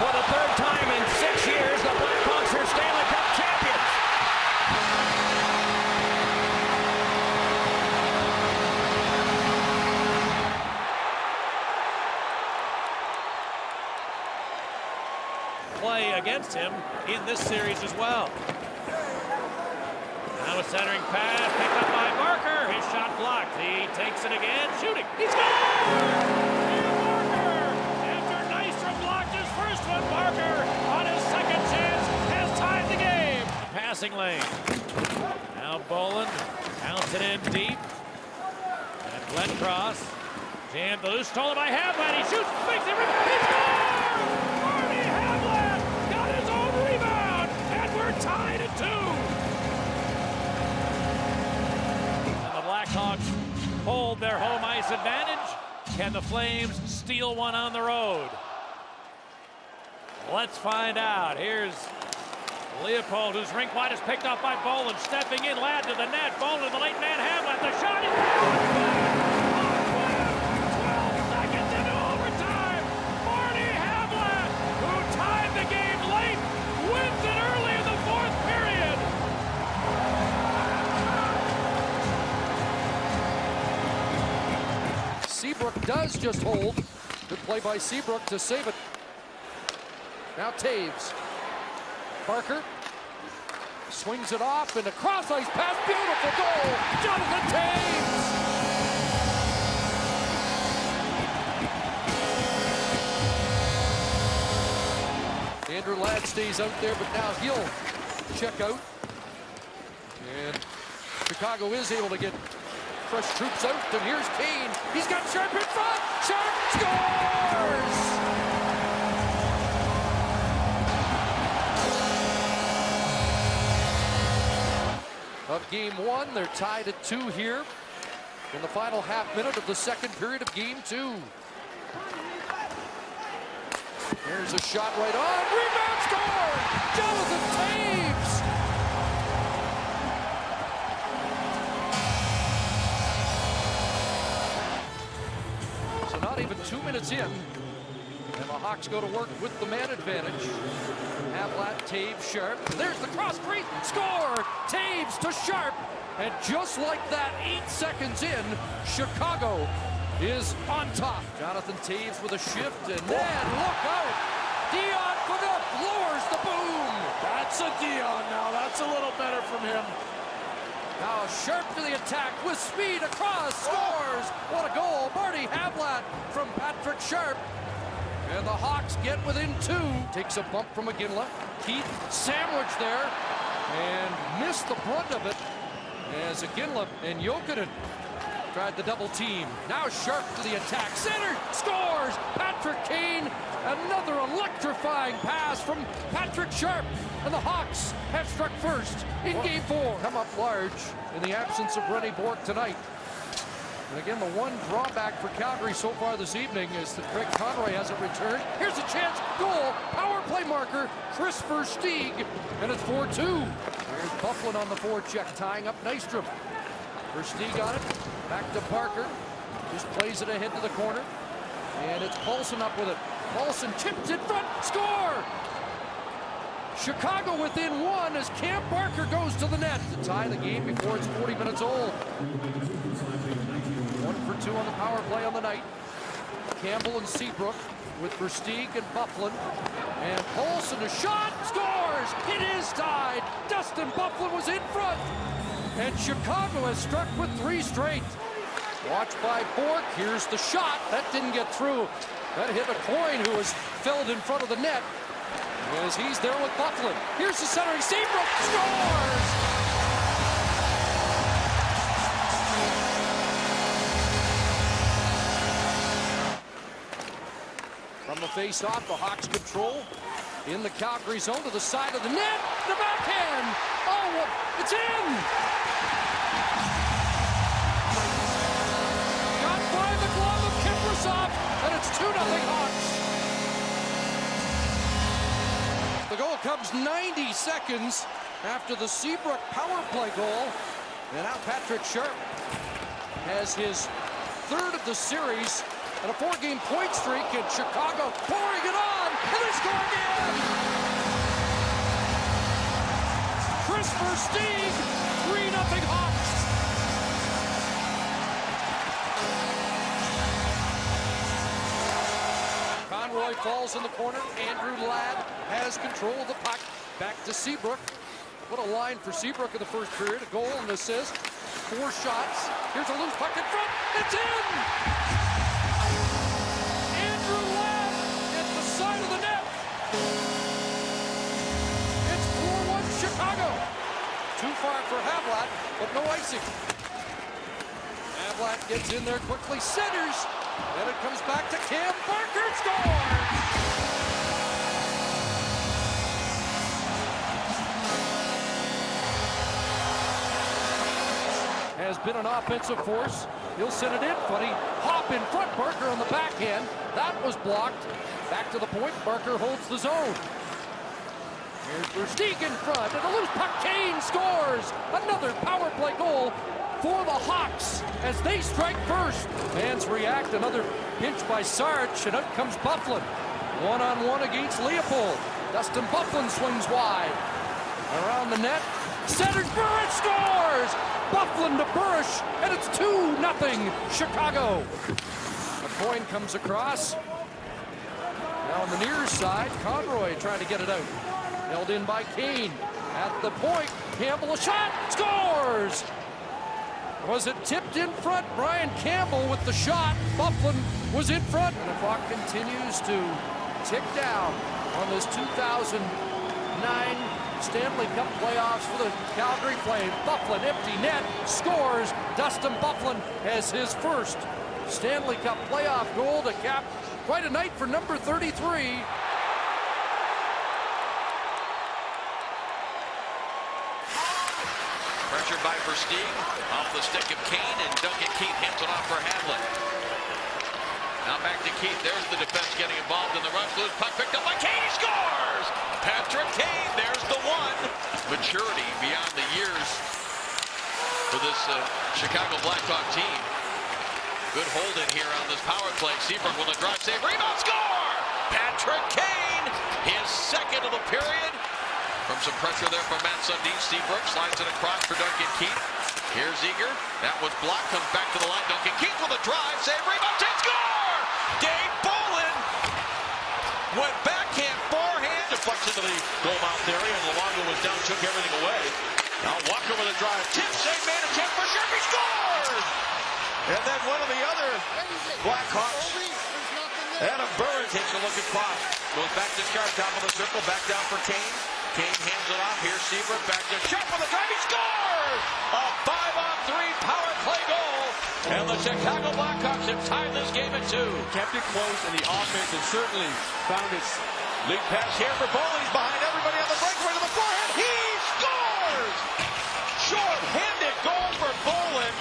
For the third time in 6 years, the Blackhawks are Stanley Cup champions. Play against him in this series as well. Now a centering pass, picked up by Barker. His shot blocked. He takes it again, shooting. He scores! Barker! After Nystrom blocked his first one, Barker on his second chance has tied the game. Passing lane. Now Bolin counts it in deep. And Glenn Cross jammed the loose, stolen by Havlat. He shoots, makes it, he scores! Marty Havlat got his own rebound, and we're tied at 2. Blackhawks hold their home ice advantage. Can the Flames steal one on the road? Let's find out. Here's Leopold, whose rink wide is picked up by Bolin. Stepping in, Ladd to the net. Bolin to the late man, Havlat. The shot is 12 seconds into overtime. Marty Havlat, who tied the game late, wins it early in the 4th period. Seabrook does just hold. Good play by Seabrook to save it. Now Taves. Barker swings it off and a cross-ice pass. Beautiful goal. Jonathan Taves. Andrew Ladd stays out there, but now he'll check out. And Chicago is able to get fresh troops out, and here's Kane. He's got Sharp in front. Sharp scores! Of game 1, they're tied at 2 here in the final half minute of the second period of game 2. Here's a shot right on. Rebound score! Jonathan Taves! Not even 2 minutes in, and the Hawks go to work with the man advantage. Havlat, Taves, Sharp. There's the cross street. Score! Taves to Sharp. And just like that, 8 seconds in, Chicago is on top. Jonathan Taves with a shift, and then look out! Dion Phaneuf lowers the boom. That's a Dion now. That's a little better from him. Now Sharp to the attack with speed across, scores! What a goal! Marty Havlat from Patrick Sharp. And the Hawks get within 2. Takes a bump from McGinley. Keith sandwiched there and missed the brunt of it as McGinley and Jokinen tried the double team. Now Sharp to the attack. Center scores! Patrick Kane. Another electrifying pass from Patrick Sharp. And the Hawks have struck first in game 4. Come up large in the absence of Rennie Bourque tonight. And again, the one drawback for Calgary so far this evening is that Craig Conroy hasn't returned. Here's a chance. Goal. Power play marker. Chris Versteeg. And it's 4-2. Here's Byfuglien on the forecheck, tying up Nystrom. Versteeg on it. Back to Barker. Just plays it ahead to the corner. And it's Paulson up with it. Paulson chips in front. Score! Chicago within 1 as Cam Barker goes to the net to tie the game before it's 40 minutes old. 1 for 2 on the power play on the night. Campbell and Seabrook with Versteeg and Byfuglien. And Paulson a shot, scores! It is tied. Dustin Byfuglien was in front. And Chicago has struck with 3 straight. Watched by Bourque. Here's the shot. That didn't get through. That hit a coin who was felled in front of the net. As he's there with Byfuglien. Here's the centering. Seabrook scores! From the face-off, the Hawks control in the Calgary zone to the side of the net. The backhand. Oh, it's in! Got by the glove of Kiprasov, and it's 2-0 Hawks. The goal comes 90 seconds after the Seabrook power play goal. And now Patrick Sharp has his 3rd of the series and a 4-game point streak, and Chicago pouring it on. and they score again! Chris Versteeg, 3-0 Hawks. Conroy falls in the corner. Andrew Ladd has control of the puck. Back to Seabrook. What a line for Seabrook in the first period. A goal and an assist. 4 shots. Here's a loose puck in front. It's in! Andrew Ladd at the side of the net. It's 4-1 Chicago. Too far for Havlat, but no icing. Havlat gets in there quickly, centers. Then it comes back to Cam Barker, scores! Has been an offensive force. He'll send it in. Funny hop in front. Barker on the backhand. That was blocked. Back to the point. Barker holds the zone. Here's Versteeg in front. And a loose puck. Kane scores. Another power play goal for the Hawks as they strike first. Fans react. Another pinch by Sarge. And out comes Byfuglien. One-on-one against Leopold. Dustin Byfuglien swings wide. Around the net. Centers. Burris scores! Byfuglien to Burris, and it's 2-0 Chicago. A coin comes across. Now on the near side, Conroy trying to get it out. Held in by Kane. At the point, Campbell a shot, scores! Was it tipped in front? Brian Campbell with the shot. Byfuglien was in front. And the clock continues to tick down on this 2009 Stanley Cup playoffs for the Calgary Flames. Byfuglien, empty net, scores. Dustin Byfuglien has his first Stanley Cup playoff goal to cap quite a night for number 33. Pressured by Versteeg, off the stick of Kane, and Duncan Keith hands it off for Havlat. Now back to Keith. There's the defense getting involved in the rush. Loose puck picked up by Kane. He scores! Patrick Kane, there's the one. Maturity beyond the years for this Chicago Blackhawk team. Good hold in here on this power play. Seabrook with a drive, save, rebound, score! Patrick Kane, his second of the period. From some pressure there from Matt Sundin, Seabrook slides it across for Duncan Keith. Here's Eager. That was blocked. Comes back to the line. Duncan Keith with a drive, save, rebound, take, score! Dave Bolin went backhand, forehand, deflects into the goal mouth area, and Luongo was down, took everything away. Now Walker with a drive, tip, save, made a check for sure, he scores! And then one of the other Blackhawks, Adam Burr, takes a look at clock. Goes back to Sharp, top of the circle, back down for Kane. Kane hands it off. Here's Seabrook, back to Sharp with a drive, he scores! A 5-on-3 power play goal. And the Chicago Blackhawks have tied this game at 2. Kept it close, and the offense has certainly found its Lead pass here for Bolin. He's behind everybody on the breakaway to the forehand. He scores! Short-handed goal for Bolin.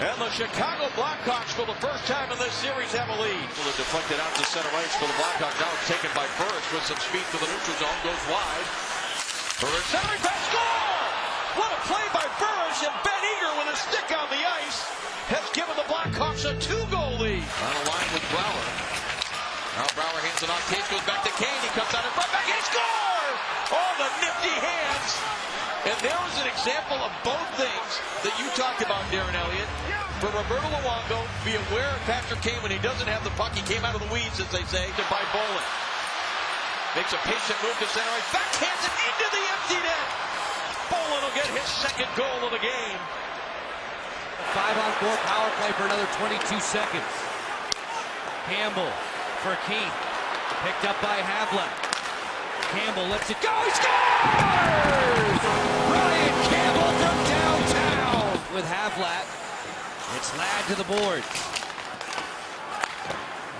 And the Chicago Blackhawks, for the first time in this series, have a lead. Deflected out to center ice for the Blackhawks. Now it's taken by Burris with some speed to the neutral zone. Goes wide. Burris centering pass, score! What a play by Burris, and Ben Eager with a stick on the ice has given the Blackhawks a 2-goal lead. On a line with Brouwer. Now Brouwer hands it off. Case goes back to Kane. He comes out in front. Back, he scores! Oh, the nifty hands. And there was an example of both things that you talked about, Darren Elliott. For Roberto Luongo, be aware of Patrick Kane when he doesn't have the puck. He came out of the weeds, as they say, to by Bolin. Makes a patient move to center ice. Backhands it into the empty net. Bolin will get his second goal of the game. 5-on-4 power play for another 22 seconds. Campbell for Keith. Picked up by Havlat. Campbell lets it go. He scores! Brian Campbell from downtown with Havlat. It's Ladd to the boards.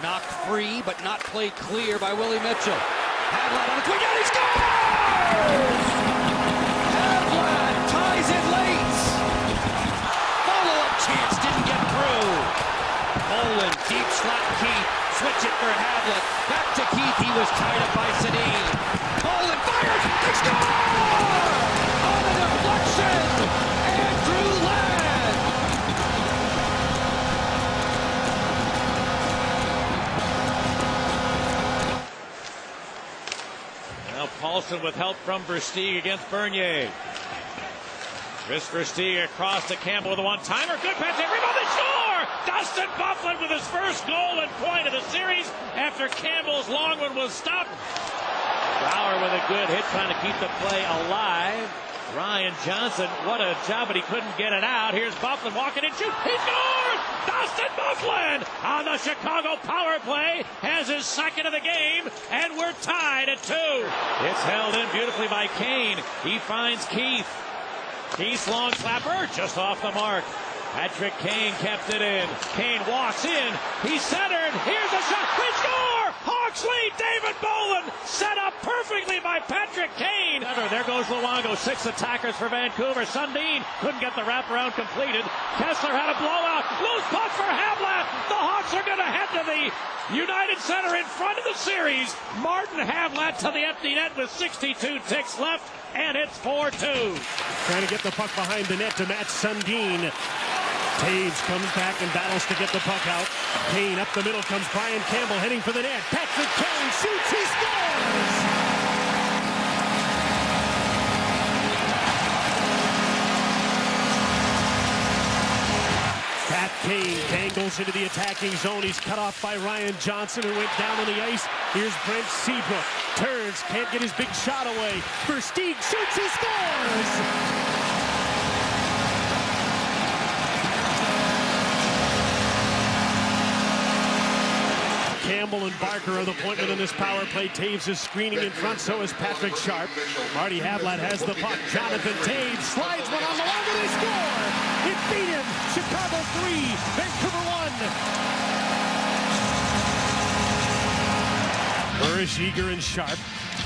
Knocked free, but not played clear by Willie Mitchell. Havlat on the quick out. He scores! Havlat ties it late. Follow-up chance didn't get through. Bolin, deep slot Keith. Switch it for Havlat. Back to Keith. He was tied up by Sedin. Bolin fires. They score! On a deflection. Andrew Ladd. Paulson with help from Versteeg against Bernier. Chris Versteeg across to Campbell with a one-timer. Good pass, rebound, they score! Dustin Byfuglien with his first goal and point of the series after Campbell's long one was stopped. Brouwer with a good hit trying to keep the play alive. Ryan Johnson, what a job, but he couldn't get it out. Here's Byfuglien walking and shooting. He scores! Dustin Byfuglien on the Chicago power play has his second of the game, and we're tied at 2. It's held in beautifully by Kane. He finds Keith. Keith's long slapper just off the mark. Patrick Kane kept it in. Kane walks in. He's centered. Here's a shot. We score! Hawks lead. David Bolin set up perfectly by Patrick Kane. There goes Luongo. 6 attackers for Vancouver. Sundin couldn't get the wraparound completed. Kessler had a blowout. Loose puck for Havlat. The Hawks are going to head to the United Center in front of the series. Martin Havlat to the empty net with 62 ticks left, and it's 4-2. Trying to get the puck behind the net to match Sundin. Taves comes back and battles to get the puck out. Kane up the middle comes Brian Campbell heading for the net. Patrick Kane shoots, he scores! Pat Kane dangles into the attacking zone. He's cut off by Ryan Johnson, who went down on the ice. Here's Brent Seabrook. Turns, can't get his big shot away. Versteeg shoots, he scores! Campbell and Barker are the point men in this power play. Taves is screening in front, so is Patrick Sharp. Marty Havlat has the puck. Jonathan Taves slides one on the line, and they score! It beat him! Chicago 3, Vancouver 1. Burris, Eager, and Sharp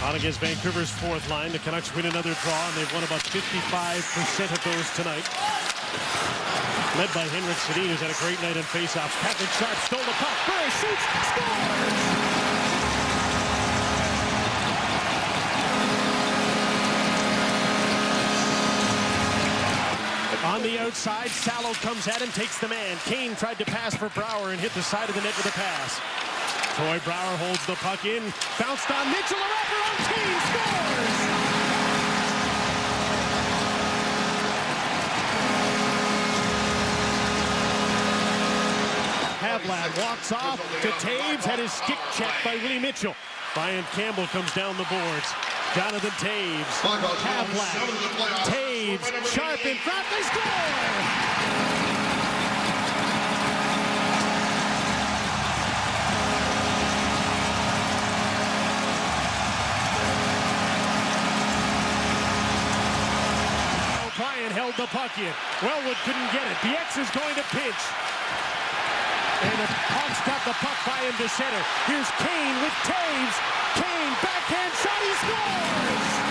on against Vancouver's fourth line. The Canucks win another draw, and they've won about 55% of those tonight. Led by Henrik Sedin, who's had a great night in faceoffs. Patrick Sharp stole the puck. Burris shoots, scores! On the outside, Salo comes at him, takes the man. Kane tried to pass for Brouwer and hit the side of the net with a pass. Troy Brouwer holds the puck in. Bounced on Mitchell, a wraparound. Kane scores! Havlat walks off to Taves, had his stick checked by Willie Mitchell. Brian Campbell comes down the boards. Jonathan Taves, Havlat, Taves, Sharp in front, they score! O'Brien held the puck in. Wellwood couldn't get it. The X is going to pinch. And the Hawks got the puck by him to center. Here's Kane with Taves. Kane, backhand shot, he scores!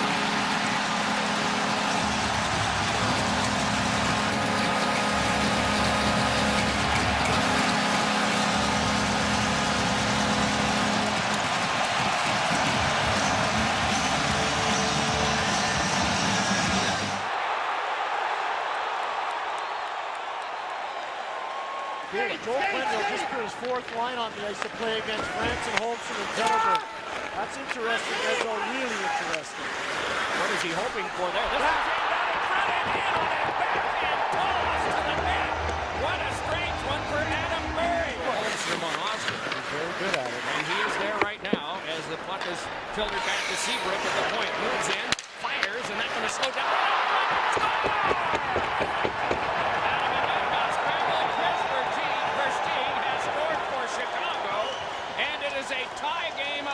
Joel Quenneville just put his fourth line on the ice to play against Franson, Holmstrom, and Zetterberg. That's interesting, Edzo, really interesting. What is he hoping for there? This is front and in on that backhand toss to the net. What a strange one for Adam Murray. Holmstrom on Oscar. He's very good at it. And he is there right now as the puck is filtered back to Seabrook at the point. Moves in, fires, and that's going to slow down.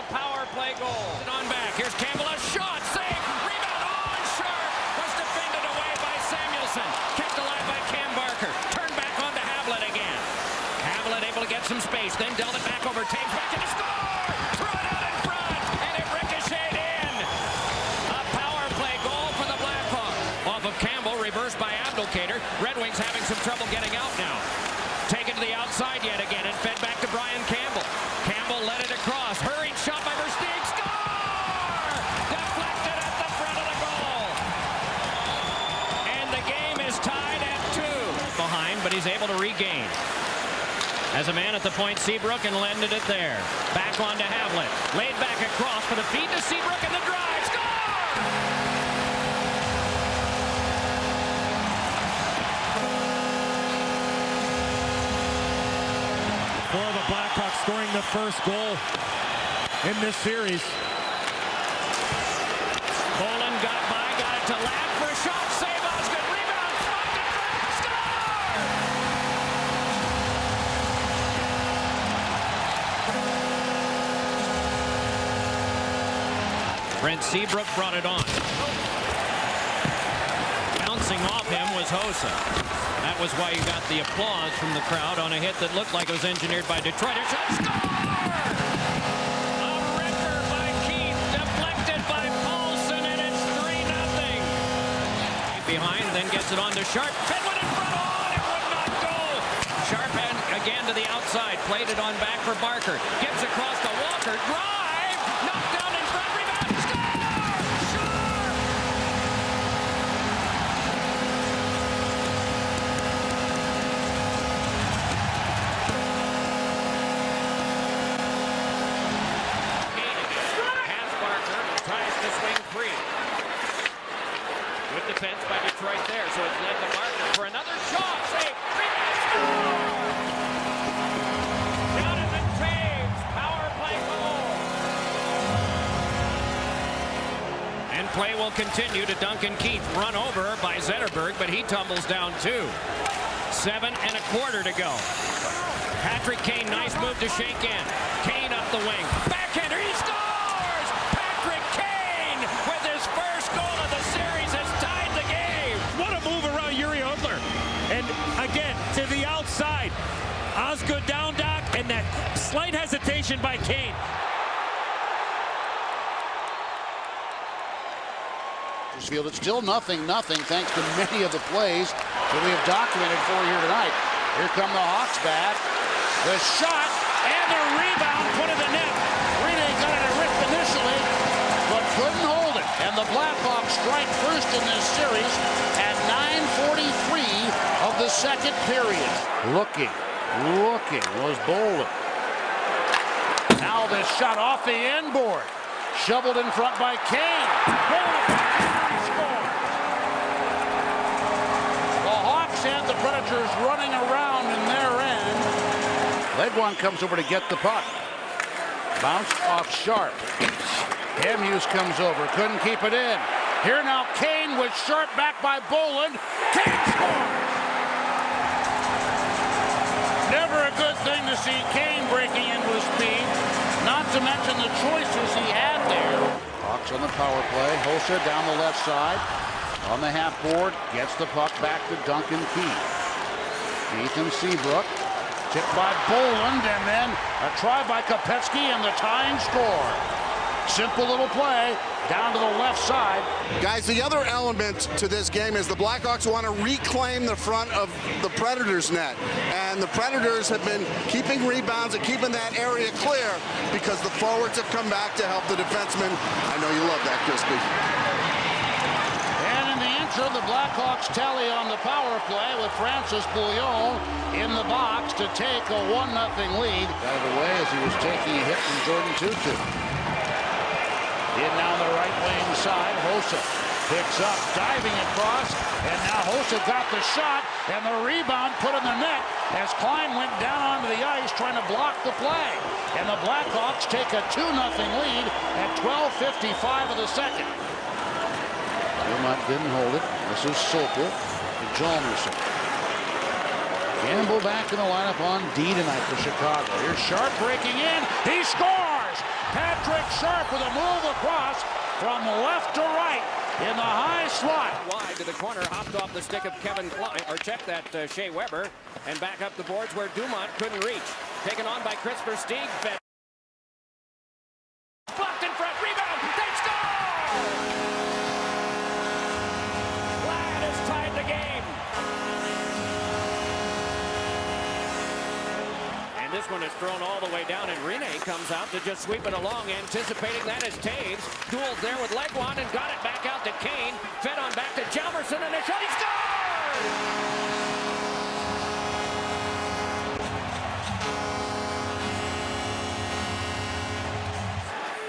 Power play goal. On back. Here's Campbell. A shot. Save. Rebound. On Sharp. Was defended away by Samuelson. Kept alive by Cam Barker. Turned back on to Havlat again. Havlat able to get some space. Then dealt it back over. Taves back to the score. Throw it out in front. And it ricocheted in. A power play goal for the Blackhawks. Off of Campbell. Reversed by Abdelkader. Red Wings having some trouble getting out now. Taken to the outside yet again and fed back to Brian Campbell. Campbell led it across. Hurried shot by Versteeg. Score! Deflected at the front of the goal. And the game is tied at 2. Behind, but he's able to regain. As a man at the point, Seabrook, and landed it there. Back on to Havlat. Laid back across for the feed to Seabrook, and the drive. Score! scoring the first goal in this series. Bolin got it to Ladd for a shot. Save Osgood. Rebound. Score! Brent Seabrook brought it on. Bouncing off him was Hossa. That was why you got the applause from the crowd on a hit that looked like it was engineered by Detroit. A shot. Score! A ripper by Keith. Deflected by Paulson, and it's 3-0. Behind, then gets it on to Sharp. Fedwin in front. On. It would not go. Sharp again to the outside. Played it on back for Barker. Gives across to Walker. Drive. Knocked down in front. Rebound. Score! Sharp! Has Barker. Tries to swing free. Good defense by Detroit there, so it's led to Barker for another shot. Save. Rebound. Score! Jonathan Taves. Power play goal. And play will continue to Duncan Keith. Run over by Zetterberg, but he tumbles down too. 7.25 to go. Patrick Kane, nice move to shake in. Kane up the wing. Backhander, he scores! Patrick Kane with his first goal of the series has tied the game. What a move around Yuri Hudler. And again, to the outside. Osgood down, Doc, and that slight hesitation by Kane. It's still 0-0 thanks to many of the plays that we have documented for you here tonight. Here come the Hawks back. The shot and the rebound put in the net. Rene got it at Rick initially, but couldn't hold it. And the Blackhawks strike first in this series at 9:43 of the second period. Looking was Bolin. Now this shot off the end board. Shoveled in front by Kane. Score. The Hawks and the Predators running around in their end. Legwand comes over to get the puck. Bounced off Sharp. Hemhus comes over. Couldn't keep it in. Here now Kane with Sharp back by Bolin. Kane scores! Never a good thing to see Kane breaking into his speed. Not to mention the choices he had there. Hawks on the power play. Hossa down the left side. On the half board. Gets the puck back to Duncan Keith. Keith and Seabrook. Tipped by Bolin. And then a try by Kopecky and the tying score. Simple little play. Down to the left side. Guys, the other element to this game is the Blackhawks want to reclaim the front of the Predators' net. And the Predators have been keeping rebounds and keeping that area clear because the forwards have come back to help the defensemen. I know you love that, Crispy. And in the interim, the Blackhawks tally on the power play with Francis Bouillon in the box to take a 1-0 lead. Out of the way as he was taking a hit from Jordan Tutu. In now the right wing side, Hossa picks up, diving across, and now Hossa got the shot, and the rebound put in the net as Klein went down onto the ice trying to block the play. And the Blackhawks take a 2-0 lead at 12:55 of the second. Dumont didn't hold it. This is Sokol to Jalmerson. Campbell back in the lineup on D tonight for Chicago. Here's Sharp breaking in. He scores! Patrick Sharp with a move across from left to right in the high slot. Wide to the corner, hopped off the stick of Kevin Klein, or checked that Shea Weber, and back up the boards where Dumont couldn't reach. Taken on by Chris Versteeg. Blocked in front, rebound, they score! Ladd has tied the game. And this one is thrown all the way down, and Rene comes out to just sweep it along, anticipating that as Taves dueled there with Legwand and got it back out to Kane. Fed on back to Jalmerson, and a shot, he scores!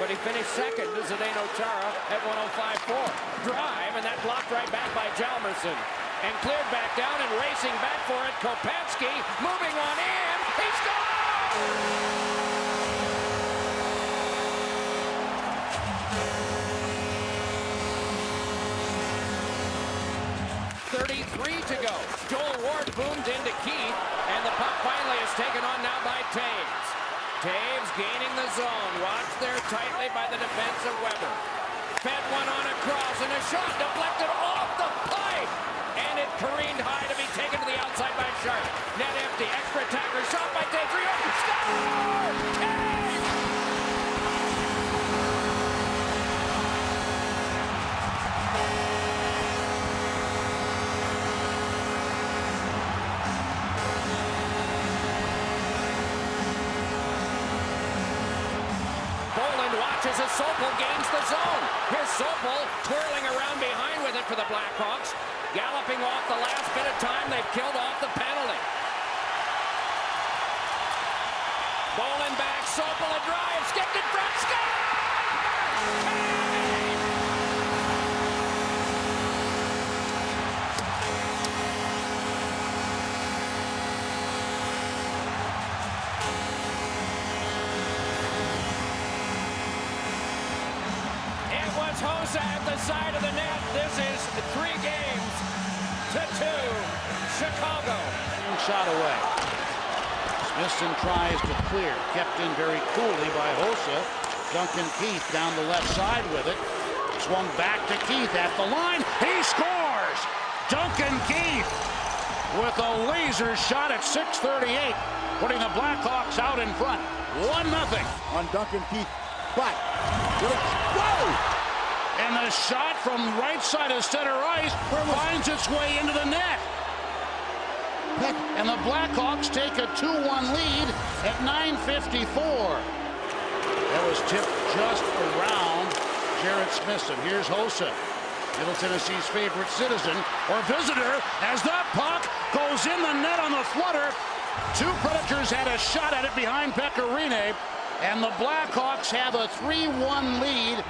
But he finished second to Zdeno Chara at 105.4. Drive, and that blocked right back by Jalmerson. And cleared back down and racing back for it. Kopecky moving on in. He scores! 2:33 to go. Joel Ward boomed into Keith, and the puck finally is taken on now by Taves. Taves gaining the zone. Watched there tightly by the defense of Weber. Fed one on a cross, and a shot deflected off the pipe. And it careened high to be taken to the outside by Sharp. Net empty. Extra attacker. Shot by Taves. Reopen. Score! Taves! Boland watches as Sopel gains the zone. Here's Sopel twirling around behind with it for the Blackhawks. Galloping off the last bit of time, they've killed off the penalty. Boland back, Sopel a drive, skipped in front, score! Hossa at the side of the net. This is 3 games to 2. Chicago. Shot away. Smithson tries to clear. Kept in very coolly by Hossa. Duncan Keith down the left side with it. Swung back to Keith at the line. He scores! Duncan Keith with a laser shot at 6:38, putting the Blackhawks out in front. 1-0 on Duncan Keith. But, whoa! And the shot from right side of center ice finds its way into the net. And the Blackhawks take a 2-1 lead at 9:54. That was tipped just around Jared Smithson. Here's Hossa, Middle Tennessee's favorite citizen or visitor, as the puck goes in the net on the flutter. 2 Predators had a shot at it behind Pecorine, and the Blackhawks have a 3-1 lead.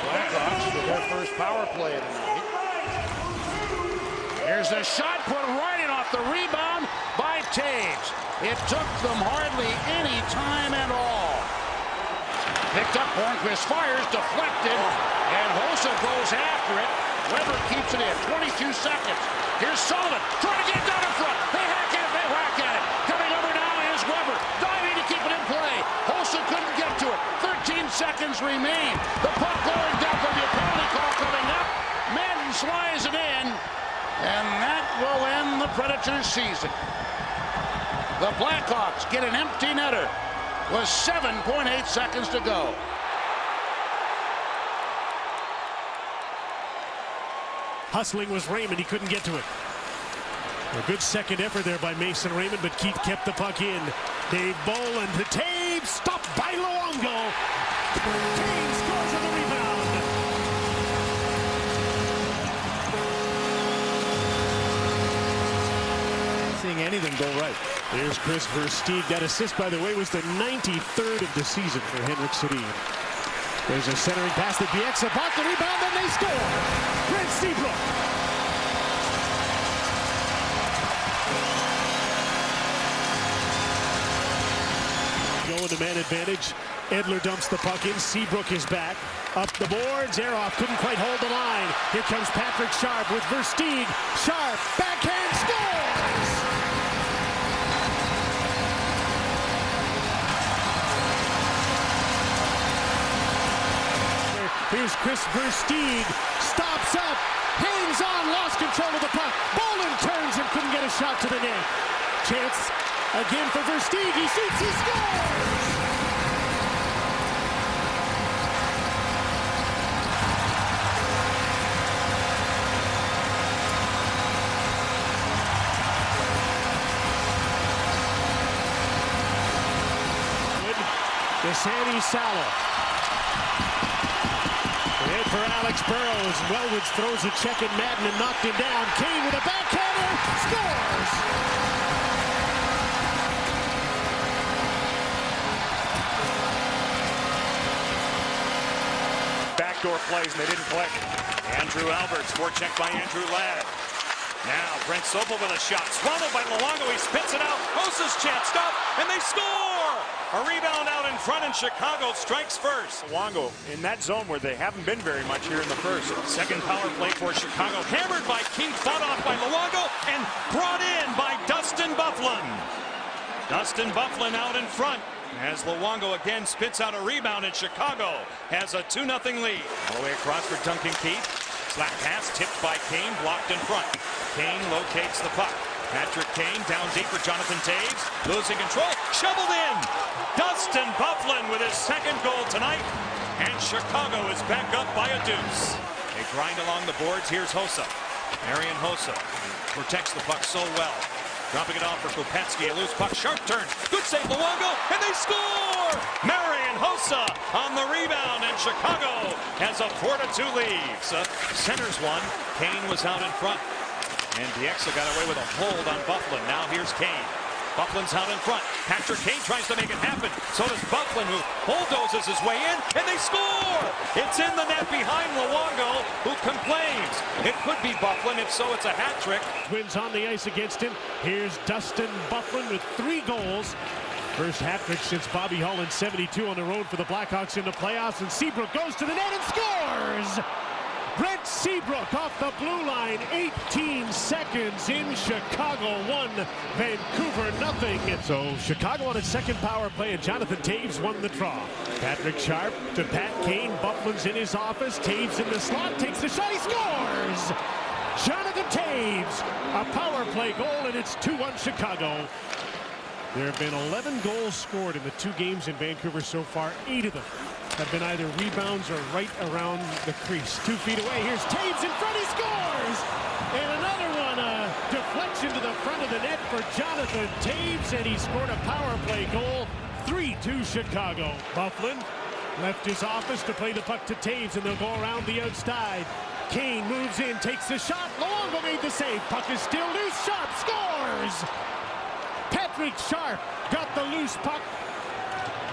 Blackhawks with their first power play of the night. Here's a shot put right in off the rebound by Taves. It took them hardly any time at all. Picked up, Hornquist fires, deflected, and Hossa goes after it. Weber keeps it in, 22 seconds. Here's Sullivan, trying to get it down in front. They hack at it, they whack at it. Coming over now is Weber, diving to keep it in play. Hossa couldn't get to it. 13 seconds remain. The puck going down for the penalty call coming up. Madden slides it in, and that will end the Predators' season. The Blackhawks get an empty netter with 7.8 seconds to go. Hustling was Raymond. He couldn't get to it. A good second effort there by Mason Raymond, but Keith kept the puck in. Dave Boland to Taves, stopped by Luongo. Taves scores on the rebound. Seeing anything go right. There's Chris Versteeg. That assist, by the way, was the 93rd of the season for Henrik Sedin. There's a centering pass to Bieksa. Bought the rebound, and they score. Brent Seabrook. Going to man advantage. Edler dumps the puck in. Seabrook is back. Up the boards. Aroff couldn't quite hold the line. Here comes Patrick Sharp with Versteeg. Sharp, backhand, scores! Here's Chris Versteeg. Stops up. Hangs on. Lost control of the puck. Boland turns and couldn't get a shot to the net. Chance again for Versteeg. He shoots. He scores! Desani Salo. Head for Alex Burrows. Wellwoods throws a check at Madden and knocked him down. Kane with a backhander. Scores! Backdoor plays and they didn't click. Andrew Alberts, forecheck by Andrew Ladd. Now Brent Sopel with a shot. Swallowed by Luongo. He spits it out. Hossa's chance. Stop. And they score! A rebound out in front, and Chicago strikes first. Luongo in that zone where they haven't been very much here in the first. Second power play for Chicago. Hammered by Keith, fought off by Luongo, and brought in by Dustin Byfuglien. Dustin Byfuglien out in front as Luongo again spits out a rebound, and Chicago has a 2-0 lead. All the way across for Duncan Keith. Slap pass tipped by Kane, blocked in front. Kane locates the puck. Patrick Kane down deep for Jonathan Toews, losing control, shoveled in. Dustin Byfuglien with his second goal tonight, and Chicago is back up by a deuce. They grind along the boards. Here's Hossa. Marian Hossa protects the puck so well. Dropping it off for Kupetsky, a loose puck, sharp turn, good save Luongo, and they score! Marian Hossa on the rebound, and Chicago has a 4-2 lead. Centers one. Kane was out in front. And Bieksa got away with a hold on Byfuglien. Now here's Kane. Byfuglien's out in front. Patrick Kane tries to make it happen. So does Byfuglien, who bulldozes his way in, and they score! It's in the net behind Luongo, who complains. It could be Byfuglien. If so, it's a hat trick. Twins on the ice against him. Here's Dustin Byfuglien with 3 goals. First hat trick since Bobby Hull in '72 on the road for the Blackhawks in the playoffs. And Seabrook goes to the net and scores! Brent Seabrook off the blue line, 18 seconds in. Chicago 1, Vancouver 0. So Chicago on its second power play, and Jonathan Toews won the draw. Patrick Sharp to Pat Kane. Byfuglien's in his office. Toews in the slot, takes the shot, he scores! Jonathan Toews, a power play goal, and it's 2-1 Chicago. There have been 11 goals scored in the 2 games in Vancouver so far. 8 of them have been either rebounds or right around the crease. 2 feet away. Here's Toews in front. He scores! And another one, a deflection to the front of the net for Jonathan Toews, and he scored a power play goal. 3-2 Chicago. Byfuglien left his office to play the puck to Toews, and they'll go around the outside. Kane moves in, takes the shot. Luongo made the save. Puck is still loose. Sharp scores! Patrick Sharp got the loose puck,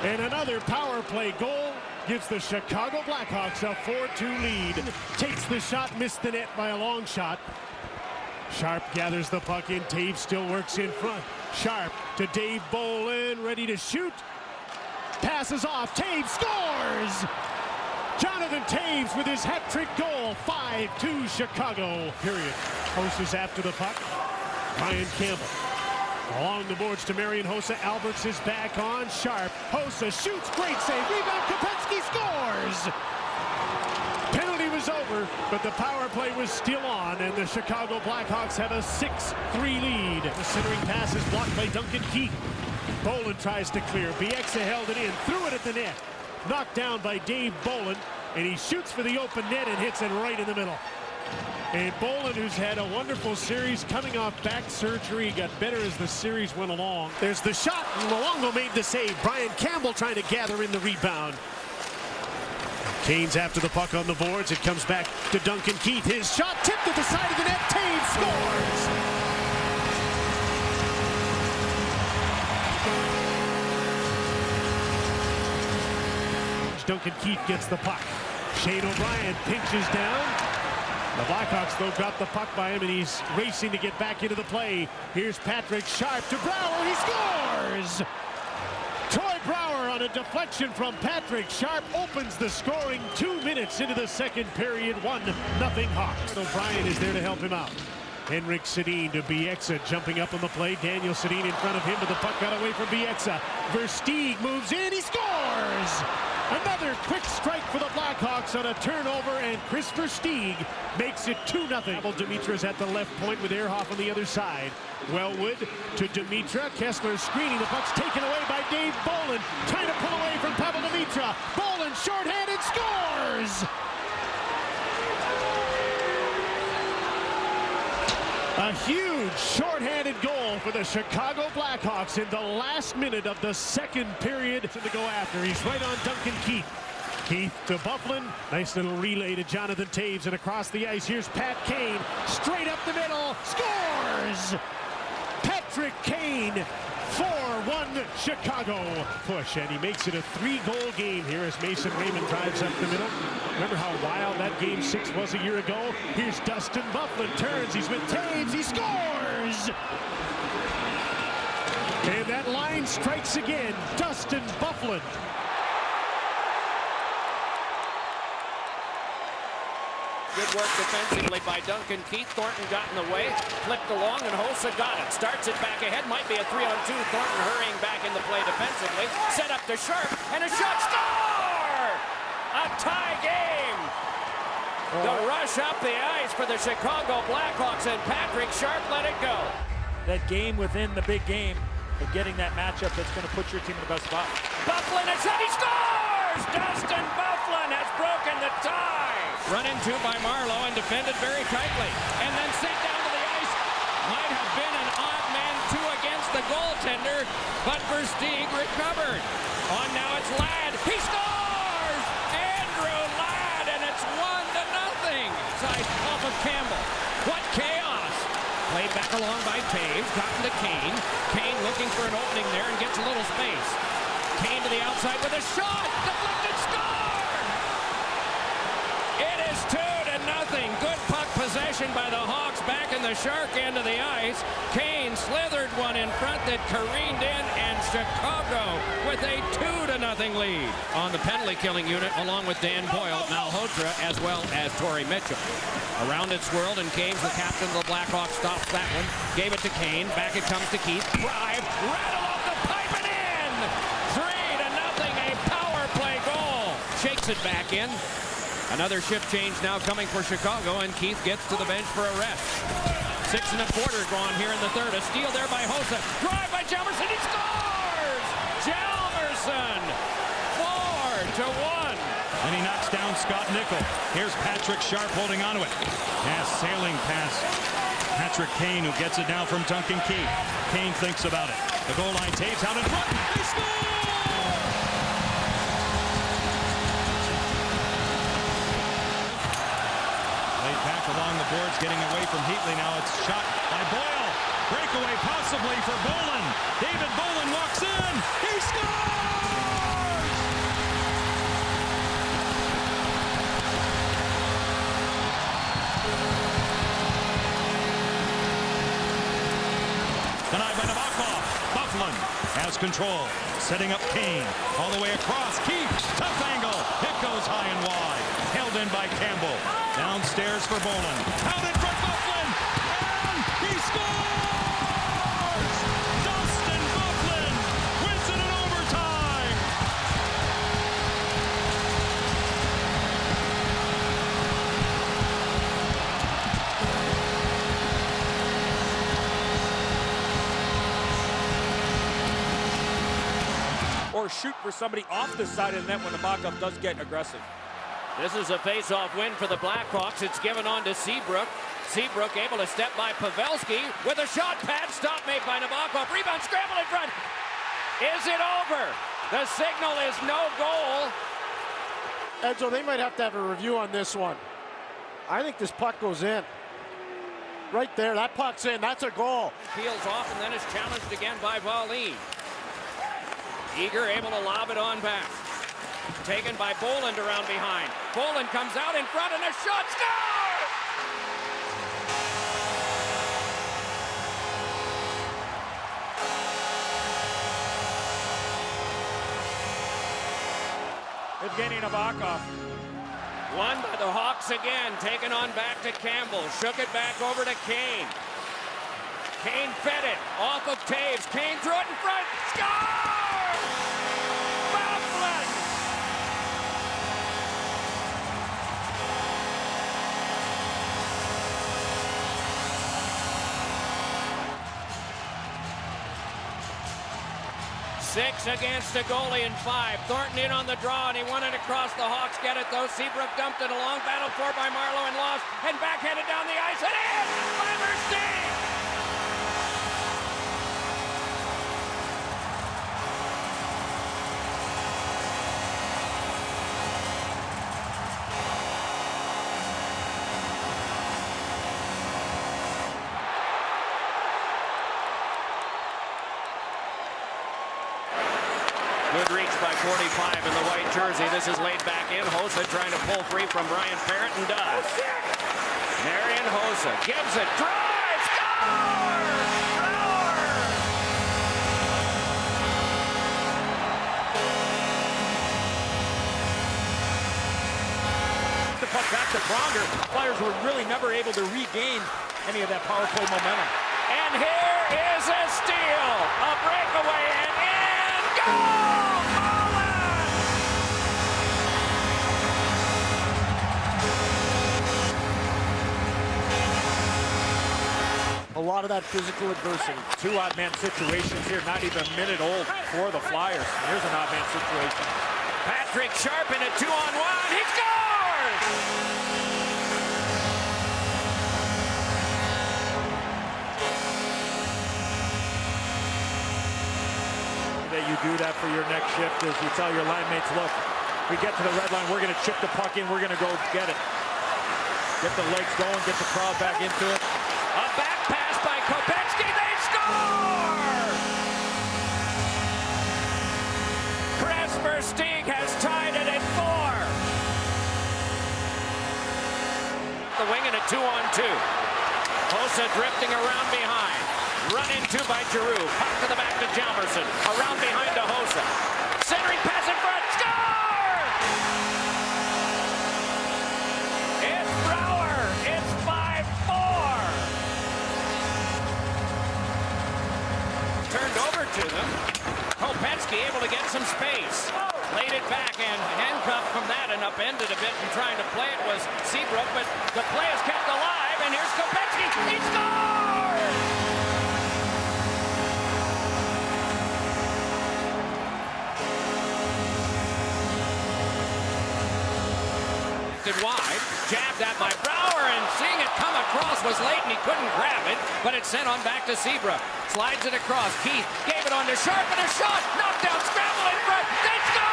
and another power play goal gives the Chicago Blackhawks a 4-2 lead. Takes the shot, missed the net by a long shot. Sharp gathers the puck in. Toews still works in front. Sharp to Dave Bolin, ready to shoot. Passes off. Toews scores! Jonathan Toews with his hat-trick goal. 5-2 Chicago. Period. Hossa's after the puck. Ryan Campbell. Along the boards to Marian Hossa. Alberts is back on. Sharp. Hossa shoots. Great save. Rebound. Kupetsky scores. Penalty was over, but the power play was still on, and the Chicago Blackhawks have a 6-3 lead. The centering pass is blocked by Duncan Keith. Bolin tries to clear. Bieksa held it in. Threw it at the net. Knocked down by Dave Bolin, and he shoots for the open net and hits it right in the middle. And Bolin, who's had a wonderful series, coming off back surgery, got better as the series went along. There's the shot, and Luongo made the save. Brian Campbell trying to gather in the rebound. Kane's after the puck on the boards. It comes back to Duncan Keith. His shot tipped at the side of the net. Toews scores! Duncan Keith gets the puck. Shane O'Brien pinches down. The Blackhawks, though, got the puck by him, and he's racing to get back into the play. Here's Patrick Sharp to Brouwer. He scores! Troy Brouwer on a deflection from Patrick Sharp opens the scoring 2 minutes into the second period. 1-0 Hawks. O'Brien is there to help him out. Henrik Sedin to Bieksa, jumping up on the play. Daniel Sedin in front of him, but the puck got away from Bieksa. Versteeg moves in. He scores! Another quick strike for the Blackhawks on a turnover, and Chris Versteeg makes it 2-0. Dimitra's at the left point with Ehrhoff on the other side. Wellwood to Dimitra. Kessler screening. The puck's taken away by Dave Bolin. Trying to pull away from Pavel Dimitra. Bolin shorthanded scores! A huge shorthanded goal for the Chicago Blackhawks in the last minute of the second period. To go after. He's right on Duncan Keith. Keith to Byfuglien. Nice little relay to Jonathan Toews, and across the ice, here's Pat Kane. Straight up the middle. Scores! Patrick Kane. 4-1 Chicago. Push, and he makes it a 3-goal game here as Mason Raymond drives up the middle. Remember how wild that game 6 was a year ago? Here's Dustin Byfuglien. Turns. He's with Toews. He scores! And that line strikes again. Dustin Byfuglien. Good work defensively by Duncan Keith. Thornton got in the way, flipped along, and Hossa got it. Starts it back ahead, might be a 3-on-2. Thornton hurrying back into play defensively. Set up to Sharp, and a shot, score! A tie game! The rush up the ice for the Chicago Blackhawks, and Patrick Sharp let it go. That game within the big game, of getting that matchup that's going to put your team in the best spot. Byfuglien, a shot, he scores! Dustin Byfuglien has broken the tie! Run into by Marleau and defended very tightly. And then sent down to the ice. Might have been an odd man 2 against the goaltender, but Versteeg recovered. On now it's Ladd. He scores! Andrew Ladd, and it's 1-0. Side off of Campbell. What chaos! Played back along by Taves, gotten to Kane. Kane looking for an opening there and gets a little space. Kane to the outside with a shot! Deflected, score! It is 2-0. Good puck possession by the Hawks back in the Shark end of the ice. Kane slithered one in front that careened in, and Chicago with a 2-0 lead. On the penalty killing unit, along with Dan Boyle, Malhotra, as well as Torrey Mitchell. Around it swirled, and Caves, the captain of the Blackhawks, stops that one. Gave it to Kane. Back it comes to Keith. Drive. Rattle off the pipe and in. 3-0. A power play goal. Shakes it back in. Another shift change now coming for Chicago, and Keith gets to the bench for a rest. 6 1/4 gone here in the third. A steal there by Hossa. Drive by Jalmerson. He scores! Jalmerson! 4-1. And he knocks down Scott Nickel. Here's Patrick Sharp holding onto it. Pass, sailing past Patrick Kane, who gets it now from Duncan Keith. Kane thinks about it. The goal line, Taves out in front. They score! Laid back along the boards, getting away from Heatley. Now it's shot by Boyle. Breakaway possibly for Bolin. David Bolin walks in. He scores! Denied by Nabokov. Byfuglien has control. Setting up Kane. All the way across. Keith. Tough angle. It goes high and wide. Held in by Campbell. Downstairs for Bolin. Out in front, Byfuglien. And he scores! Dustin Byfuglien wins it in overtime. Or shoot for somebody off the side of the net when the Nabokov does get aggressive. This is a face-off win for the Blackhawks. It's given on to Seabrook. Seabrook able to step by Pavelski with a shot. Pad stop made by Nabokov. Rebound, scramble in front. Is it over? The signal is no goal. Edzo, they might have to have a review on this one. I think this puck goes in. Right there, that puck's in. That's a goal. Peels off and then is challenged again by Valine. Eager able to lob it on back. Taken by Boland around behind. Boland comes out in front and a shot, score! Evgeny Nabokov. Won by the Hawks again. Taken on back to Campbell. Shook it back over to Kane. Kane fed it. Off of Taves. Kane threw it in front. Score! Byfuglien! Six against the goalie and 5. Thornton in on the draw, and he won it across. The Hawks get it, though. Seabrook dumped it along. Battled for by Marleau and lost. And backhanded down the ice. And in by Versteeg! Good reach by 45 in the white jersey. This is laid back in. Hossa trying to pull free from Brian Parrott and does. Marian Hossa gives it. Drive! Score! the Pronger. Flyers were really never able to regain any of that power play momentum. And here is a steal, a breakaway, and in goal! Holland! A lot of that physical adversity. Two odd man situations here, not even a minute old for the Flyers. Here's an odd man situation. Patrick Sharp in a 2-on-1. He scores! That you do that for your next shift is you tell your line mates, look, we get to the red line, we're going to chip the puck in, we're going to go get it. Get the legs going, get the crowd back into it. A back pass by Kopechki, they score! Chris Versteeg has tied it at 4. The wing in a 2-on-2. Hossa drifting around behind. Run into by Giroux. Puck to the back to Jalmerson. Around behind to Hossa. Centering pass in front. Score! It's Brouwer. It's 5-4. Turned over to them. Kopechki able to get some space. Laid it back and handcuffed from that and upended a bit and trying to play it was Seabrook, but the play is kept alive and here's Kopechki. He scores! Wide, jabbed at by Brouwer, and seeing it come across was late and he couldn't grab it, but it's sent on back to Seabrook. Slides it across. Keith gave it on to Sharp and a shot. Knocked down, scramble in front. They score!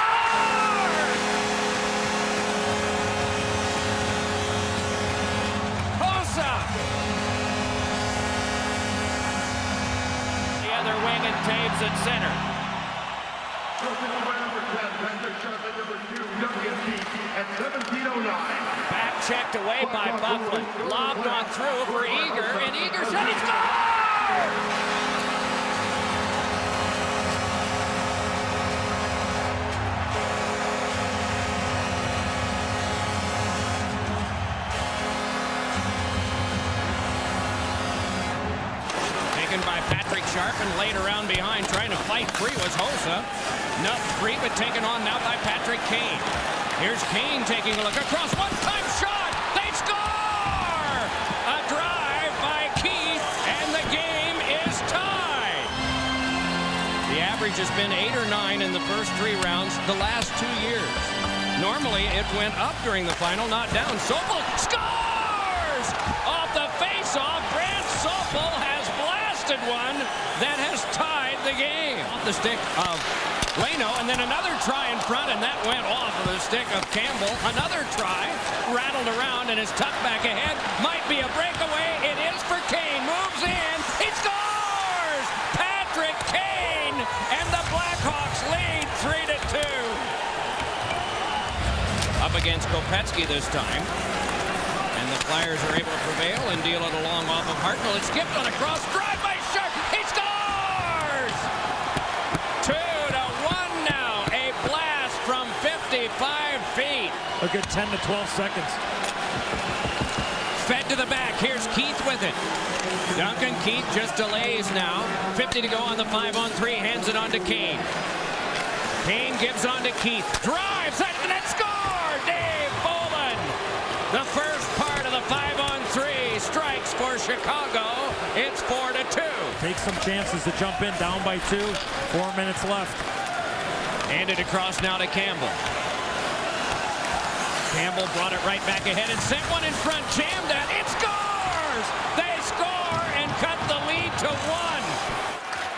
Hossa! The other wing and Taves at center. Back checked away by Bufflin. Lobbed on through for Eager, and Eager shot, he scores! Taken by Patrick Sharp and laid around behind, trying to fight free was Hossa. Nup free, but taken on now by Patrick Kane. Here's Kane taking a look across. One-time shot. They score! A drive by Keith, and the game is tied. The average has been 8 or 9 in the first 3 rounds the last 2 years. Normally, it went up during the final, not down. Sopel scores! Off the face-off, Brant Sopel has blasted one that has tied the game. Off the stick of Leno, and then another try in front, and that went off of the stick of Campbell. Another try, rattled around and is tucked back ahead. Might be a breakaway. It is for Kane. Moves in. He scores! Patrick Kane, and the Blackhawks lead 3-2. Up against Kopechki this time. And the Flyers are able to prevail and deal it along off of Hartnell. It's skipped on a cross. Drive by Sharp. He scores! 2-1 now. A blast from 55 feet. A good 10 to 12 seconds. Fed to the back. Here's Keith with it. Duncan Keith just delays now. 50 to go on the 5-on-3. Hands it on to Kane. Kane gives on to Keith. Drives it, and it's score! Dave Bolin. The first part of the 5-on-3 strikes for Chicago. It's 4-2. Take some chances to jump in, down by 2. 4 minutes left. Handed across now to Campbell. Campbell brought it right back ahead and sent one in front. Jammed at. It scores! They score and cut the lead to 1.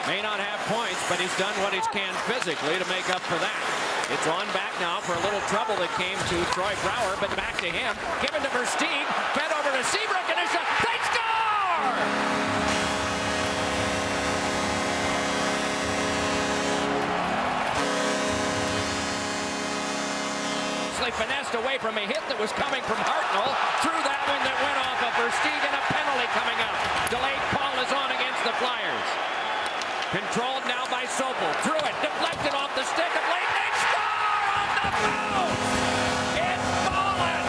May not have points, but he's done what he can physically to make up for that. It's on back now for a little trouble that came to Troy Brouwer, but back to him. Given to Versteeg. Fed over to Seabrook and a shot. They score! Finessed away from a hit that was coming from Hartnell. Through that one that went off of Versteeg, and a penalty coming up. Delayed call is on against the Flyers. Controlled now by Sopel. Through it. Deflected off the stick of Leighton. They score off the post! It's Bolin!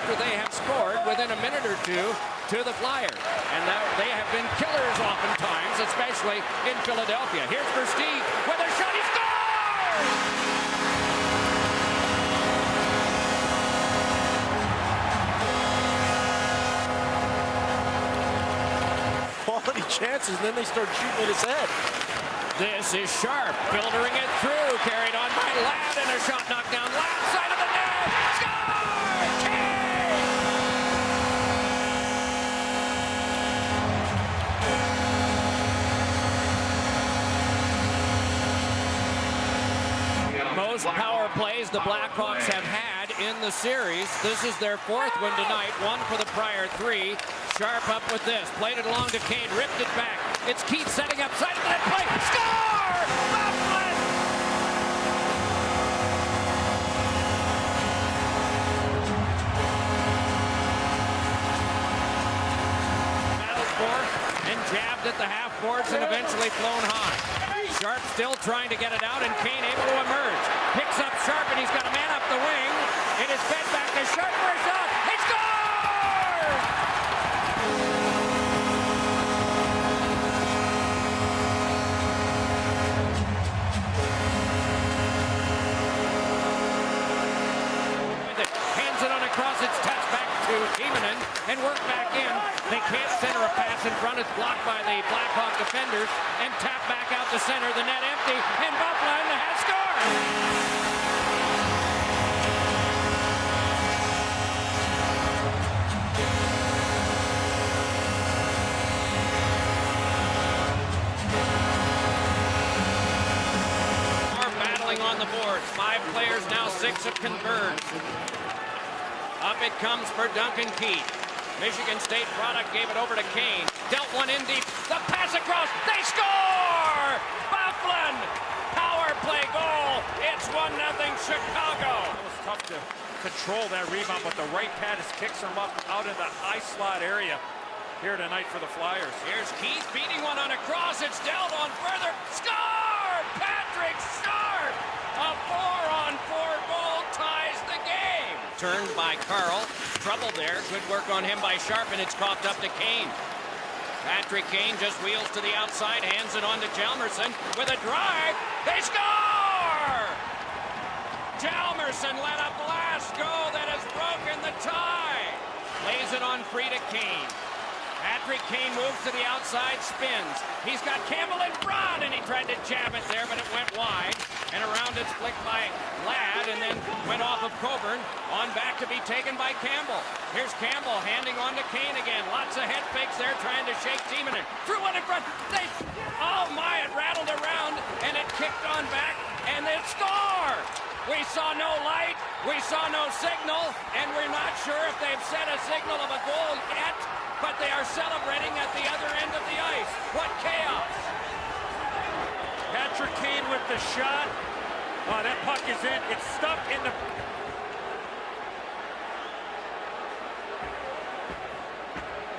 after they have scored within a minute or two to the Flyers. And now they have been killers oftentimes, especially in Philadelphia. Here's Versteeg with a shot. He scores! Quality chances, and then they start shooting at his head. This is Sharp, filtering it through, carried on by Ladd, and a shot knocked down left side of the net. Score! Kane! Most power plays the Blackhawks have had in the series. This is their fourth one tonight, one for the prior three. Sharp up with this, played it along to Kane, ripped it back. It's Keith setting up side of the net play. Score! Buffalo! Battled for and jabbed at the half boards and eventually flown high. Sharp still trying to get it out, and Kane able to emerge. Picks up Sharp, and he's got a man up the wing. It is fed back to Sharp for a shot. He scores! Across, it's touched back to Heimonen and worked back in. They can't center a pass in front. It's blocked by the Blackhawk defenders and tapped back out to center. The net empty, and Buffalo has scored. Are battling on the boards. 5 players now, 6 have converged. Up it comes for Duncan Keith. Michigan State product gave it over to Kane. Dealt one in deep. The pass across. They score! Bufflin! Power play goal. It's 1-0 Chicago. It was tough to control that rebound, but the right pass kicks him up out in the high slot area here tonight for the Flyers. Here's Keith beating one on a cross. It's dealt on further. Score! Patrick Sharp! A 4-on-4 goal ties the game. Turned by Carl. Trouble there. Good work on him by Sharp, and it's coughed up to Kane. Patrick Kane just wheels to the outside, hands it on to Hjalmarsson with a drive. They score! Hjalmarsson let a blast go that has broken the tie. Lays it on free to Kane. Patrick Kane moves to the outside, spins. He's got Campbell in front, and he tried to jab it there, but it went wide. And around it's flicked by Ladd, and then went off of Coburn. On back to be taken by Campbell. Here's Campbell handing on to Kane again. Lots of head fakes there, trying to shake Heimonen. Threw one in front. Oh my, it rattled around, and it kicked on back, and they score! We saw no light, we saw no signal, and we're not sure if they've set a signal of a goal yet, but they are celebrating at the other end of the ice. What chaos! Patrick Kane with the shot. Oh, that puck is in. It's stuck in the...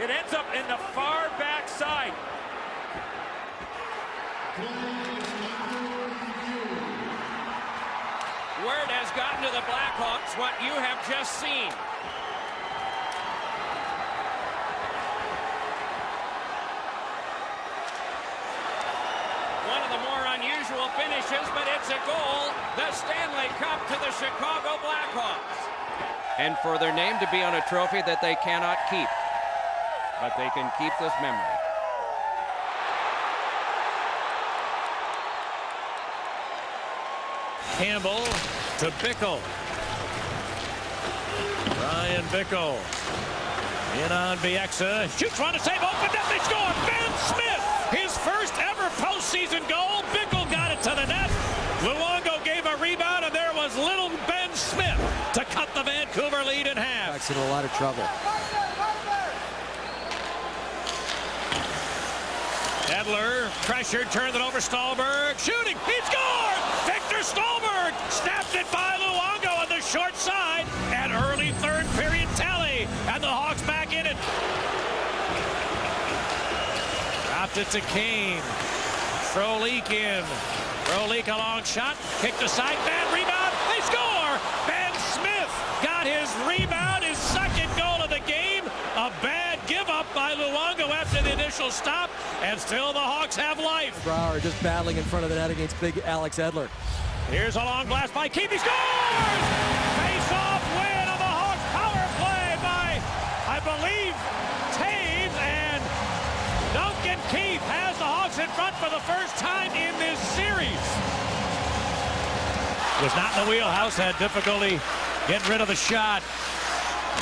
It ends up in the far back side. Word has gotten to the Blackhawks what you have just seen. One of the more unusual finishes, but it's a goal. The Stanley Cup to the Chicago Blackhawks. And for their name to be on a trophy that they cannot keep. But they can keep this memory. Campbell to Bickle. Ryan Bickle in on Bieksa. Shoots one to save, opened up, they score. Ben Smith, his first ever postseason goal. Bickle got it to the net. Luongo gave a rebound, and there was little Ben Smith to cut the Vancouver lead in half. That's in a lot of trouble. Edler, pressured, turned it over, Stallberg, shooting, he scored! Victor Stallberg snapped it by Luongo on the short side, and early third period tally, and the Hawks back in it. Dropped it to Kane, Frolik in, Frolik a long shot, kicked aside, bad rebound, they score! Ben Smith got his rebound, his second A bad give up by Luongo after the initial stop, and still the Hawks have life. Brouwer just battling in front of the net against big Alex Edler. Here's a long blast by Keith. He scores! Face-off win of the Hawks power play by, I believe, Taves, and Duncan Keith has the Hawks in front for the first time in this series. Was not in the wheelhouse, had difficulty getting rid of the shot.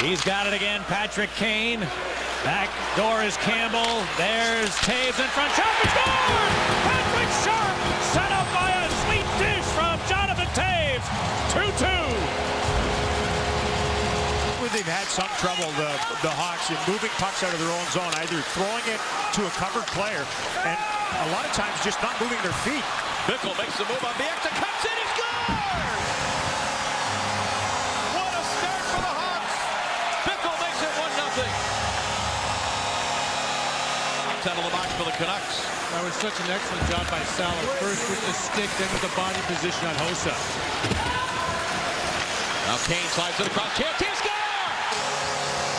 He's got it again, Patrick Kane. Back door is Campbell. There's Taves in front. Sharp and scores! Patrick Sharp set up by a sweet dish from Jonathan Taves. 2-2. They've had some trouble, the Hawks, in moving pucks out of their own zone, either throwing it to a covered player and a lot of times just not moving their feet. Bickle makes the move on the exit, cuts in, he scores! What a start for the Hawks! Bickle makes it 1-0. Out of the box for the Canucks. That was such an excellent job by Salo. First with the stick, then with the body position on Hossa. Now Kane slides it across, chance, he scores!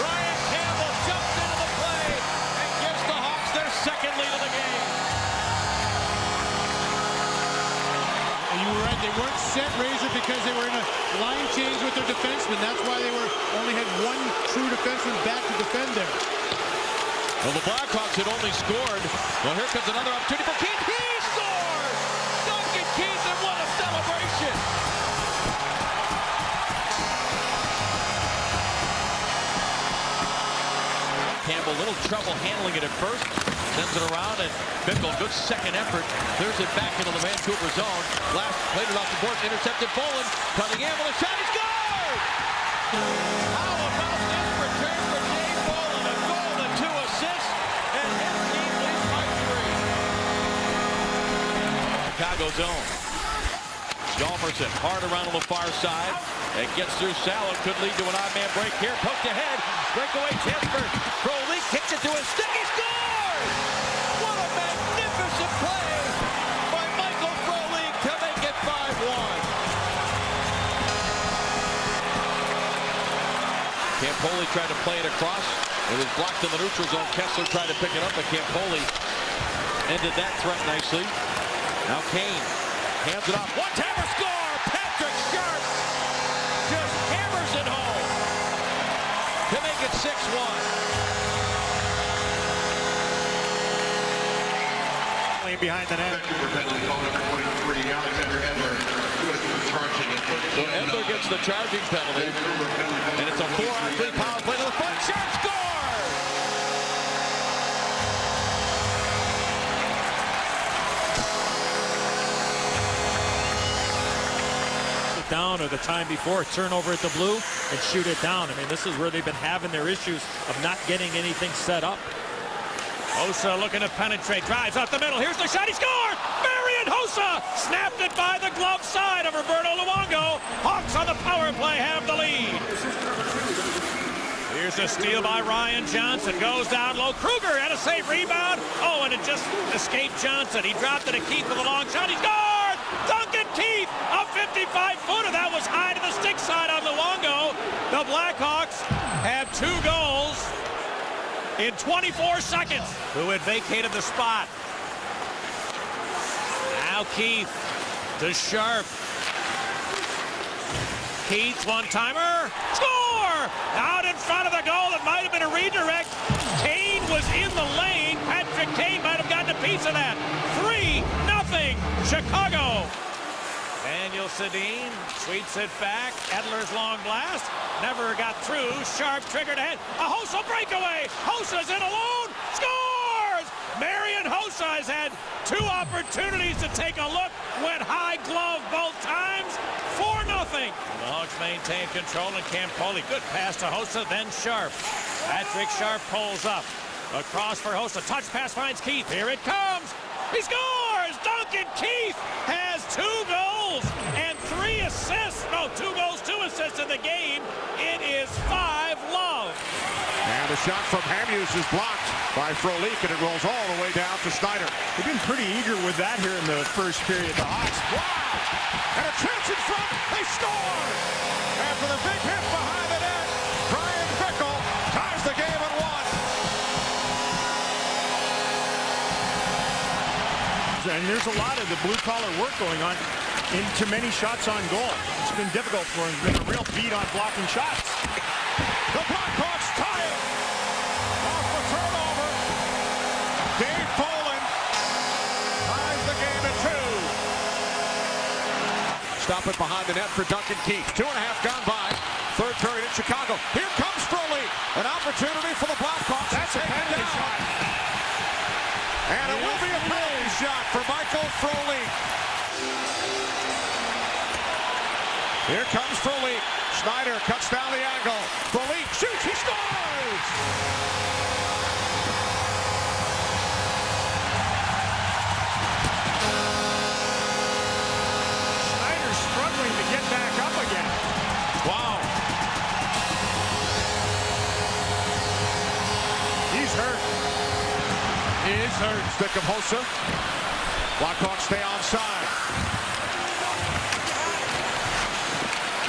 Brian Campbell jumps into the play and gives the Hawks their second lead of the game. And you were right, they weren't set, Razor, because they were in a line change with their defensemen. That's why they only had one true defenseman back to defend there. Well, the Blackhawks had only scored. Well, here comes another opportunity for Keith. He scores! Duncan Keith, and what a celebration! Campbell, little trouble handling it at first. Sends it around, and Bickle, good second effort. Clears it back into the Vancouver zone. Last played it off the boards, intercepted Bolin. Cutting in with a shot, he scores! How about this return for Dave Bolin? A goal and 2 assists, and his team leads by 3. Chicago zone. Jalmerson hard around on the far side. It gets through Salo, could lead to an odd man break here. Poked ahead, breakaway chance for Crowley, kicks it to his stick, he scores! What a magnificent play by Michael Crowley to make it 5-1. Campoli tried to play it across. It was blocked in the neutral zone. Kessler tried to pick it up, but Campoli ended that threat nicely. Now Kane hands it off. One-timer score! Patrick Sharp just hammers it home to make it 6-1. Playing behind the net. So Edler gets the charging penalty, and it's a 4-on-3 power play to the front. Sharp scores! Down, or the time before, turnover at the blue and shoot it down. I mean, this is where they've been having their issues of not getting anything set up. Hossa looking to penetrate, drives up the middle. Here's the shot, he scored! Marian Hossa snapped it by the glove side of Roberto Luongo. Hawks on the power play have the lead. Here's a steal by Ryan Johnson, goes down low. Kruger had a safe rebound. Oh, and it just escaped Johnson. He dropped it to Keith with a long shot. He scored! Duncan Keith, a 55-footer. That was high to the stick side on Luongo. The Blackhawks have 2 goals in 24 seconds. Who had vacated the spot? Now Keith to Sharp. Keith, one-timer. Score! Out in front of the goal. It might have been a redirect. Kane was in the lane. Patrick Kane might have gotten a piece of that. 3-0 Chicago. Daniel Sedin sweeps it back. Edler's long blast. Never got through. Sharp triggered ahead. A Hossa breakaway. Hossa's in alone. Scores! Marian Hossa has had 2 opportunities to take a look. Went high glove both times. 4-0. The Hawks maintain control, and Campoli, good pass to Hossa, then Sharp. Patrick Sharp pulls up. Across for Hossa. Touch pass finds Keith. Here it comes. He scores! Duncan Keith has 2 goals and 3 assists. No, 2 goals, 2 assists in the game. It is 5-0. And the shot from Hamhuis is blocked by Frolik, and it rolls all the way down to Snyder. They've been pretty eager with that here in the first period. The Hawks, wow! And a chance in front, they score! After the big hit behind the net, Brian Bickle ties the game at 1. and there's a lot of the blue-collar work going on into many shots on goal. It's been difficult for him. Been a real beat on blocking shots. The Blackhawks tie it. Off the turnover. Dave Bolland ties the game at 2. Stop it behind the net for Duncan Keith. 2.5 gone by. Third period in Chicago. Here comes Frolik. An opportunity for the Blackhawks. That's a penalty shot. And it will be a penalty shot for Michael Frolik. Here comes Frolik. Schneider cuts down the angle. Frolik shoots. He scores! Schneider's struggling to get back up again. Wow. He's hurt. He is hurt. Stick of Hossa. Blackhawks stay onside.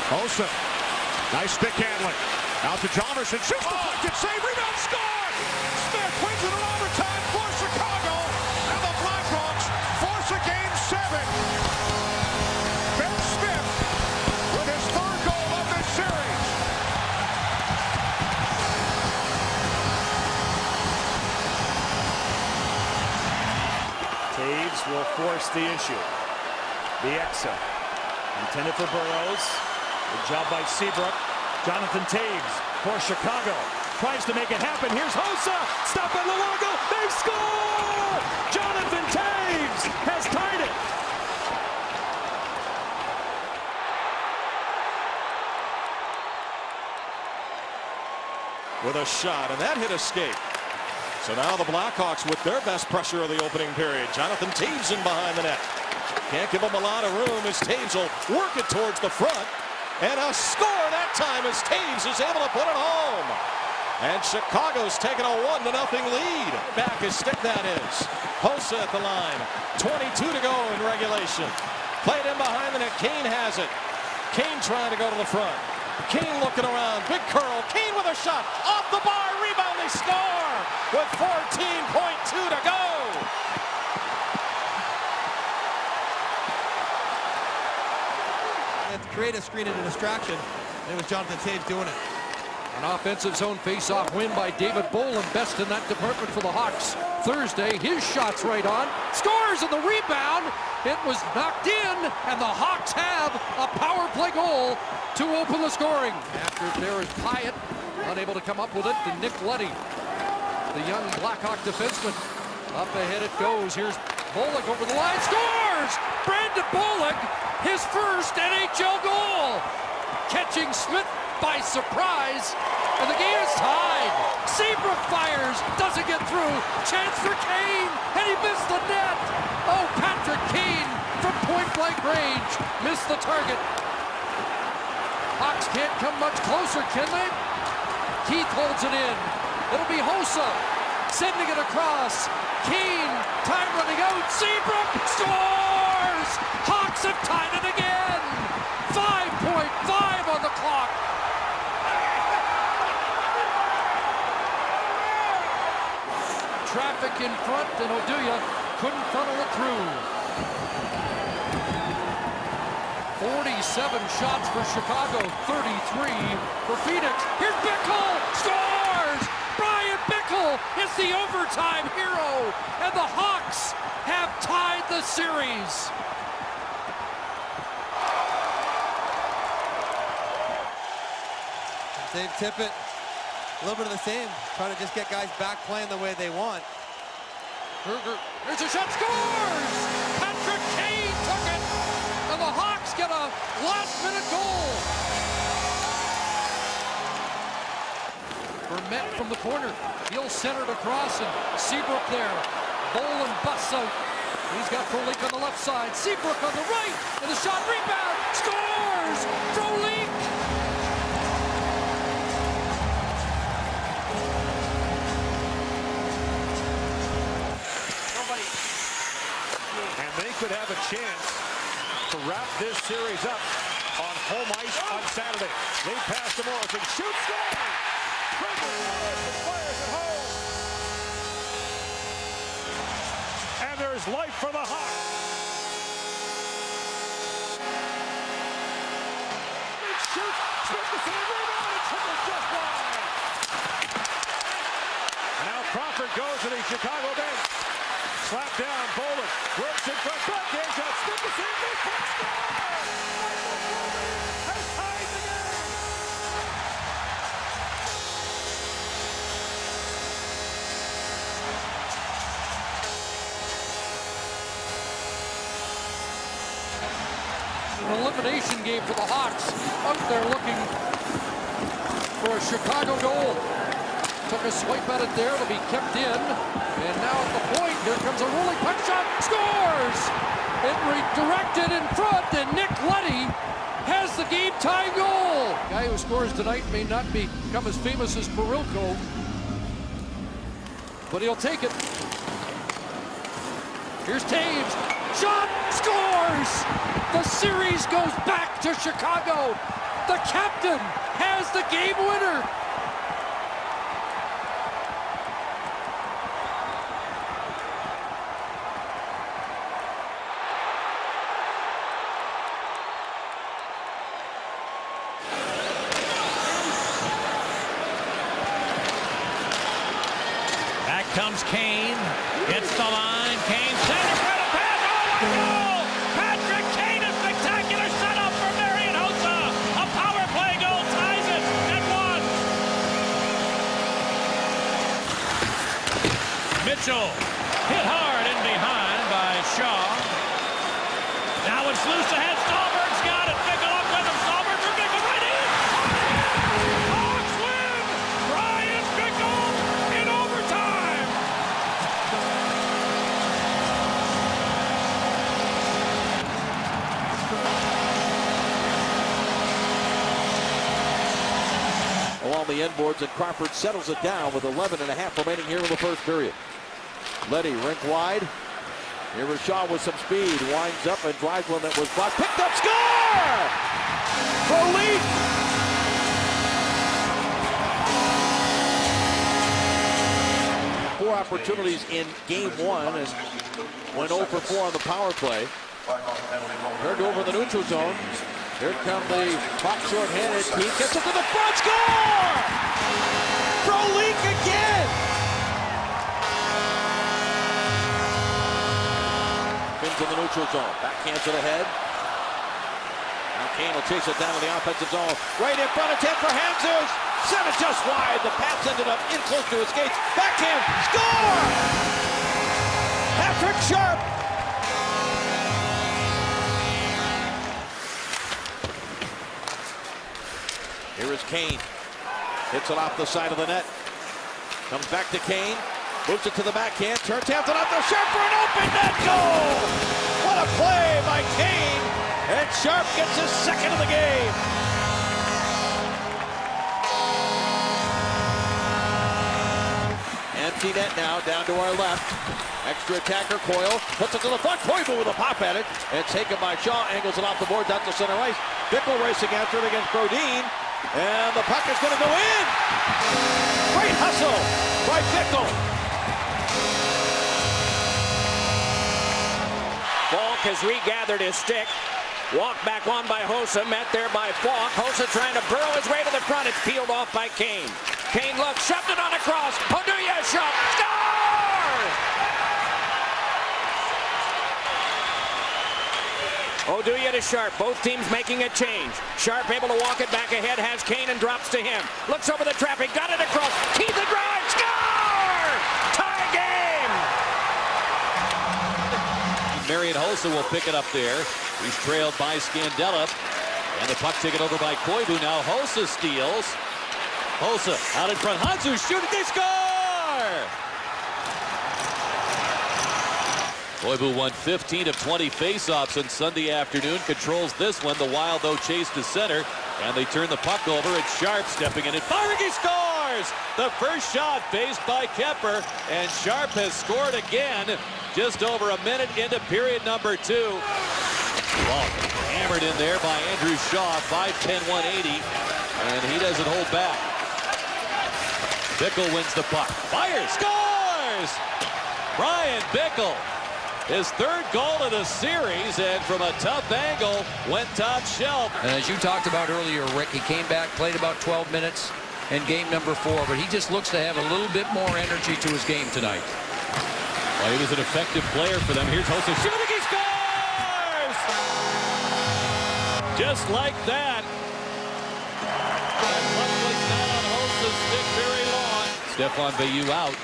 Hossa. Nice stick handling. Out to Jomerson. Shoots deflected. Save. Rebound. Score. Smith wins it in overtime for Chicago. And the Blackhawks force a game 7. Ben Smith with his 3rd goal of this series. Taves will force the issue. Bieksa intended for Burrows. Good job by Seabrook. Jonathan Taves for Chicago. Tries to make it happen. Here's Hossa. Stop by Luongo. They score! Jonathan Taves has tied it. With a shot, and that hit escape. So now the Blackhawks with their best pressure of the opening period. Jonathan Taves in behind the net. Can't give him a lot of room as Taves will work it towards the front. And a score that time as Taves is able to put it home. And Chicago's taking a 1-0 lead. Back his stick, that is. Hossa at the line. 22 to go in regulation. Played in behind the net. Kane has it. Kane trying to go to the front. Kane looking around. Big curl. Kane with a shot. Off the bar. Rebound. They score with 14.2 to go. Create a screen and a distraction. It was Jonathan Taves doing it. An offensive zone face-off win by David Bolland, best in that department for the Hawks. Thursday, his shot's right on. Scores on the rebound. It was knocked in, and the Hawks have a power play goal to open the scoring. After there is Pyatt, unable to come up with it, to Nick Leddy, the young Blackhawk defenseman. Up ahead it goes. Here's Bullock over the line. Scores! Brandon Bullock, his first NHL goal. Catching Smith by surprise, and the game is tied. Seabrook fires, doesn't get through. Chance for Kane, and he missed the net. Oh, Patrick Kane from point-blank range missed the target. Hawks can't come much closer, can they? Keith holds it in. It'll be Hossa sending it across. Kane, time running out. Seabrook scores! Hawks have tied it again. 5.5 on the clock. Traffic in front, and Oduya couldn't funnel it through. 47 shots for Chicago, 33 for Phoenix. Here's Bickle, scores! Brian Bickle is the overtime hero, and the Hawks have tied the series. Dave Tippett, a little bit of the same, trying to just get guys back playing the way they want. Berger, there's a shot, scores! Patrick Kane took it, and the Hawks get a last-minute goal. Vermette from the corner, he'll center it across, and Seabrook there. Bolland busts out. He's got Frolik on the left side, Seabrook on the right, and the shot, rebound, scores! Frolik! And they could have a chance to wrap this series up on home ice on Saturday. They pass to Morrison. Shoots, score! Fires at home. And there scores. Life for the Hawks. Big shoot. Smith the save. Rebound. And triple just wide. And now Crawford goes to the Chicago bench. Slap down. Bolin works in front. Backhand shot. Smith the save. Big punch. Has tied the game. An elimination game for the Hawks. Out there looking for a Chicago goal. Took a swipe at it there. It'll be kept in. And now at the point, here comes a rolling puck shot. Scores! It redirected in front, and Nick Leddy has the game-tying goal. Guy who scores tonight may not become as famous as Perilko, but he'll take it. Here's Taves. Shot! Scores! The series goes back to Chicago. The captain has the game winner. Back comes Kane. Hits the line. Kane center for the pass. Oh, what a goal! Patrick Kane, a spectacular setup for Marian Hossa. A power play goal ties it at 1. Mitchell hit hard in behind by Shaw. Now it's loose ahead. Stallberg's got it. Bickle up with him. Stallberg for Bickle right in. Hawks win! Brian Bickle in overtime. Along the end boards, and Crawford settles it down with 11.5 remaining here in the first period. Leddy rink wide. Here is Shaw with some speed. Winds up and drives one that was blocked. Picked up. Score! Relive! Four opportunities in game one and went 0 for 4 on the power play. Turned over in the neutral zone. Here come the puck short-handed. He gets it to the front. Score! Relive again! Fins in the neutral zone. Backhands it ahead. Now Kane will chase it down to the offensive zone. Right in front of 10 for Jesus. Sent it just wide. The pass ended up in close to his skates. Backhand. Score! Patrick Sharp. Here is Kane. Hits it off the side of the net. Comes back to Kane. Moves it to the backhand. Turns Hampton off the Sharp for an open net goal. What a play by Kane. And Sharp gets his second of the game. Empty net now down to our left. Extra attacker Coyle. Puts it to the front. Koivu with a pop at it. And taken by Shaw. Angles it off the boards out to center ice. Bickle racing after it against Brodin. And the puck is going to go in. Great hustle by Bickle. Falk has regathered his stick. Walked back on by Hossa, met there by Falk. Hossa trying to burrow his way to the front. It's peeled off by Kane. Kane looks, shoved it on across. Oduya shot. Score! Oduya to Sharp. Both teams making a change. Sharp able to walk it back ahead. Has Kane and drops to him. Looks over the traffic. Got it across. Keith the drive. Score! Tie game! Marian Hossa will pick it up there. He's trailed by Scandella. And the puck taken over by Koivu. Now Hossa steals. Hossa out in front. Hansu shooting. They score! Koivu won 15 of 20 faceoffs on Sunday afternoon. Controls this one. The Wild, though, chase to center. And they turn the puck over. It's Sharp stepping in and firing. He scores! The first shot faced by Kemper. And Sharp has scored again just over a minute into period number 2. Well, hammered in there by Andrew Shaw. 5'10", 180. And he doesn't hold back. Bickle wins the puck. Fires! Scores! Brian Bickle. His third goal of the series, and from a tough angle, went top shelf. And as you talked about earlier, Rick, he came back, played about 12 minutes in game number 4, but he just looks to have a little bit more energy to his game tonight. Well, he was an effective player for them. Here's Hossa shooting, he scores! Just like that. Puck was not on Hossa's stick very long. Stefan Bayou out.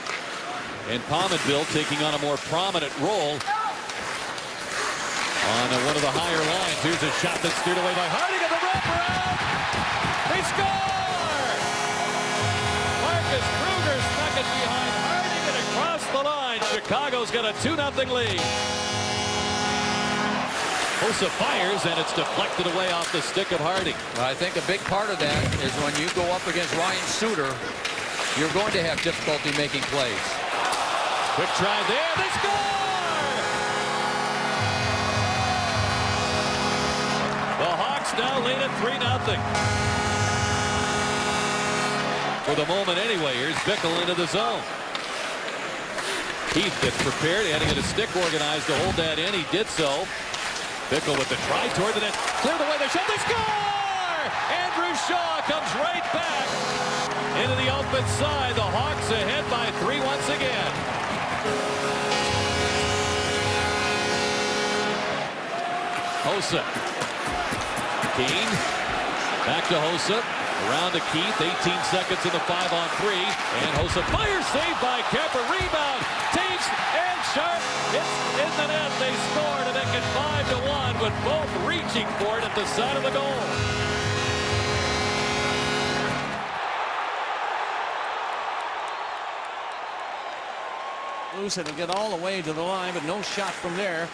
And Pominville taking on a more prominent role on one of the higher lines. Here's a shot that's steered away by Harding at the wraparound. They score! Marcus Kruger stuck it behind Harding and across the line. Chicago's got a 2-0 lead. Hossa fires, and it's deflected away off the stick of Harding. I think a big part of that is when you go up against Ryan Suter, you're going to have difficulty making plays. Quick try there, they score! The Hawks now lead at 3-0. For the moment anyway, here's Bickle into the zone. Keith gets prepared, adding it a stick organized to hold that in. He did so. Bickle with the try toward the net. Cleared away the shot, they score! Andrew Shaw comes right back into the open side. The Hawks ahead by 3 once again. Hossa. Keane. Back to Hossa. Around to Keith. 18 seconds in the 5-on-3. And Hossa fires, saved by Kemper. Rebound. Taves and Sharp. It's in the net. They scored to make it 5-1 with both reaching for it at the side of the goal. Loose and get all the way to the line, but no shot from there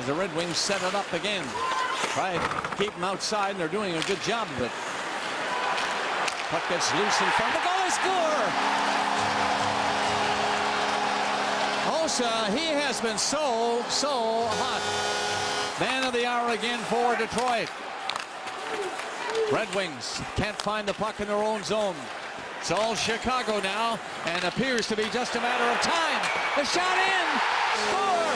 as the Red Wings set it up again. Try to keep them outside, and they're doing a good job of it. Puck gets loose in front. The goal, they score! Hossa, he has been so hot. Man of the hour again for Detroit. Red Wings can't find the puck in their own zone. It's all Chicago now, and appears to be just a matter of time. The shot in, score!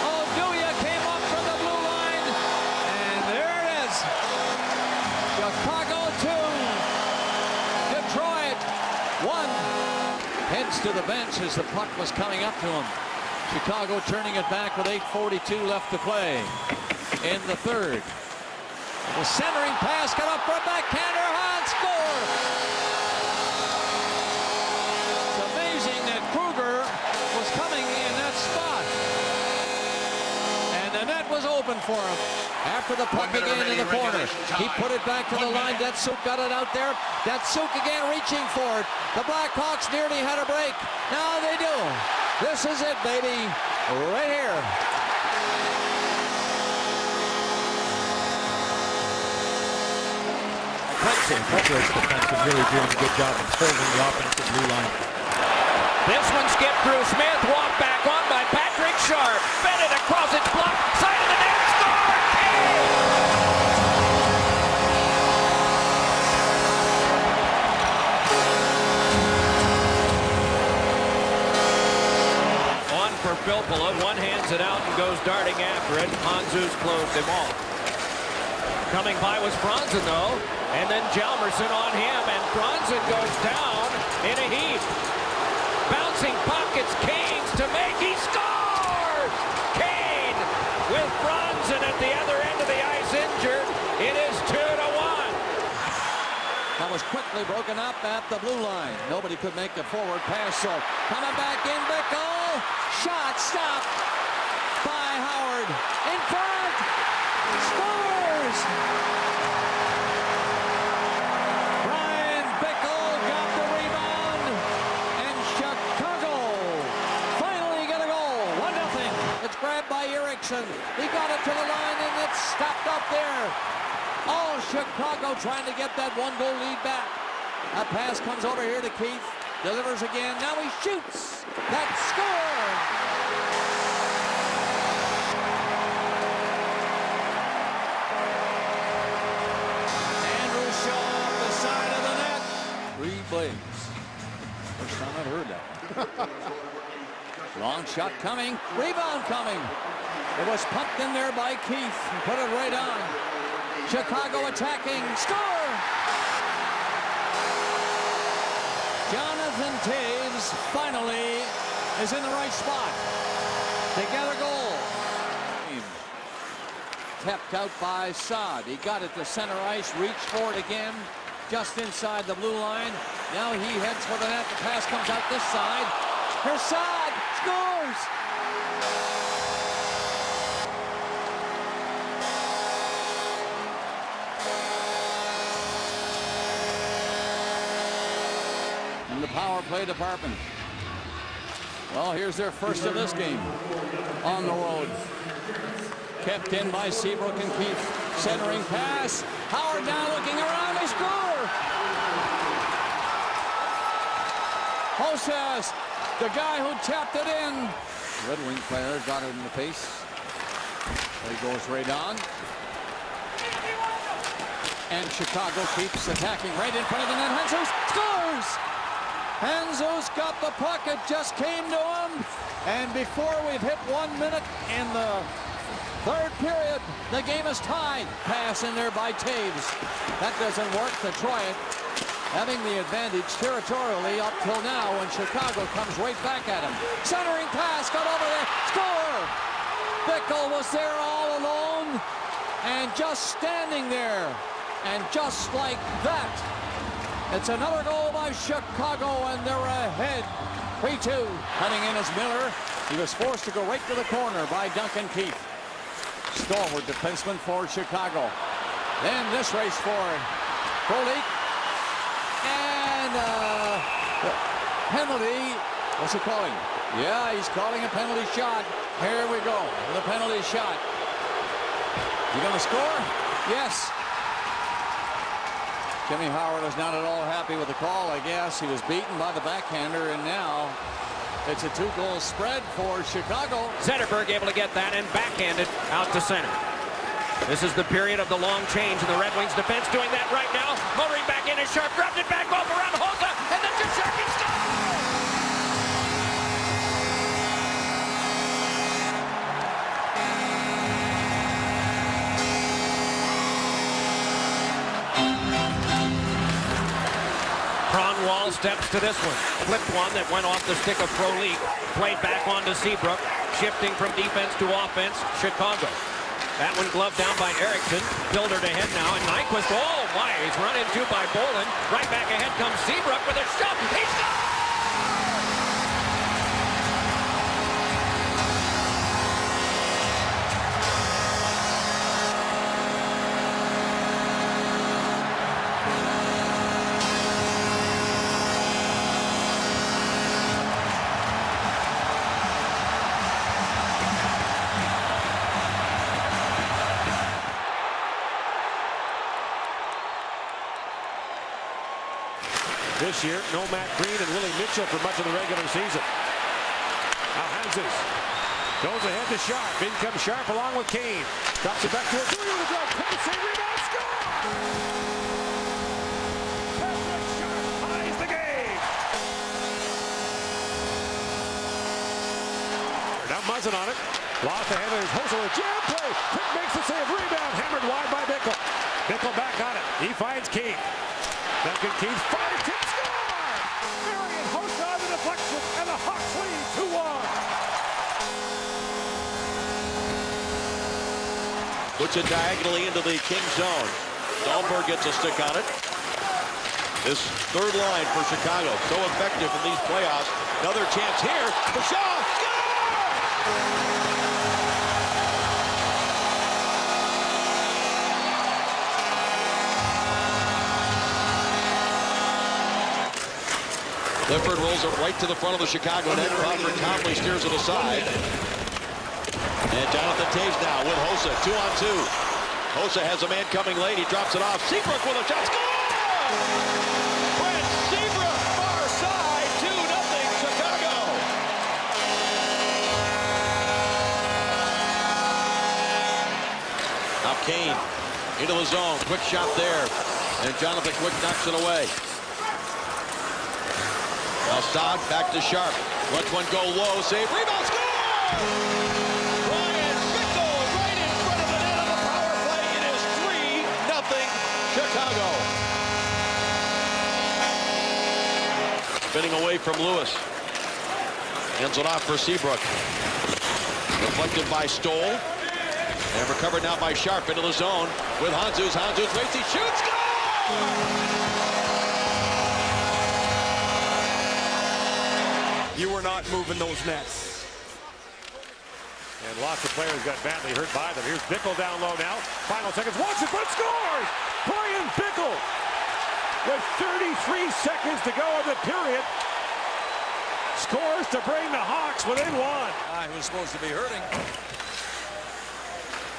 Oduya came up from the blue line, and there it is. Chicago 2, Detroit 1. Heads to the bench as the puck was coming up to him. Chicago turning it back with 8:42 left to play in the third. The centering pass got up for a backhander, Hahn, score! The net was open for him after the puck again in the corner. He put it back to the line. Datsuk got it out there. Datsuk again reaching for it. The Blackhawks nearly had a break. Now they do. This is it, baby. Right here. Preparation defense is really doing a good job of holding the offensive blue line. This one skipped through Smith, walked back on by Patrick Sharp. Fed it across its block, side of the net, score! On for Filppula, one hands it out and goes darting after it. Hanzus closed him off. Coming by was Franzen though, and then Hjalmarsson on him, and Franzen goes down in a heap. Bouncing pockets, Kane's to make, he scores! Kane with Franzen at the other end of the ice injured. It is 2-1. That was quickly broken up at the blue line. Nobody could make a forward pass, so coming back in, Bickle. Shot stopped by Howard. In front, scores! Brian Bickle got the rebound, and Chicago finally got a goal. 1-0. It's grabbed by Eriksson. He got it to the line, and it's stopped up there. All Chicago trying to get that 1-goal lead back. A pass comes over here to Keith. Delivers again. Now he shoots. That score. Andrew Shaw off the side of the net. 3 blades. First time I've heard that. Long shot coming. Rebound coming. It was pumped in there by Keith and put it right on. Chicago attacking. Score! Jonathan Toews finally is in the right spot. They gather goal. Tapped out by Saad. He got it to center ice, reached for it again, just inside the blue line. Now he heads for the net. The pass comes out this side. Here's Saad. Scores! In the power play department. Well, here's their first of this game on the road. Kept in by Seabrook and Keith. Centering pass. Howard now looking around. They score! Hosas, the guy who tapped it in. Red Wing player got it in the face. There he goes right on. And Chicago keeps attacking right in front of the net. Hanzus scores! Hanzus got the puck. It just came to him. And before we've hit 1 minute in the third period, the game is tied. Pass in there by Toews. That doesn't work. Detroit having the advantage territorially up till now when Chicago comes right back at him. Centering pass, got over there. Score! Bickle was there all alone and just standing there. And just like that, it's another goal by Chicago and they're ahead. 3-2. Cutting in is Miller. He was forced to go right to the corner by Duncan Keith. Stalwart defenseman for Chicago. Then this race for Kolik. And penalty. What's he calling? Yeah, he's calling a penalty shot. Here we go. The penalty shot. You gonna score? Yes. Jimmy Howard is not at all happy with the call, I guess. He was beaten by the backhander, and now it's a 2-goal spread for Chicago. Zetterberg able to get that and backhanded out to center. This is the period of the long change in the Red Wings defense doing that right now. Motoring back in is Sharp, dropped it back over around Hossa, and then to Sharp, he scores! Cronwall steps to this one. Flipped one that went off the stick of Frolik. Played back onto Seabrook. Shifting from defense to offense, Chicago. That one gloved down by Erickson. Filtered ahead now, and Nyquist, oh my, he's run into by Bolin. Right back ahead comes Seabrook with a shot. He scores! This year, no Matt Green and Willie Mitchell for much of the regular season. Now Hanzus goes ahead to Sharp. In comes Sharp along with Kane. Drops it back to a 3 to go. Quick save, rebound, score! Patrick Sharp ties the game. Now Muzzin on it. Lost the header. Hossa with jam play. Quick makes the save. Rebound hammered wide by Bickle. Bickle back on it. He finds Keith. Duncan Keith fires it. Marion Hossa on the deflection, and the Hawks lead 2-1. Puts it diagonally into the King zone. Dahlberg gets a stick on it. This third line for Chicago, so effective in these playoffs. Another chance here. Bashar, score! Clifford rolls it right to the front of the Chicago net. Crawford calmly steers it aside. And Jonathan Toews now with Hossa, 2-on-2. Hossa has a man coming late. He drops it off. Seabrook with a shot. Score! Brent Seabrook, far side, 2-0 Chicago. Now Kane into the zone. Quick shot there. And Jonathan Quick knocks it away. Now Saad back to Sharp. Lets one go low. Save. Rebound. Score! Brian Bickle Chicago. Spinning away from Lewis. Hands it off for Seabrook. Deflected by Stoll. And recovered now by Sharp into the zone with Hanzus. Hanzus waits, he shoots, goal! You were not moving those nets. And lots of players got badly hurt by them. Here's Bickle down low now. Final seconds, wants it, but scores! Brian Bickle with 33 seconds to go in the period. Scores to bring the Hawks within one. He was supposed to be hurting.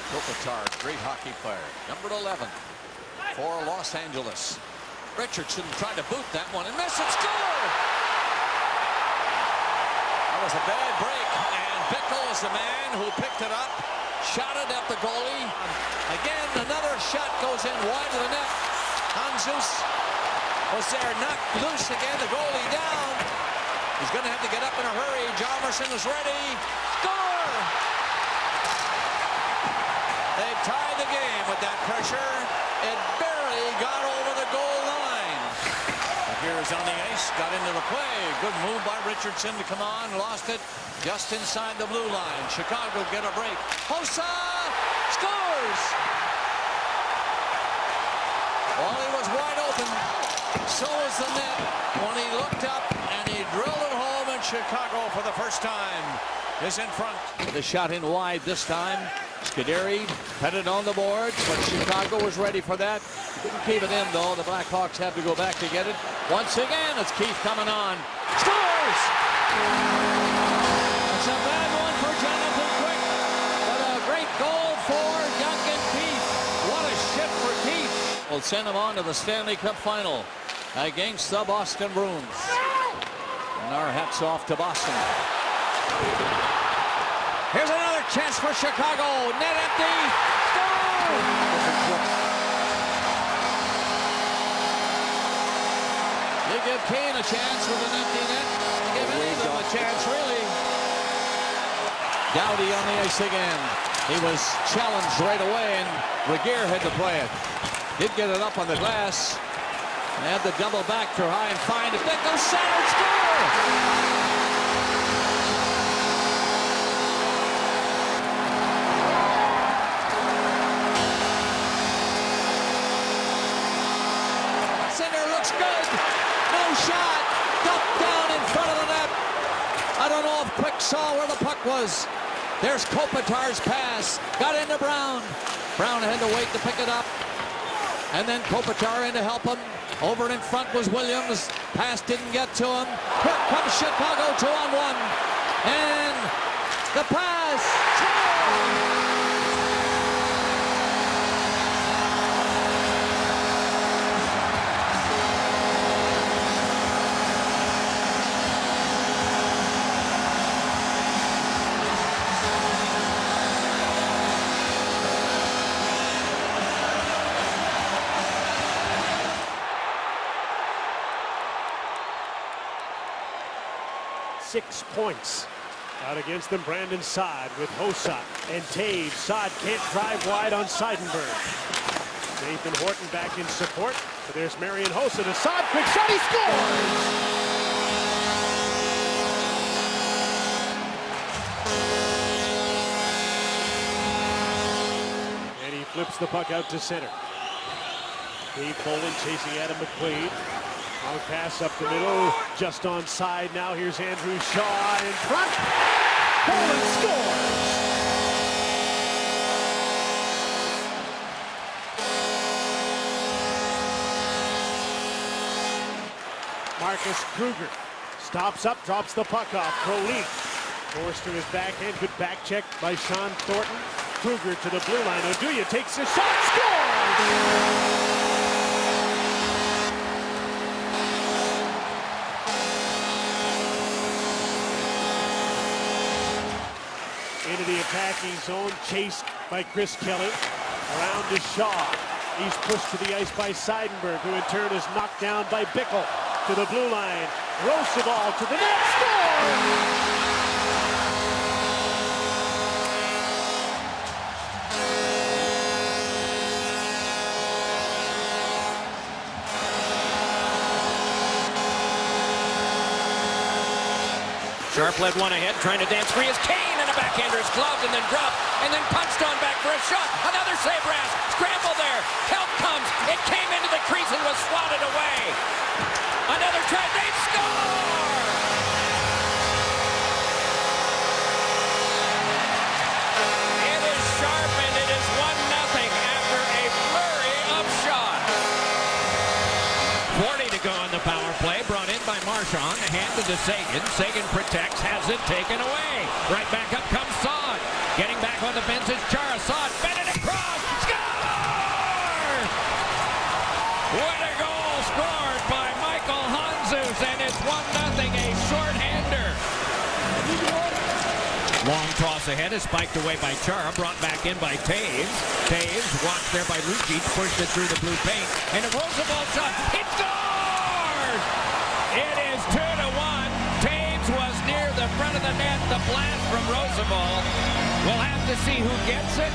Kopitar, great hockey player. Number 11 for Los Angeles. Richardson tried to boot that one and miss it. Score! That was a bad break, and Bickle is the man who picked it up, shot it at the goalie. Again, another shot goes in wide of the net. Hanzus was there, knocked loose again, the goalie down. He's going to have to get up in a hurry. Jalmerson is ready. Score! They tied the game with that pressure. It barely got over the goal line. Here's on the ice, got into the play. Good move by Richardson to come on, lost it just inside the blue line. Chicago get a break. Hossa scores! Well, he was wide open. So was the net when he looked up and he drilled it home, and Chicago for the first time is in front. The shot in wide this time. Scuderi had it on the boards, but Chicago was ready for that. Couldn't keep it in, though. The Blackhawks have to go back to get it. Once again, it's Keith coming on. Scores! It's a bad one for Jonathan Quick, but a great goal for Duncan Keith. What a shift for Keith. We'll send him on to the Stanley Cup final against the Boston Bruins. And our hats off to Boston. Here's another chance for Chicago. Net empty. Score! You give Kane a chance with an empty net. You give any of them a chance, really. Doughty on the ice again. He was challenged right away, and Regehr had to play it. Did get it up on the glass. And had the double back to high and find it. Bickle centered, score! Good. No shot. Ducked down in front of the net. I don't know if Quick saw where the puck was. There's Kopitar's pass. Got into Brown. Brown had to wait to pick it up. And then Kopitar in to help him. Over in front was Williams. Pass didn't get to him. Here comes Chicago 2-on-1. And the pass. Score! Points. Out against them, Brandon Saad with Hossa and Taves. Saad can't drive wide on Seidenberg. Nathan Horton back in support. But there's Marian Hossa to Saad. Quick shot, he scores! And he flips the puck out to center. Dave Bolin chasing Adam McQuaid. Long pass up the middle, just onside now. Here's Andrew Shaw in front. Bolin scores! Marcus Kruger stops up, drops the puck off. Colleen forced to his backhand. Good back check by Sean Thornton. Kruger to the blue line. Oduya takes the shot, scores! Into the attacking zone, chased by Chris Kelly. Around to Shaw. He's pushed to the ice by Seidenberg, who in turn is knocked down by Bickle. To the blue line. Roosevelt to the net. Score! Sharp led one ahead, trying to dance free as Kane, and a backhander is gloved and then dropped, and then punched on back for a shot. Another save, Rask. Scramble there. Help comes. It came into the crease and was swatted away. Another try. They score! It is Sharp, and it is 1-0 after a flurry of shots. 40 to go on the power play. Brought in by Marchand. Handed to Seguin. Seguin protects. Has it taken away. Right back up comes Saad. Getting back on the fence is Chara. Saad fed it across. Score! What a goal scored by Michael Hanzus, and it's 1-0, a shorthander. Long toss ahead is spiked away by Chara, brought back in by Taves. Taves watched there by Lucic, pushed it through the blue paint, and a Roosevelt shot. It scores! It is 2-1. Taves was near the front of the net. The blast from Roosevelt. We'll have to see who gets it,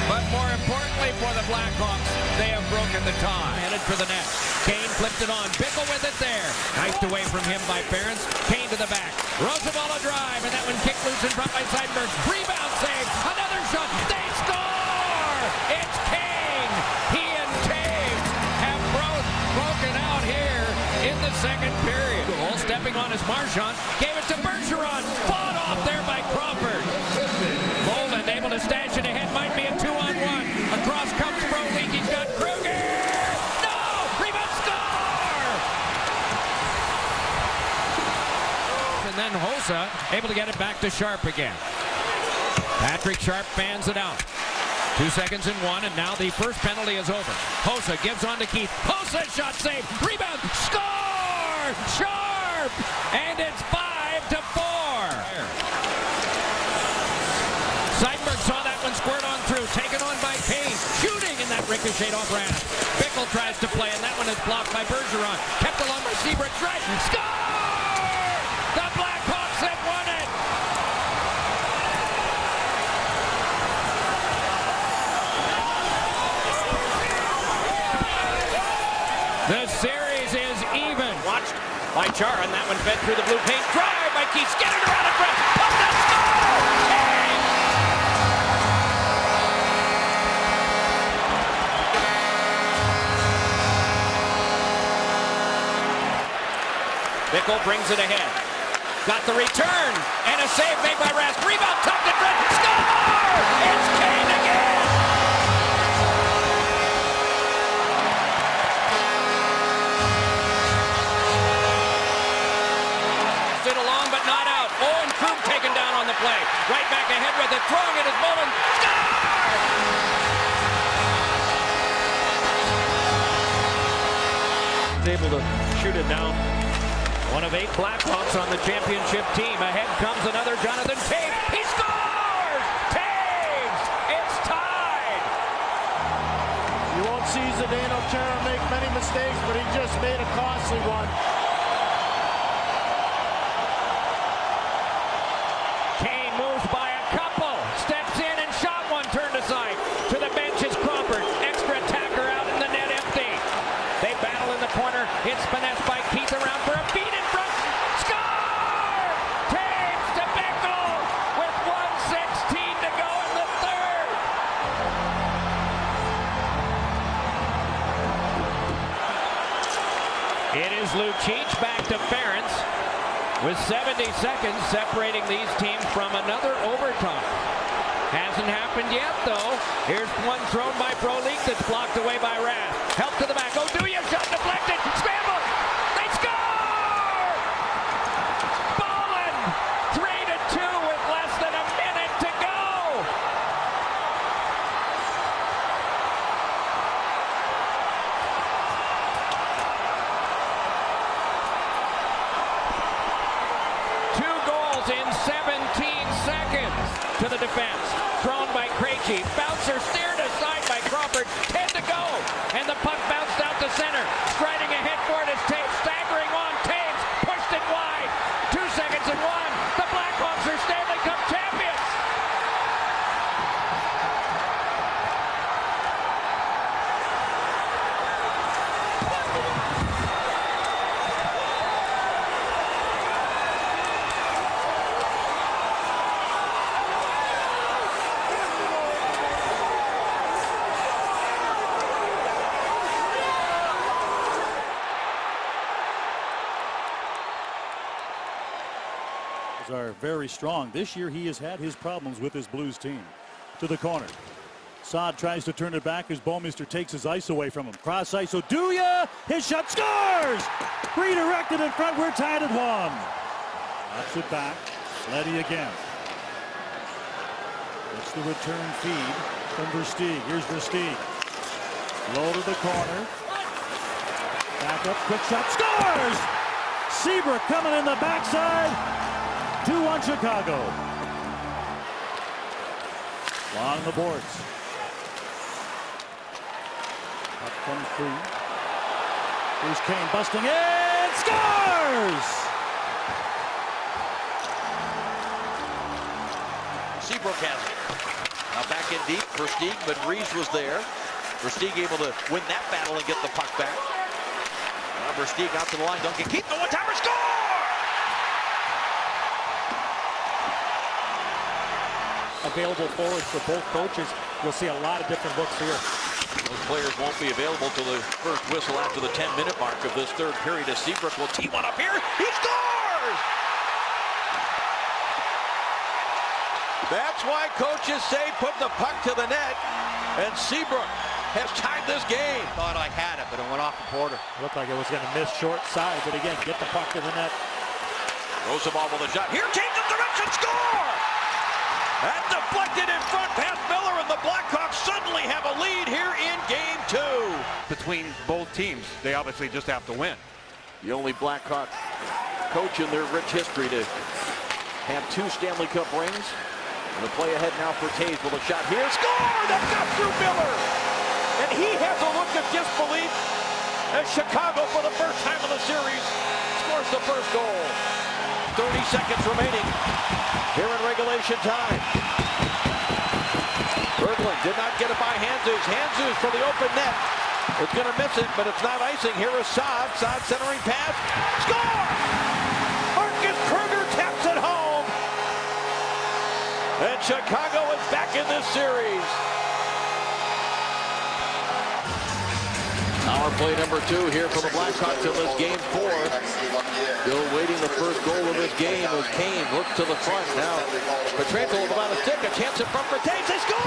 but more importantly for the Blackhawks, they have broken the tie. Headed for the net. Kane flipped it on. Bickle with it there. Knifed away from him by Ferentz. Kane to the back. Roosevelt a drive, and that one kicked loose in front by Seidenberg. Rebound save. Another shot. They score! It's Kane. He and Taves have both broken out here in the second period. Goal stepping on his Marchand. Gave it to Bergeron. Fought off there by Crawford. Bolden able to stash it ahead. Might be a 2-on-1. Across comes Frolik. He's got Kruger. No! Rebound score! And then Hossa able to get it back to Sharp again. Patrick Sharp fans it out. 2 seconds and 1, and now the first penalty is over. Hossa gives on to Keith. Hossa shot save. Rebound. Score! Sharp! And it's 5-4. Seidenberg saw that one squirt on through. Taken on by Kane. Shooting, and that ricocheted off Rask. Bickle tries to play, and that one is blocked by Bergeron. Kept along by Seabrook. Right. Score! The Blackhawks have won it! The series is even. Watched by Chara, and that one fed through the blue paint. Drive by Keith. Scattered around in front. Pumped up. Score! Kane! Bickle brings it ahead. Got the return, and a save made by Rask. Rebound, tucked in front. Score! It's Kane again! Stood along, but not out. Owen Krug taken down on the play. Right back ahead with it. Throwing it is Bolden. Score! He's able to shoot it down. One of 8 Blackhawks on the championship team. Ahead comes another Jonathan Taves. He scores! Taves! It's tied! You won't see Zdeno Chara make many mistakes, but he just made a costly one. Kane moves by a couple. Steps in and shot one turned aside. To the bench is Crawford. Extra attacker out in the net empty. They battle in the corner. It's finessed by Keith around for a feed in front. Score! Taves to Bickle with 1:16 to go in the third. It is Lucic back to Ferentz with 70 seconds separating these teams from another overtime. Hasn't happened yet, though. Here's one thrown by Frolik that's blocked away by Rask. Help to the back. Oduya shot deflected. Scramble. They score! Bolden 3-2 with less than a minute to go. Two goals in 17 seconds to the defense. Thrown by Krejci. Bouncer steered aside by Crawford. 10 to go. And the puck bounced out to center. Striding ahead for it is Taves. Staggering on. Taves pushed it wide. 2 seconds and 1. The Blackhawks are Stanley Cup champions. are very strong. This year he has had his problems with his Blues team. To the corner. Saad tries to turn it back as Bouwmeester takes his ice away from him. Cross ice, Oduya, his shot scores! Redirected in front, we're tied at 1. Knocks it back, Leddy again. It's the return feed from Versteeg. Here's Versteeg. Low to the corner. Back up, quick shot, scores! Seabrook coming in the backside. 2-1 Chicago. Along the boards. Up comes free. Here's Kane busting in, scores! Seabrook has it. Now back in deep, Versteeg, but Reeves was there. Versteeg able to win that battle and get the puck back. Now Versteeg out to the line, Duncan Keith, the one-timer, score! Available forwards for both coaches. You'll see a lot of different looks here. Those players won't be available till the first whistle after the 10-minute mark of this third period as Seabrook will tee one up here. He scores! That's why coaches say put the puck to the net, and Seabrook has tied this game. Thought I had it, but it went off the border. Looked like it was going to miss short side, but again, get the puck to the net. Rosenball with a shot. Here, change of direction, score! That deflected in front past Miller, and the Blackhawks suddenly have a lead here in Game 2. Between both teams, they obviously just have to win. The only Blackhawk coach in their rich history to have 2 Stanley Cup rings. And the play ahead now for Taves with a shot here. Score! That got through Miller! And he has a look of disbelief as Chicago, for the first time in the series, scores the first goal. 30 seconds remaining here in regulation time. Berglund did not get it by Handzus. Handzus for the open net. It's going to miss it, but it's not icing. Here is Saad. Saad centering pass. Score! Marcus Kruger taps it home. And Chicago is back in this series. Power play number 2 here for the Blackhawks in this Game 4. Still waiting the first goal of this game as Kane looks to the front. Now, Pietrangelo without a stick. A chance in front for Taves. They score!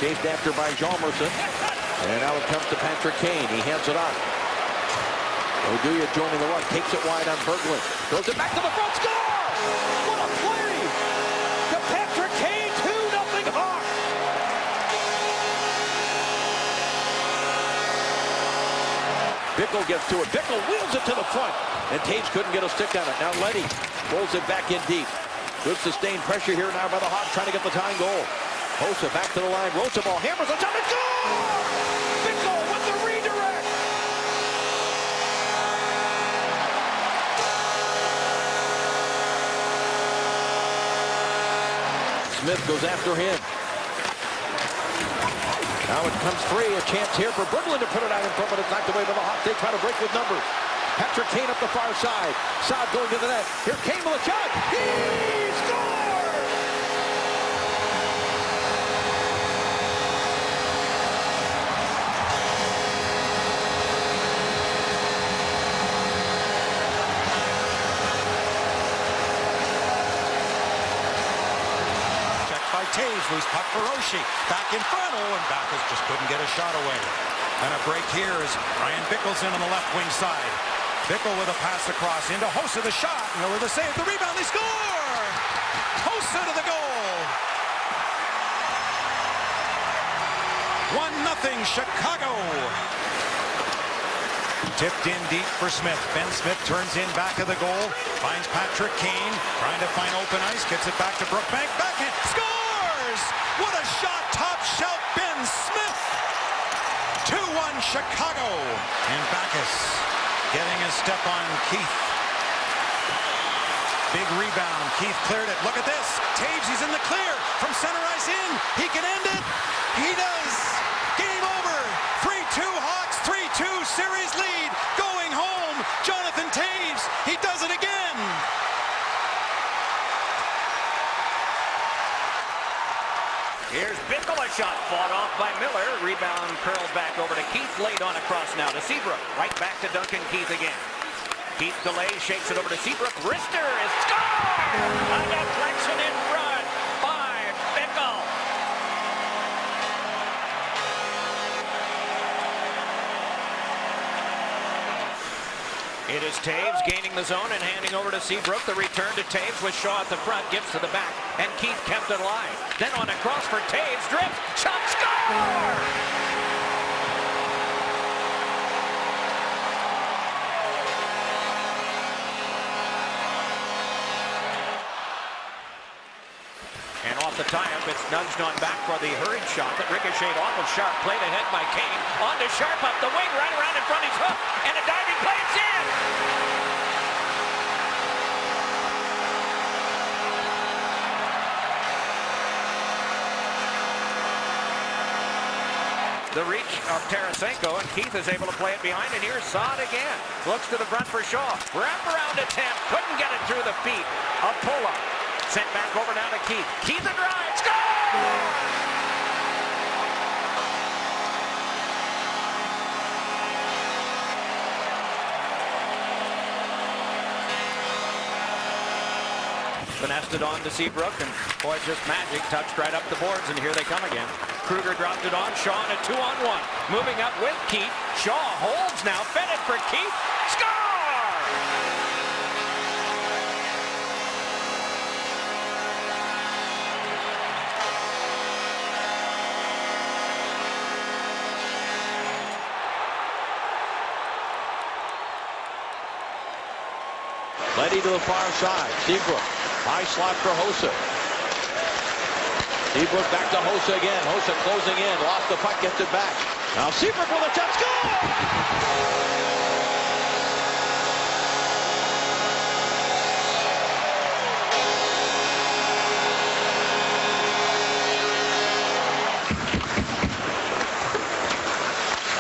Chased after by Jean-Merson. And now it comes to Patrick Kane. He hands it off. Oduya joining the run. Takes it wide on Berglund. Throws it back to the front. Score! What a play! To Patrick Kane. 2-0 Hawks. Bickle gets to it. Bickle wheels it to the front. And Taves couldn't get a stick on it. Now Leddy rolls it back in deep. Good sustained pressure here now by the Hawks trying to get the tying goal. Hossa back to the line. Rosenball hammers on top and score! Bickle with the redirect. Smith goes after him. Now it comes free. A chance here for Berglund to put it out in front, but it's knocked away by the Hawks. They try to break with numbers. Patrick Kane up the far side. Saad going to the net. Here Kane with a shot. He scores! Taves, loose puck for Oshie. Back in front. Oh, and Backus just couldn't get a shot away. And a break here as Ryan Bickle's in on the left wing side. Bickle with a pass across into Hossa, the shot. Miller the save, the rebound, they score! Hossa to the goal. 1-0 Chicago. Tipped in deep for Smith. Ben Smith turns in back of the goal. Finds Patrick Kane. Trying to find open ice. Gets it back to Brookbank. Backhand. Scores! What a shot. Top shelf Ben Smith. 2-1 Chicago. And Backus getting a step on Keith. Big rebound. Keith cleared it. Look at this. Taves, he's in the clear. From center ice in. He can end it. He does. Game over. 3-2 Hawks. 3-2 series lead. Going home. Jonathan Taves. He does it again. Here's Bickle, a rebound curled back over to Keith. Late on across now to Seabrook. Right back to Duncan Keith again. Keith delays, shakes it over to Seabrook. Wrister is scored! A deflection in front by Bickle. It is Taves gaining the zone and handing over to Seabrook. The return to Taves with Shaw at the front. Gets to the back. And Keith kept it alive. Then on a cross for Taves. Drift. Shot. Score! And off the tie-up, it's nudged on back for the hurried shot that ricocheted off of Sharp. Played ahead by Kane. On to Sharp up the wing, right around in front. He's hooked. And a diving play. It's in! The reach of Tarasenko, and Keith is able to play it behind, and here's Saad again. Looks to the front for Shaw. Wrap around attempt. Couldn't get it through the feet of Pulla. Sent back over now to Keith. Keith a drive. Score! Finessed it on to Seabrook, and boy, just magic. Touched right up the boards, and here they come again. Kruger dropped it on Shaw in a 2-on-1. Moving up with Keith. Shaw holds now. Fed it for Keith. Score! Letty to the far side. Seabrook. High slot for Hossa. Seabrook back to Hossa again. Hossa closing in. Lost the puck. Gets it back. Now Seabrook with a touch. Goal!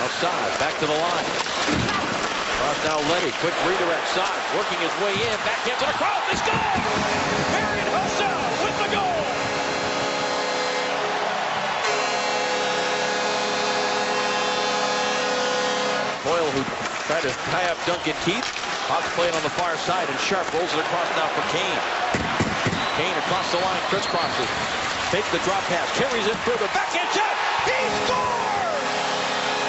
Outside. Back to the line. Cross now Letty. Quick redirect. Side working his way in. Backhands it across. They score! Marian Hossa with the goal! Boyle, who tried to tie up Duncan Keith. Hawks playing on the far side, and Sharp rolls it across now for Kane. Kane across the line, crisscrosses. Takes the drop pass, carries it further. Backhand shot! He scores!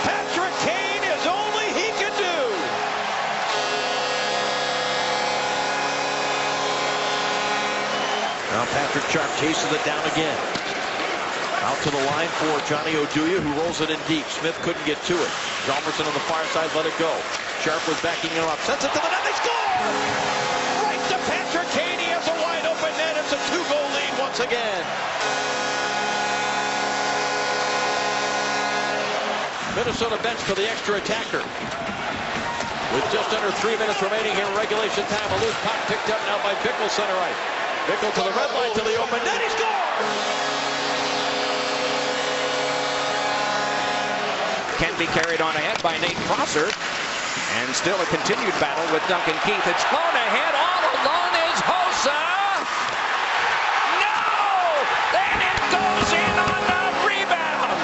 Patrick Kane is only he can do! Now Patrick Sharp chases it down again. Out to the line for Johnny Oduya, who rolls it in deep. Smith couldn't get to it. Jalmerson on the far side let it go. Sharp was backing him up. Sends it to the net. They score! Right to Patrick Kane. He has a wide open net. It's a 2-goal lead once again. Minnesota bench for the extra attacker. With just under 3 minutes remaining here in regulation time, a loose puck picked up now by Bickle center right. Bickle to the red line to the open net. He scores! Can be carried on ahead by Nate Prosser. And still a continued battle with Duncan Keith. It's flown ahead. All alone is Hossa. No! And it goes in on the rebound.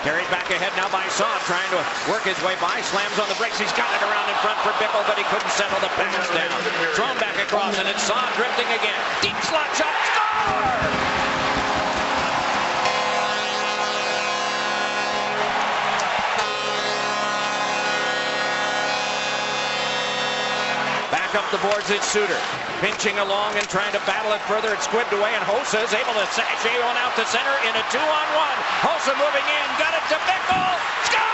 Carried back ahead now by Saad, trying to work his way by. Slams on the brakes. He's got it around in front for Bickle, but he couldn't settle the pass down. Thrown back across, and it's Saad drifting again. Deep slot shot. Score! Back up the boards, it's Suter. Pinching along and trying to battle it further. It's squibbed away, and Hossa is able to sashay on out to center in a 2-on-1. Hossa moving in, got it to Bickle. Score!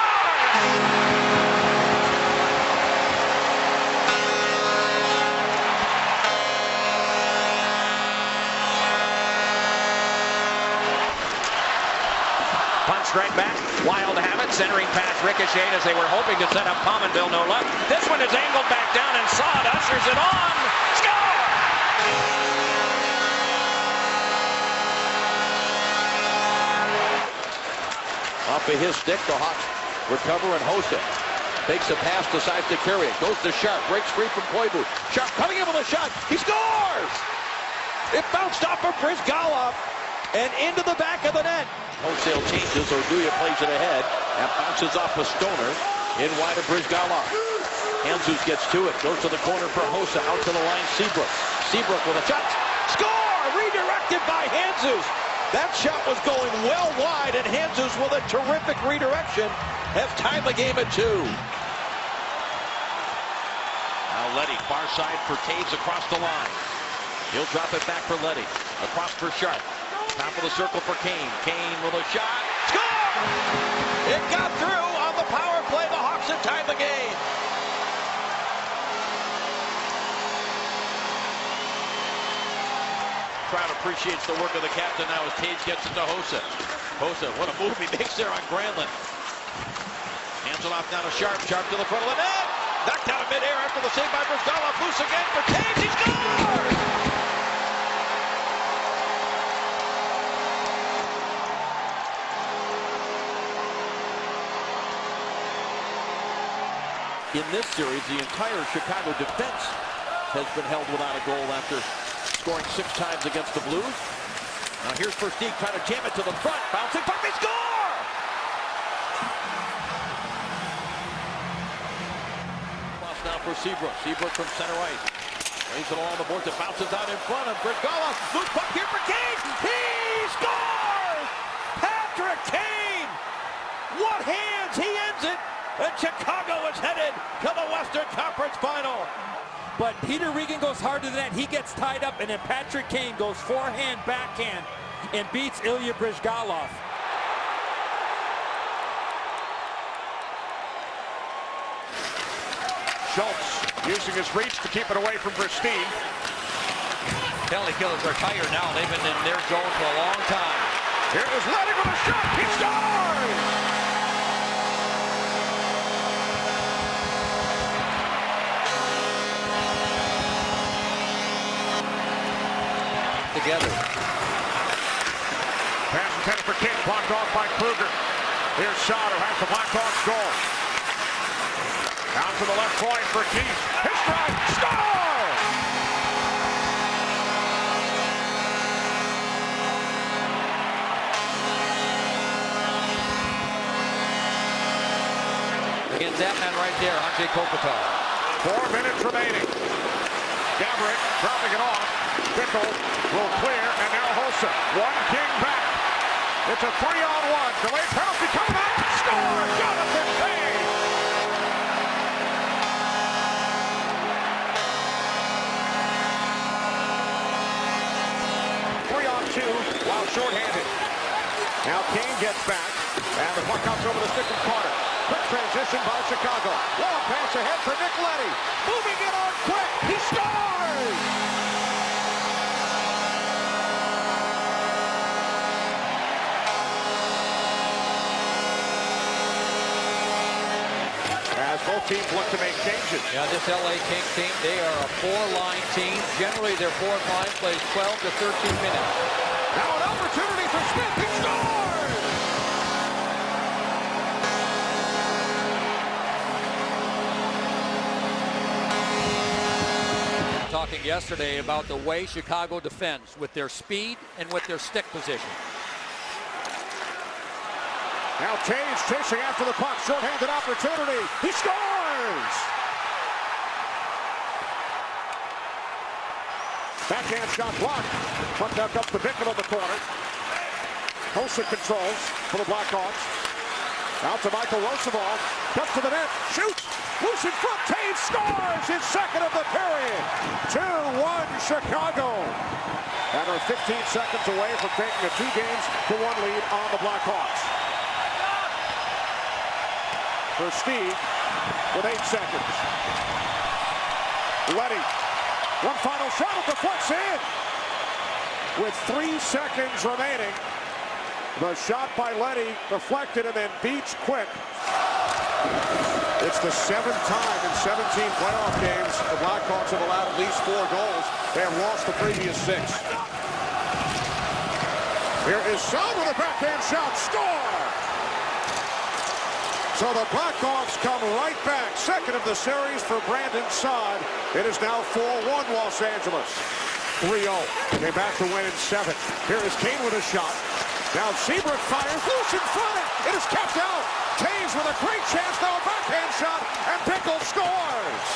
Punched right back. Wild have it. Centering pass ricocheted as they were hoping to set up Pominville, no luck. This one is angled back down, and Saad ushers it on. Score! Off of his stick, the Hawks recover, and Hossa Takes a pass, decides to carry it. Goes to Sharp, breaks free from Koivu. Sharp coming in with a shot. He scores! It bounced off of Brizgalov and into the back of the net. Wholesale changes, Oduya plays it ahead. That bounces off a Stoner. In wide of Brizgalov. Handzus gets to it, goes to the corner for Hossa, out to the line, Seabrook. Seabrook with a shot. Score! Redirected by Handzus. That shot was going well wide, and Handzus with a terrific redirection has tied the game at 2. Now Leddy, far side for Taves across the line. He'll drop it back for Leddy. Across for Sharp. Top of the circle for Kane. Kane with a shot. Score! It got through on the power play. The Hawks have tied the game. Crowd appreciates the work of the captain now as Taves gets it to Hossa. Hossa, what a move he makes there on Granlund. Hands it off now to Sharp. Sharp to the front of the net. Knocked out of midair after the save by Brizgalov. Loose again for Taves. He scores! In this series, the entire Chicago defense has been held without a goal after scoring 6 times against the Blues. Now here's Versteeg trying to jam it to the front. Bouncing puck, they score! Cross now for Seabrook. Seabrook from center ice. Lays it all on the board. It bounces out in front of Brizgalov. Loose puck here for Kane. He scores! Patrick Kane! What hands! He ends it! And Chicago is headed to the Western Conference Final. But Peter Regan goes hard to the net. He gets tied up, and then Patrick Kane goes forehand, backhand, and beats Ilya Brizgalov. Schultz using his reach to keep it away from Versteeg. Penalty killers are tired now. They've been in their zone for a long time. Here is Leddy with a shot. He scores! Together. Pass intended for King, blocked off by Kruger. Here's Shaw, who has the Blackhawks goal. Down to the left point for Keith. His drive, score! Against that man right there, Andrei Kopitar. 4 minutes remaining. Gabrick dropping it off. Bickle will clear, and now Hossa. One King back. It's a 3-on-1. Delayed penalty coming up. Score! Jonathan Kane! While shorthanded. Now Kane gets back, and the puck comes over the stick of Carter. Quick transition by Chicago. Long pass ahead for Nick Leddy. Moving it on quick. He scores! As both teams look to make changes. Yeah, this LA Kings team, they are a 4-line team. Generally, their 4th line plays 12 to 13 minutes. Now an opportunity for Smith. He scores! Talking yesterday about the way Chicago defends with their speed and with their stick position. Now Taves chasing after the puck. Short-handed opportunity. He scores! Backhand shot blocked. Puck back up the Bickle of the corner. Hossa controls for the Blackhawks. Out to Michael Roosevelt. Cuts to the net. Shoots. Loose in front. Taves scores his second of the period. 2-1 Chicago. And we're 15 seconds away from taking a 2-1 lead on the Blackhawks. Versteeg with 8 seconds. Leddy. One final shot at the foot's in. With 3 seconds remaining. The shot by Leddy deflected and then beats quick. It's the 7th time in 17 playoff games the Blackhawks have allowed at least 4 goals. They have lost the previous 6. Here is Shaw with a backhand shot. Score! So the Blackhawks come right back. Second of the series for Brandon Saad. It is now 4-1 Los Angeles. 3-0. Came back to win in 7. Here is Kane with a shot. Now Seabrook fires loose in front. It is kept out. Taves with a great chance. Now a backhand shot. And Pickle scores.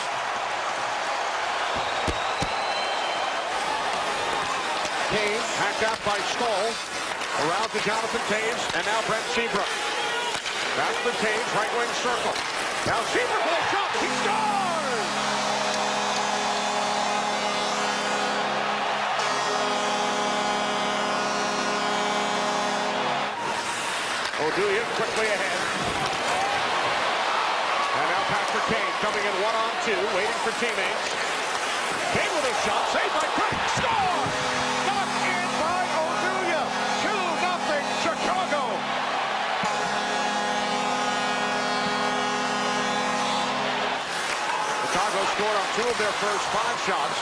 Kane hacked out by Stoll. Around to Jonathan Taves. And now Brent Seabrook. Back to Taves, right wing circle. Now Seabrook with a shot. He scores! Oduya quickly ahead. And now Patrick Kane coming in 1-on-2, waiting for teammates. Kane with a shot, saved by Craig. Score! Knocked in by Oduya. 2-0 Chicago. Chicago scored on 2 of their first 5 shots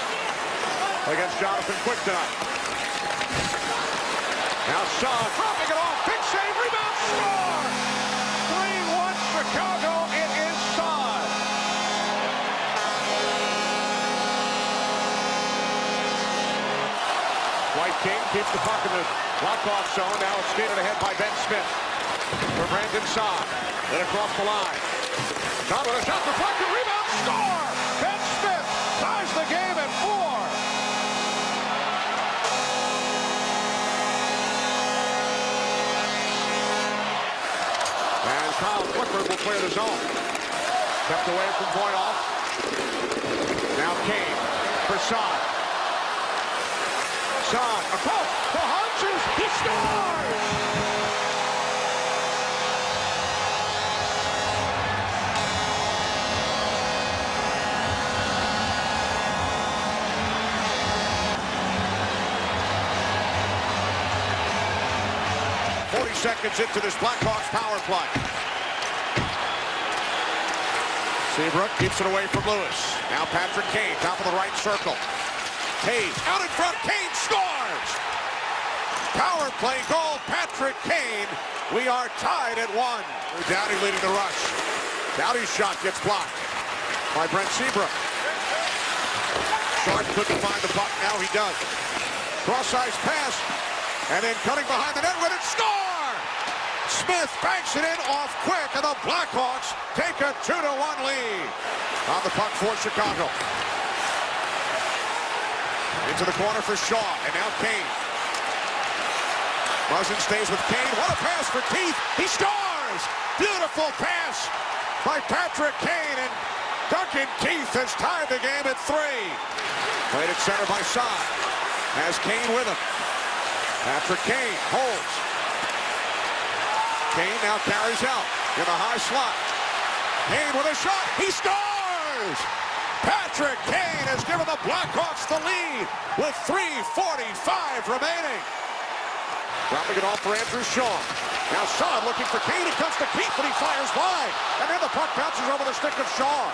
against Jonathan Quick tonight. Now Shaw dropping it off. Big save, rebound, score! 3-1 Chicago. It is Saad. White King keeps the puck in the Blackhawk zone. Now it's skated ahead by Ben Smith for Brandon Saad. Then across the line. Saad with a shot deflected, rebound, score! Ben Smith ties the game at 4. And Kyle Clifford will clear the zone. Kept away from Voinoff. Now Kane for Saad. Saad across the hunches. He scores! 40 seconds into this Blackhawks power play. Seabrook keeps it away from Lewis. Now Patrick Kane, top of the right circle. Taves out in front. Kane scores! Power play goal, Patrick Kane. We are tied at 1. Doughty leading the rush. Doughty's shot gets blocked by Brent Seabrook. Sharp couldn't find the puck. Now he does. Cross-ice pass. And then cutting behind the net with it, score! Smith banks it in off Quick, and the Blackhawks take a 2-1 lead. On the puck for Chicago. Into the corner for Shaw, and now Kane. Muzzin stays with Kane. What a pass for Keith. He scores! Beautiful pass by Patrick Kane, and Duncan Keith has tied the game at 3. Played at center by Saad. Has Kane with him. Patrick Kane holds. Kane now carries out in the high slot. Kane with a shot. He scores! Patrick Kane has given the Blackhawks the lead with 3:45 remaining. Dropping it off for Andrew Shaw. Now Saad looking for Kane. He comes to Keith, but he fires wide. And then the puck bounces over the stick of Shaw.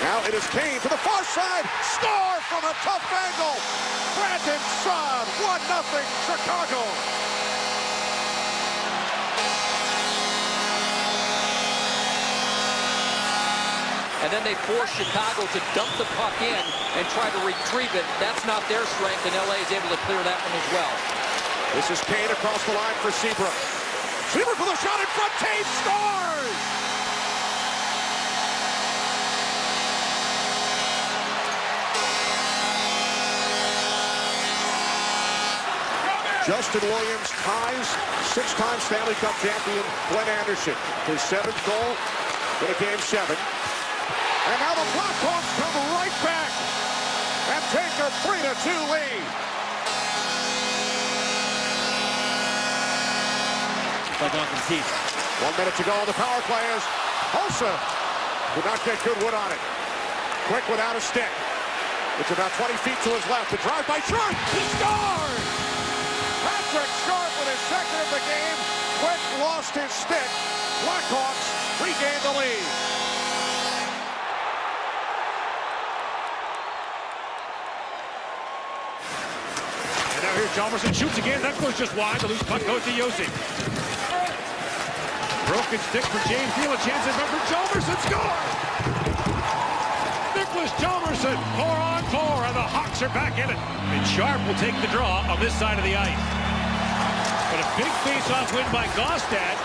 Now it is Kane to the far side. Score from a tough angle. Brandon Saad, 1-0 Chicago. And then they force Chicago to dump the puck in and try to retrieve it. That's not their strength, and LA is able to clear that one as well. This is Kane across the line for Seabrook. Seabrook with a shot in front. Taves scores! Justin Williams ties 6-time Stanley Cup champion Glenn Anderson. His 7th goal in a Game 7. And now the Blackhawks come right back and take a 3-2 lead. By Duncan Keith. 1 minute to go on the power play as Hossa did not get good wood on it. Quick without a stick. It's about 20 feet to his left. The drive by Sharp. He scores! Patrick Sharp with his 2nd of the game. Quick lost his stick. Blackhawks regain the lead. And now here's Chalmerson, shoots again. That goes just wide. The loose puck goes to Yossi. Broken stick for James Neal. A chance in front for Chalmerson. Score! Nicholas Chalmerson, 4-on-4, and the Hawks are back in it. And Sharp will take the draw on this side of the ice. But a big face-off win by Gaustad.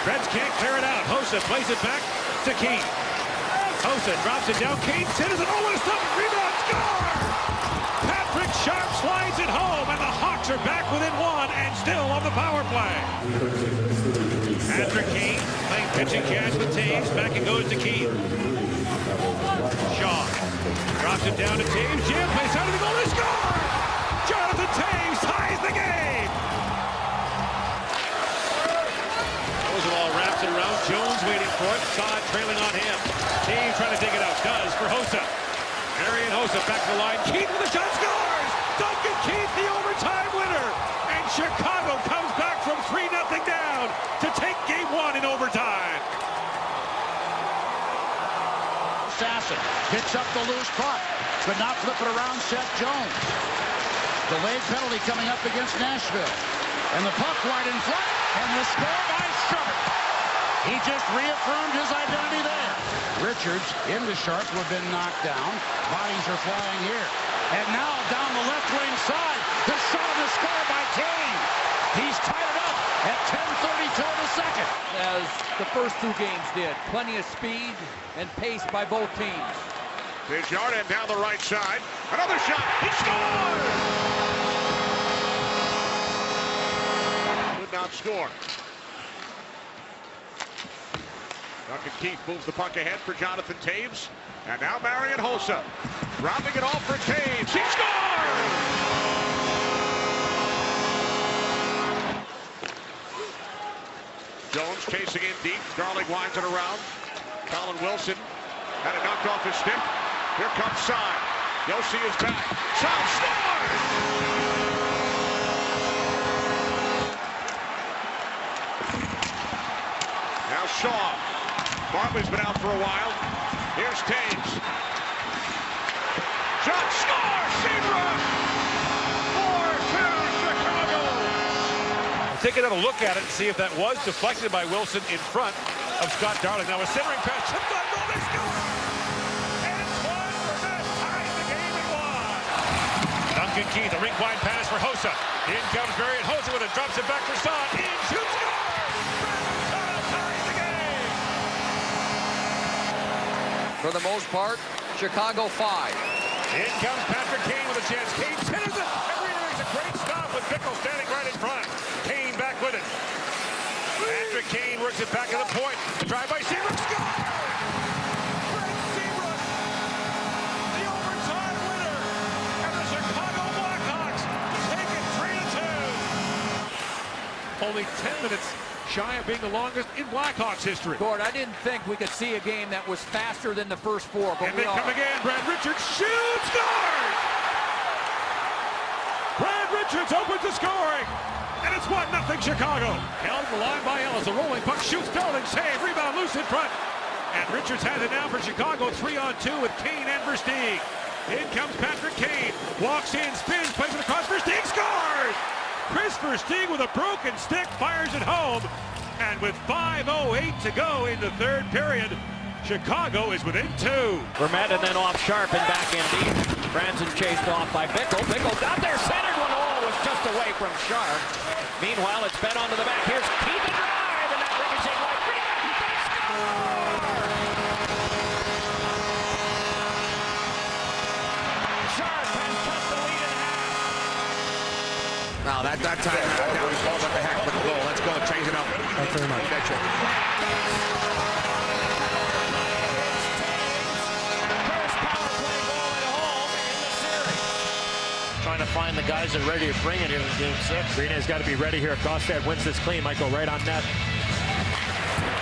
Reds can't clear it out. Hossa plays it back to Keith. Hossa drops it down. Kane centers it. Oh, what a stop! Rebound! Score! Patrick Sharp slides it home, and the Hawks are back within one and still on the power play. Patrick Kane playing pitching catch with Taves. Back it goes to Keith. Shaw drops it down to Taves. Jim plays out of the goal. They score! Jonathan Taves ties the game. Rosenwald wraps it around. Jones waiting for it. Saad trailing on him. Taves trying to dig it out. Does for Hossa. Marian Hossa back to the line. Keith with a shot. Scores! Duncan Keith, the overtime winner. And Chicago comes back from 3-0 down to take game one in overtime. Sasson picks up the loose puck. Could not flip it around. Seth Jones. Delayed penalty coming up against Nashville. And the puck wide in front. And the score by Sharp. He just reaffirmed his identity there. Richards into Sharp, who have been knocked down. Bodies are flying here. And now down the left wing side. The shot on the score by Kane. He's tied it up at 10:32 of the second. As the first two games did. Plenty of speed and pace by both teams. Desjardins down the right side. Another shot. He scores! Could not score. Duncan Keith moves the puck ahead for Jonathan Taves. And now Marian Hossa. Rounding it off for Taves. He scores! Jones chasing in deep. Darling winds it around. Colin Wilson had it knocked off his stick. Here comes Saad. Yossi is back. Saad scores! Now Shaw. Bartley's been out for a while. Here's Taves. Shot, score! Seabrook! 4-2 Chicago! Take another look at it and see if that was deflected by Wilson in front of Scott Darling. Now a centering pass. Chip by goal. They score! Antoine Burnett ties the game at one. Duncan Keith, a rink-wide pass for Hossa. In comes Marian Hossa with it. Drops it back for Saad. In, shoots, score! For the most part, Chicago 5. In comes Patrick Kane with a chance. Kane centers it. And Reeder makes a great stop with Bickle standing right in front. Kane back with it. Patrick Kane works it back to the point. The drive by Seabrook. Score! Brent Seabrook, the overtime winner. And the Chicago Blackhawks take it 3-2. Only 10 minutes shy of being the longest in Blackhawks history. Gord, I didn't think we could see a game that was faster than the first four, but and they come again. Brad Richards shoots, scores! Brad Richards opens the scoring, and it's 1-0 Chicago. Held the line by Ellis, a rolling puck, shoots, Darling, save, rebound, loose in front. And Richards has it now for Chicago, 3-on-2 with Kane and Versteeg. In comes Patrick Kane, walks in, spins, plays it across, Versteeg scores! Chris Versteeg with a broken stick fires it home, and with 5:08 to go in the third period, Chicago is within 2. Vermette and then off Sharp and back in deep. Franson chased off by Bickle. Bickle got there, centered one. Oh, was just away from Sharp. Meanwhile, it's bent onto the back. Here's Keith and drive, and that ricochet right. They score! Sharp has cut the lead in half. Now that time, now he calls up the heck with the goal. Let's go, change it up. Thanks very much. Betcha. First power play goal at home in the series. Trying to find the guys that are ready to bring it here in Game 6. Green has got to be ready here. If Gaustad wins this clean, might go right on net.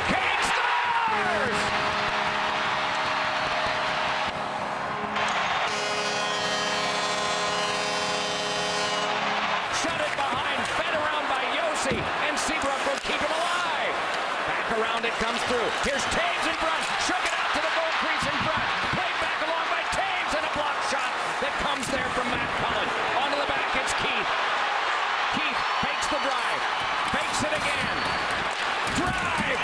Kane scores! Shut it behind, fed around by Yossi, and Seabrook will keep him alive. Back around it comes through. Here's Taves in front, shook it out to the goal crease in front. Played back along by Taves, and a block shot that comes there from Matt Cullen. Onto the back, it's Keith. Keith fakes the drive, fakes it again. Drive,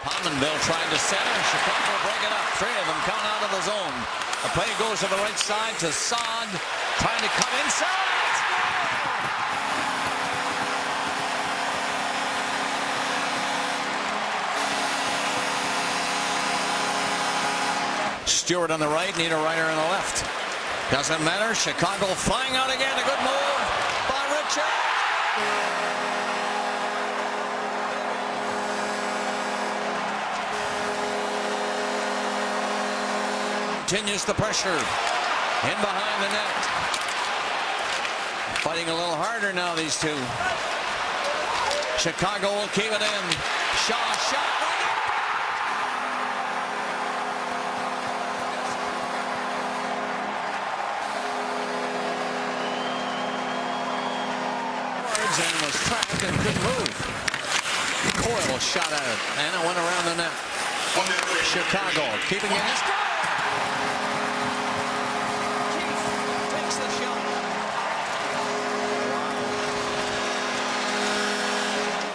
Pominville trying to center. Chicago break it up. Three of them coming out of the zone. The play goes to the right side to Saad. Trying to come inside. Stewart on the right, Niederreiter on the left. Doesn't matter. Chicago flying out again. A good move by Richard. Continues the pressure. In behind the net. Fighting a little harder now, these two. Chicago will keep it in. Shaw shot. And was trapped and couldn't move. Coyle shot at it, and it went around the net. Chicago keeping it. Takes the shot.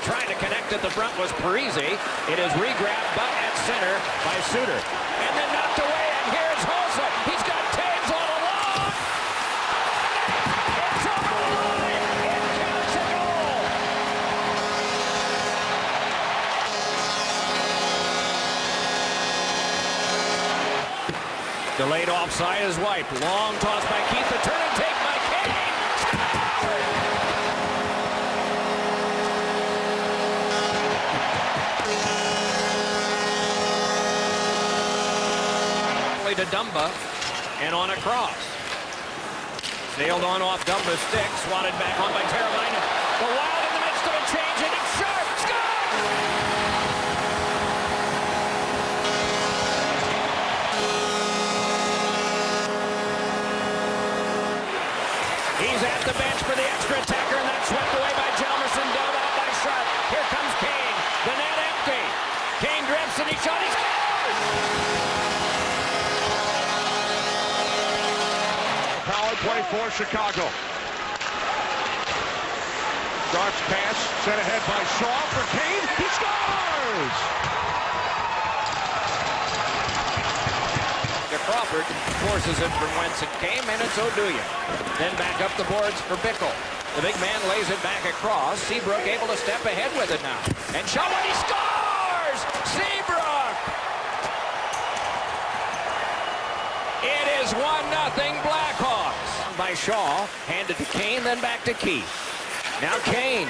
Trying to connect at the front was Parisi. It is re-grabbed, but at center by Suter. And then knocked away, and here's Hossa. He's got Taves all along. It's over the line. It counts a goal. Delayed offside is wiped. Long toss by Keith. The turn and take by Kane. To Dumba and on a cross. Sailed on off Dumba's stick. Swatted back on by Teravainen. The Wild in the midst of a change, and it's Sharp. He's at the bench for the extra attacker, and that's swept away by Hjalmarsson. Dove out by Sharp. Here comes Kane. The net empty. Kane drifts and he shot. He scores! Power play for Chicago. Sharp's pass sent ahead by Shaw for Kane. He scores! Crawford forces it from whence it came, and it's Oduya. Then back up the boards for Bickle. The big man lays it back across. Seabrook able to step ahead with it now. And Shaw, he scores! Seabrook! It is 1-0 Blackhawks. By Shaw, handed to Kane, then back to Keith. Now Kane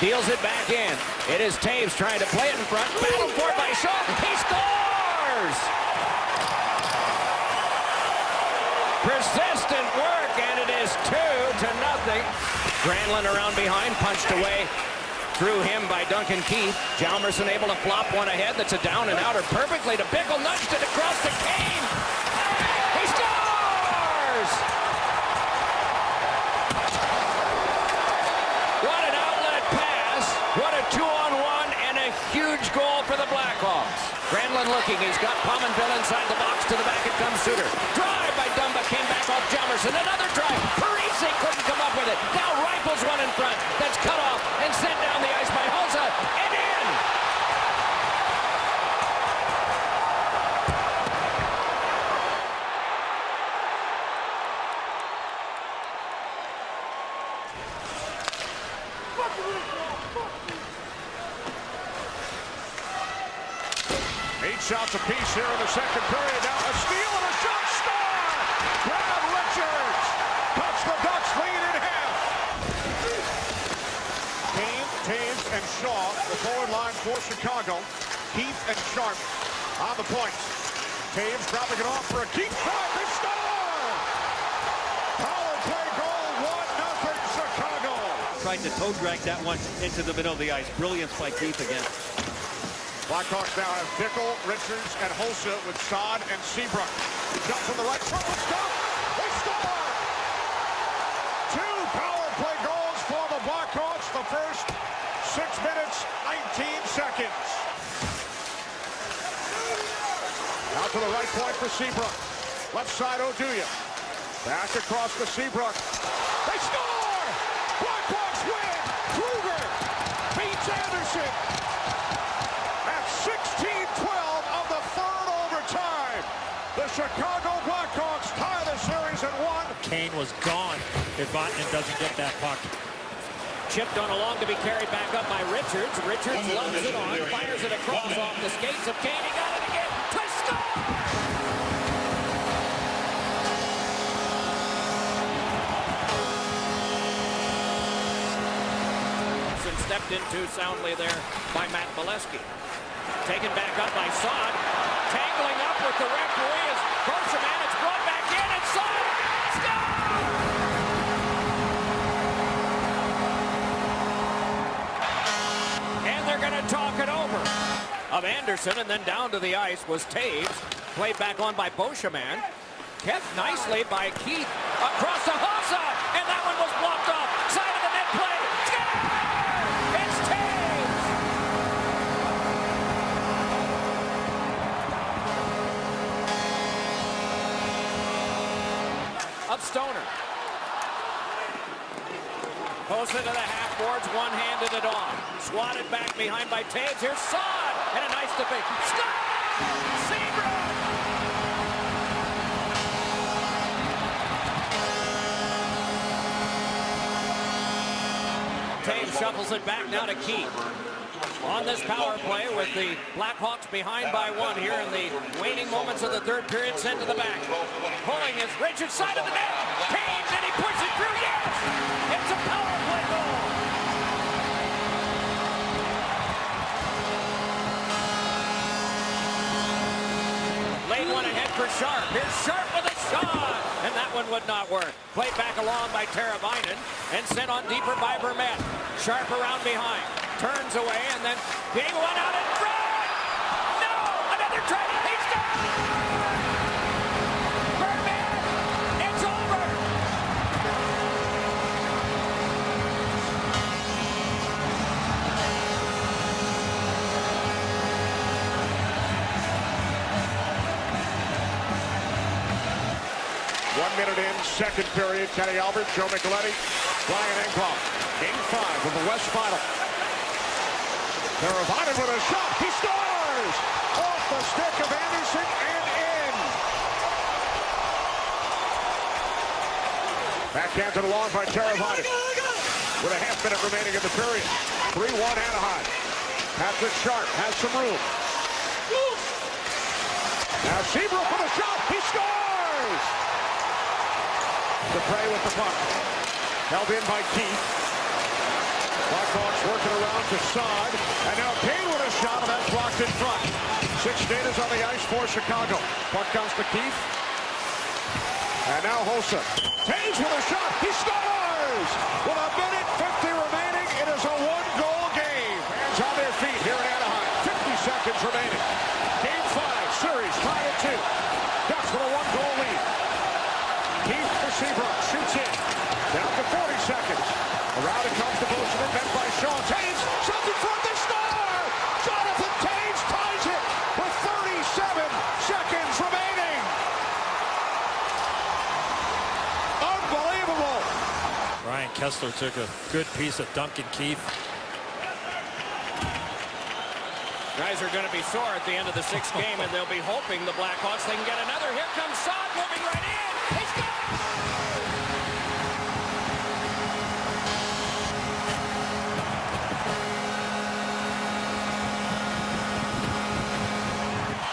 deals it back in. It is Taves trying to play it in front. Battle for it by Shaw. He scores! Persistent work, and it is 2-0. Granlund around behind, punched away through him by Duncan Keith. Hjalmarsson able to flop one ahead. That's a down and outer perfectly to Bickle. Nudged it across to Kane. He scores! What an outlet pass. What a 2-on-1 and a huge goal for the Blackhawks. Granlund looking. He's got Pominville inside the box. To the back it comes Suter. Drive by Dumba. Came back off Hjalmarsson. Another drive. Parisi couldn't come up with it. Now rifles one in front. That's cut off and sent down the ice by Hossa. And in! Eight shots apiece here in the second period. Now a steal and a shot. Score! Brad Richards cuts the Ducks lead in half. Kane, Taves, and Shaw, the forward line for Chicago. Keith and Sharp on the points. Taves dropping it off for a Keith shot. They score! Power play goal, 1-0 Chicago. Tried to toe drag that one into the middle of the ice. Brilliance by Keith again. Blackhawks now have Bickle, Richards, and Hossa with Saad and Seabrook. Jump from the right front. Let's go! They score! 2 power play goals for the Blackhawks. The first 6 minutes, 19 seconds. Out to the right point for Seabrook. Left side, Oduya. Back across to Seabrook. They score! Blackhawks win! Kruger beats Anderson. 16 Chicago Blackhawks tie the series at 1. Kane was gone if Vatanen doesn't get that puck. Chipped on along to be carried back up by Richards. Richards loves it on, fires it across off the skates of Kane. He got it again. Twist score! Stepped into soundly there by Matt Bolesky. Taken back up by Saad. Tangling up with the referee is Bergerman. It's brought back in and Saad scores! And they're going to talk it over. Of Anderson, and then down to the ice was Taves. Played back on by Beauchemin. Kept nicely by Keith across the Hossa, and that one was blocked off. Side of the net play. Of Stoner. Posted to the half boards, one-handed it on. Swatted back behind by Taves. Here's Saad, and a nice defeat. Stop! Seabrook! Taves shuffles it back now to Keith. On this power play with the Blackhawks behind by 1 here in the waning moments of the third period, sent to the back. Pulling is Richards, side of the net. Kane, and he puts it through. Yes! It's a power play goal. Laid one ahead for Sharp. Here's Sharp with a shot, and that one would not work. Played back along by Teravainen and sent on deeper by Vermette. Sharp around behind. Turns away, and then being one out in front. No! Another try. He's gone! Vermette! It's over! One minute in, second period. Kenny Albert, Joe Micheletti, Brian Engvall. Game 5 of the West Final. Teravainen with a shot. He scores! Off the stick of Anderson and in. Backhanded along by Teravainen. With a half minute remaining in the period. 3-1 Anaheim. Patrick Sharp has some room. Now Seabrook with a shot. He scores! Dupre with the puck. Held in by Keith. Blackhawks working around to Saad. And now Kane with a shot, and that's blocked in front. 6 skaters on the ice for Chicago. Puck comes to Keith. And now Hossa. Taves with a shot. He scores! With a minute 50 remaining, it is a 1-goal game. Fans on their feet here in Anaheim. 50 seconds remaining. Game 5, series tied at 2. Ducks with a 1-goal lead. Keith to Seabrook. Shoots in. Down to 40 seconds. Around it comes to Beauchemin, met by Shaw. Taves, shot in front, they score! Jonathan Taves ties it with 37 seconds remaining. Unbelievable. Ryan Kessler took a good piece of Duncan Keith. Guys are going to be sore at the end of the 6th game, and they'll be hoping the Blackhawks they can get another. Here comes Saad moving right in. He's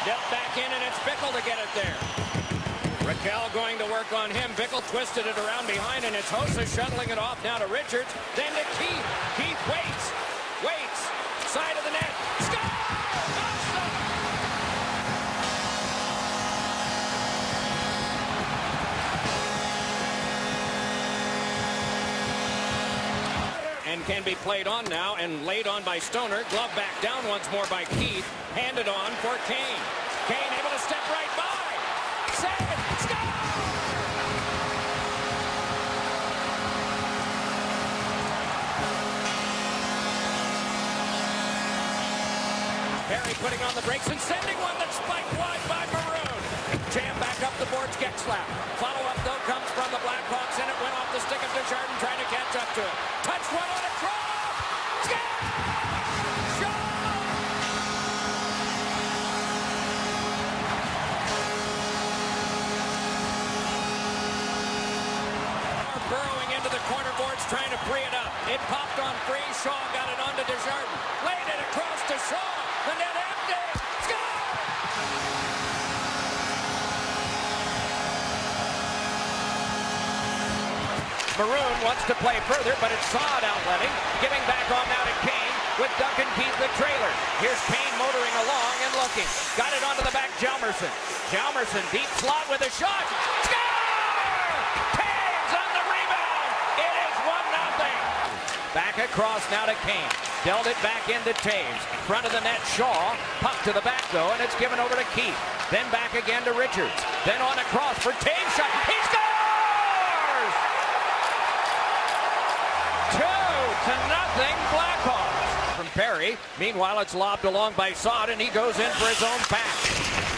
got back in, and it's Bickle to get it there. Raquel going to work on him. Bickle twisted it around behind, and it's Hossa shuttling it off now to Richards. Then to Keith. Keith waits. Side of the net. Score! And can be played on now and laid on by Stoner. Glove back down once more by Keith. Handed on for Kane. Kane able to step right by. Save it. Score! Perry putting on the brakes and sending one that's spiked wide by Maroon. Jam back up the boards, Getzlaf. Follow-up, though, comes from the Blackhawks, and it went off the stick of Desjardins trying to catch up to it. Touch one on a draw! onto the corner boards, trying to free it up. It popped on free. Shaw got it onto Desjardins. Laid it across to Shaw. The net empty. Score! Maroon wants to play further, but it's Saad outletting. Giving back on now to Kane with Duncan Keith the trailer. Here's Kane motoring along and looking. Got it onto the back, Hjalmarsson. Hjalmarsson, deep slot with a shot. Score! Taves on the rebound. It is 1-0. Back across now to Kane. Dealt it back into Taves. Front of the net, Shaw. Puck to the back, though, and it's given over to Keith. Then back again to Richards. Then on across for Taves' shot. He scores! 2-0 Blackhawks. From Perry. Meanwhile, it's lobbed along by Saad, and he goes in for his own pass.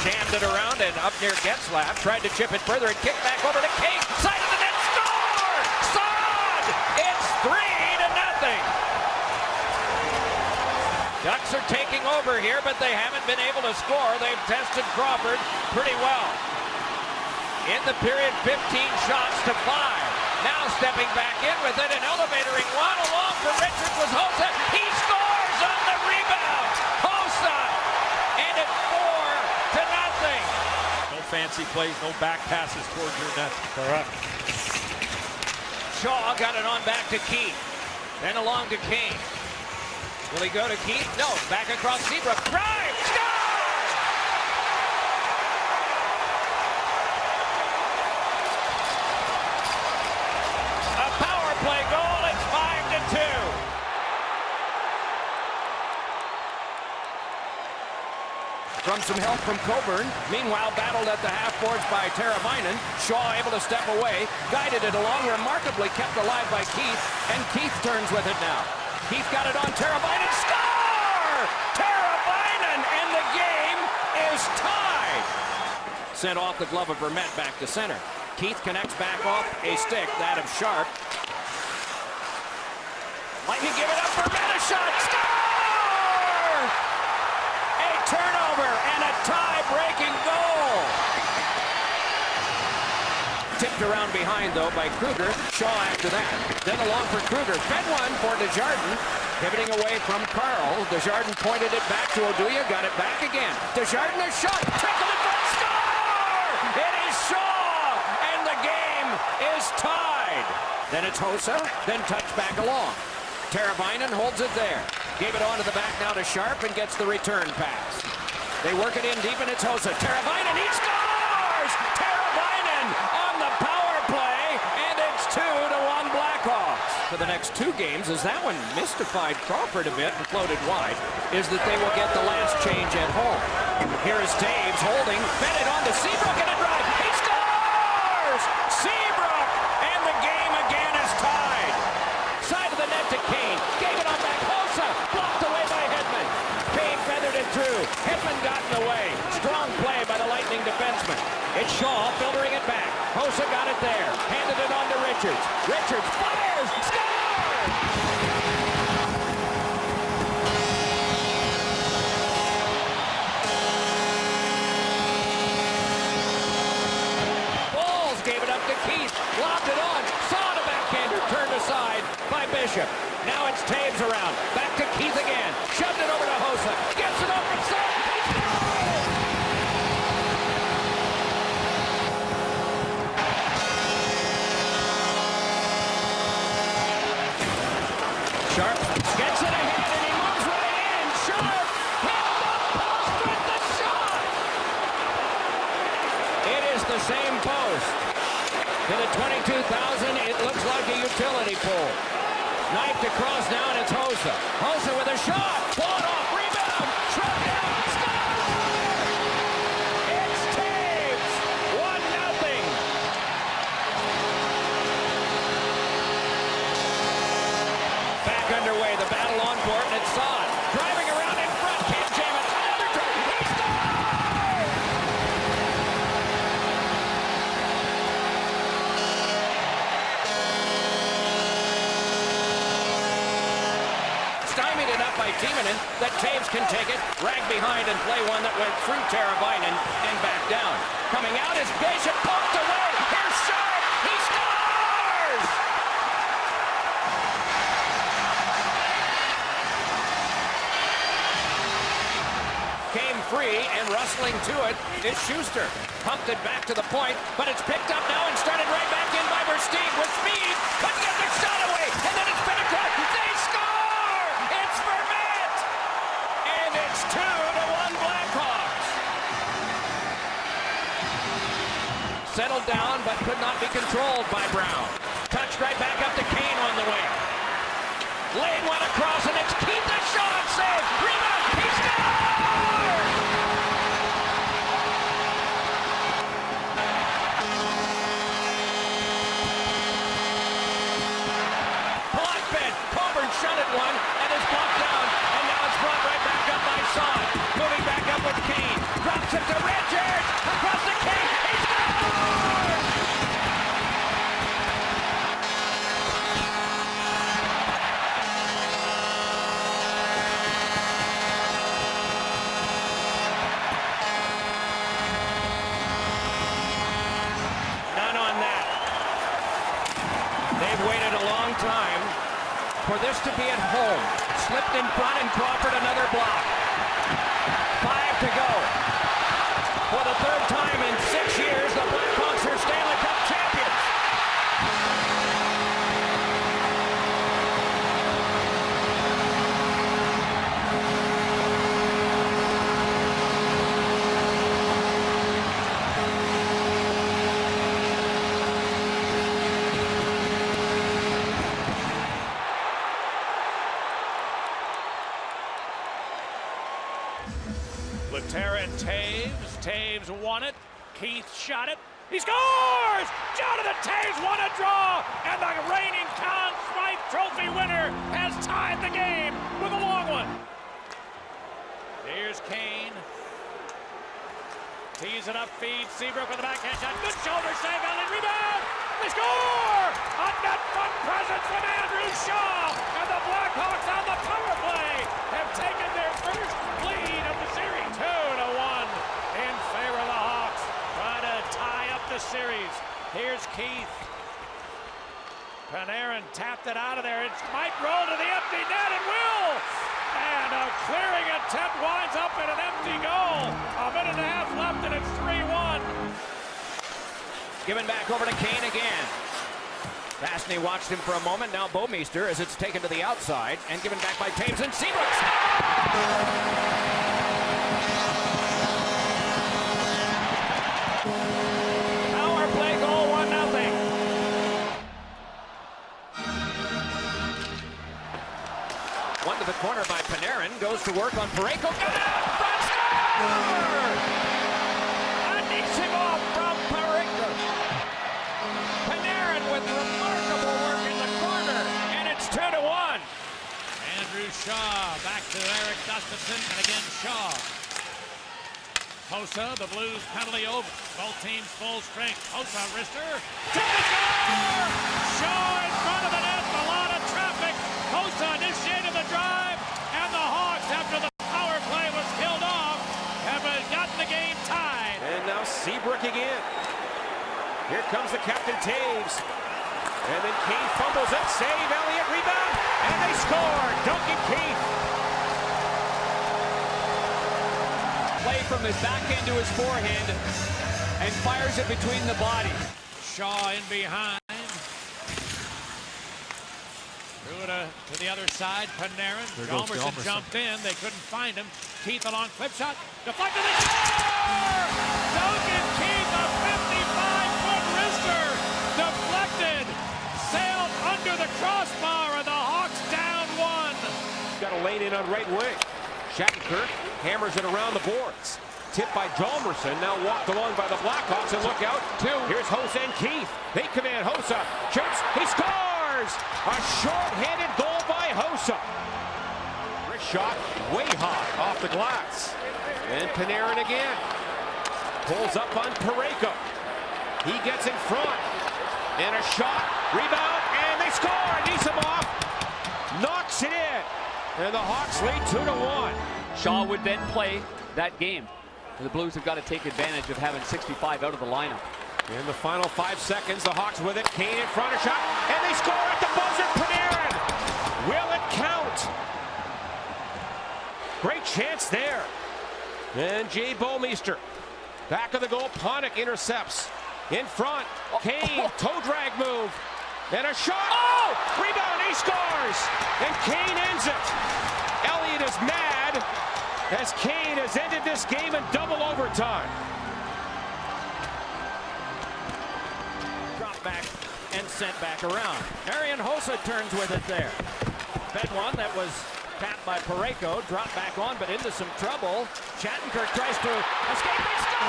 Jammed it around and up near Getzlaf. Tried to chip it further and kick back over to Kane. Side of the net, score! Saad! It's 3-0. Ducks are taking over here, but they haven't been able to score. They've tested Crawford pretty well. In the period, 15 shots to 5. Now stepping back in with it and elevatoring one along for Richards was Hossa. He scores on the rebound. Hossa, and it's 4-0. No fancy plays, no back passes towards your net. Correct. Shaw got it on back to Keith. Then along to Kane. Will he go to Keith? No. Back across Seabrook. Drive! Score! Play goal, it's 5-2. From some help from Coburn. Meanwhile, battled at the half boards by Teravainen. Shaw able to step away. Guided it along, remarkably kept alive by Keith. And Keith turns with it now. Keith got it on Teravainen. Score! Teravainen, and the game is tied. Sent off the glove of Vermette back to center. Keith connects back off a stick, that of Sharp. Lightning give it up for Vermette, a shot, score! A turnover and a tie-breaking goal. Tipped around behind, though, by Kruger. Shaw after that. Then along for Kruger. Fed one for Desjardins. Pivoting away from Carl. Desjardins pointed it back to Oduya. Got it back again. Desjardins a shot. Trickle in front. Score! It is Shaw! And the game is tied. Then it's Hossa. Then touch back along. Teravainen holds it there. Gave it on to the back now to Sharp and gets the return pass. They work it in deep and it's Hossa. Teravainen, he scores! Teravainen on the power play, and it's 2-1 Blackhawks. For the next 2 games, as that one mystified Crawford a bit and floated wide, is that they will get the last change at home. Here is Taves holding, fed it on to Seabrook and a drive. He scores! Seabrook, and the game again is tied. Side of the net to Kane. Gave it on back. Hossa blocked away by Hedman. Kane feathered it through. Hedman got in the way. Strong play by the Lightning defenseman. It's Shaw filtering it back. Hossa got it there. Handed it on to Richards. Richards fires. Scores! Balls gave it up to Keith. Lobbed it on. Saw the backhander. Turned aside by Bishop. Now it's Taves around. Back to Keith again. Shoved it over to Hossa. Gets it over himself. Sharp gets it ahead and he moves right in. Sharp hit the post with the shot. It is the same post. To the 22,000, it looks like a utility pole. Knifed across now, and it's Hossa. Hossa with a shot. Fought off. Rebound. Shrugged down. Score! It's Taves. 1-0. Back underway. The battle on court, and it's Saad. Driving around in front. Can't jam it. Another try. He scores! Stymied it up by Timonen, that Taves can take it, rag behind and play one that went through Teravainen and back down. Coming out is Bishop, poked away, here's Sharp, he scores! free, and rustling to it is Schuster. Pumped it back to the point, but it's picked up now and started right back in by Versteeg with speed. Couldn't get the shot away, and then it's been across. They score! It's Vermette! And it's 2-1 Blackhawks. Settled down, but could not be controlled by Brown. Touched right back up to Kane on the wing. Laid one across, and it's Keith the shot. Save! Rebound! He scores! Block bid. Coburn shunted one, and is blocked down. And now it's brought right back up by Son. Moving back up with Kane. Drops it to Richards. Across to Kane. He scores! Time for this to be at home. Slipped in front and Crawford another block. 5 to go. For the third time in 6 years, the Blackhawks are Stanley Cup champions. Laterra and Taves won it. Keith shot it. He scores! Jonathan Taves won a draw, and the reigning Conn Smythe Trophy winner has tied the game with a long one. Here's Kane. Tees it up, feeds Seabrook with a backhand shot. Good shoulder save, Allen rebound. They score! A net front presence from Andrew Shaw, and the Blackhawks on the power play have taken their first lead of the series. 2-1 in favor of the Hawks, trying to tie up the series. Here's Keith. Panarin tapped it out of there. It might roll to the empty net, and will! And a clearing attempt winds up in an empty goal. A minute and a half left, and it's 3-1. Given back over to Kane again. Vastny watched him for a moment. Now Bouwmeester as it's taken to the outside and given back by Taves and Seabrook. Power play goal, 1-0. One to the corner by Panarin. Goes to work on Parayko. Got it out! Front score! Anisimov from Parayko. Panarin with remarkable work in the corner. And it's 2-1. Andrew Shaw back to Eric Gustafson, and again Shaw. Hossa, the Blues penalty over. Both teams full strength. Hossa, wrister. To the score! Shaw in front of the net. A lot of traffic. Hossa initiated the drive, and the Hawks, after the power play was killed off, have gotten the game tied. And now Seabrook again. Here comes the captain, Taves. And then Keith fumbles it. Save, Elliott, rebound, and they score. Duncan Keith. Play from his backhand to his forehand and fires it between the body. Shaw in behind. Threw it to the other side. Panarin. Jalmerson jumped in. They couldn't find him. Keith a long clip shot. Deflected. They score! Duncan Keith, a 55-foot wrister. Deflected. Sailed under the crossbar, and the Hawks down 1. Got a lane in on right wing. Shattenkirk hammers it around the boards. Tipped by Jalmerson, now walked along by the Blackhawks, and look out. Here's Hossa and Keith. They command Hossa. Shoots. He scores! A short-handed goal by Hossa. Wrist shot way high off the glass. And Panarin again. Pulls up on Parayko. He gets in front. And a shot. Rebound. And they score. Anisimov knocks it in. And the Hawks lead 2-1. Shaw would then play that game. The Blues have got to take advantage of having 65 out of the lineup. In the final 5 seconds, the Hawks with it. Kane in front, a shot, and they score at the buzzer. Panarin. Will it count? Great chance there. And Jay Bouwmeester, back of the goal, Panik intercepts. In front, Kane, toe drag move, and a shot. Oh! Rebound, he scores! And Kane ends it. Elliott is mad as Kane has ended this game in double overtime. Dropped back and sent back around. Marian Hossa turns with it there. Fed one that was tapped by Parayko, dropped back on, but into some trouble. Shattenkirk tries to escape and score!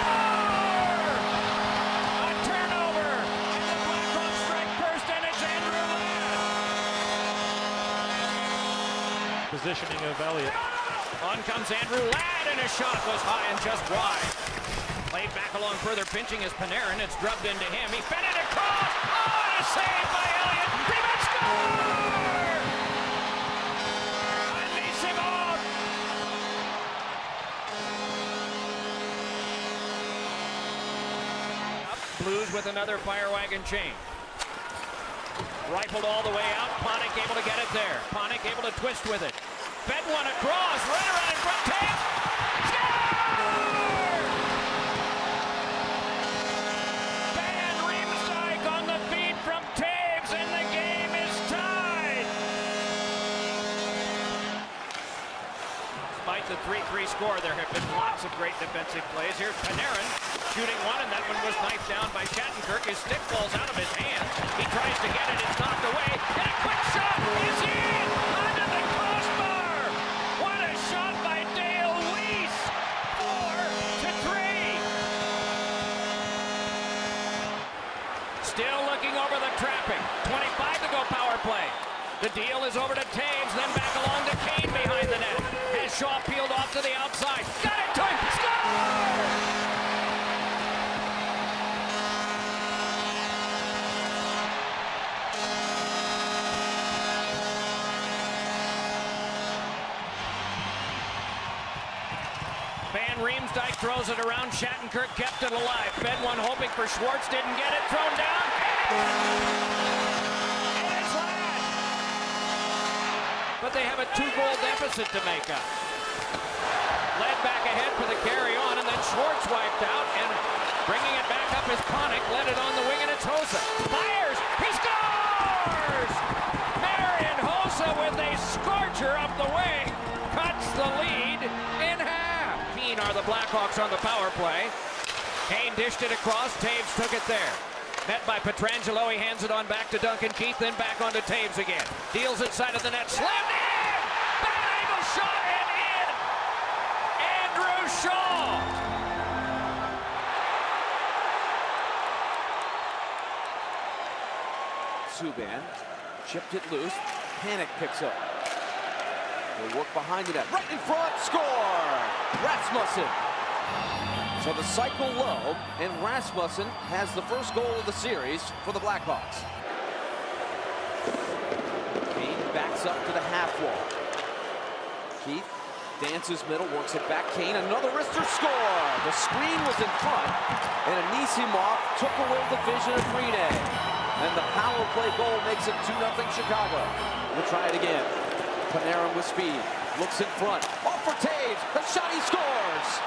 A turnover! And the Blackhawks strike first, and it's Andrew Ladd. Positioning of Elliott. On comes Andrew Ladd, and his shot was high and just wide. Played back along further, pinching is Panarin. It's drubbed into him. He fed it across. Oh, and a save by Elliott. Rebound score! Blues with another fire wagon change. Rifled all the way out. Panik able to get it there. Panik able to twist with it. Fed one across. Right around in front. Taves. Score! Van Riemsdyk on the feed from Taves, and the game is tied. Despite the 3-3 score, there have been lots of great defensive plays. Here's Panarin shooting one, and that one was knifed down by Shattenkirk. His stick falls out of his hand. He tries to get it. It's knocked away. And a quick shot is in under the crossbar. What a shot by Dale Weiss. 4-3. Still looking over the trapping. 25 to go power play. The deal is over to Taves, then back along to Kane behind the net. Has Shaw peeled off to the outside. Got it to him. Score! Van Riemsdyk throws it around. Shattenkirk kept it alive. Fed one hoping for Schwartz. Didn't get it. Thrown down. And it's Ladd. But they have a 2-goal deficit to make up. Led back ahead for the carry on, and then Schwartz wiped out. And bringing it back up is Panik. Led it on the wing, and it's Hossa. Fires. He scores! Marian Hossa with a scorcher up the wing. Cuts the lead in half. Are the Blackhawks on the power play. Kane dished it across. Taves took it there. Met by Pietrangelo. He hands it on back to Duncan Keith, then back on to Taves again. Deals inside of the net. Slammed in! Bad angle shot and in! Andrew Shaw! Subban chipped it loose. Panik picks up. They'll work behind the net. Right in front. Score! Rasmussen. So the cycle low, and Rasmussen has the first goal of the series for the Blackhawks. Kane backs up to the half wall. Keith dances middle, works it back. Kane, another wrister, score! The screen was in front, and Anisimov took away the vision of Green. And the power play goal makes it 2-0 Chicago. We'll try it again. Panarin with speed, looks in front, off for Taves, the shot, he scores!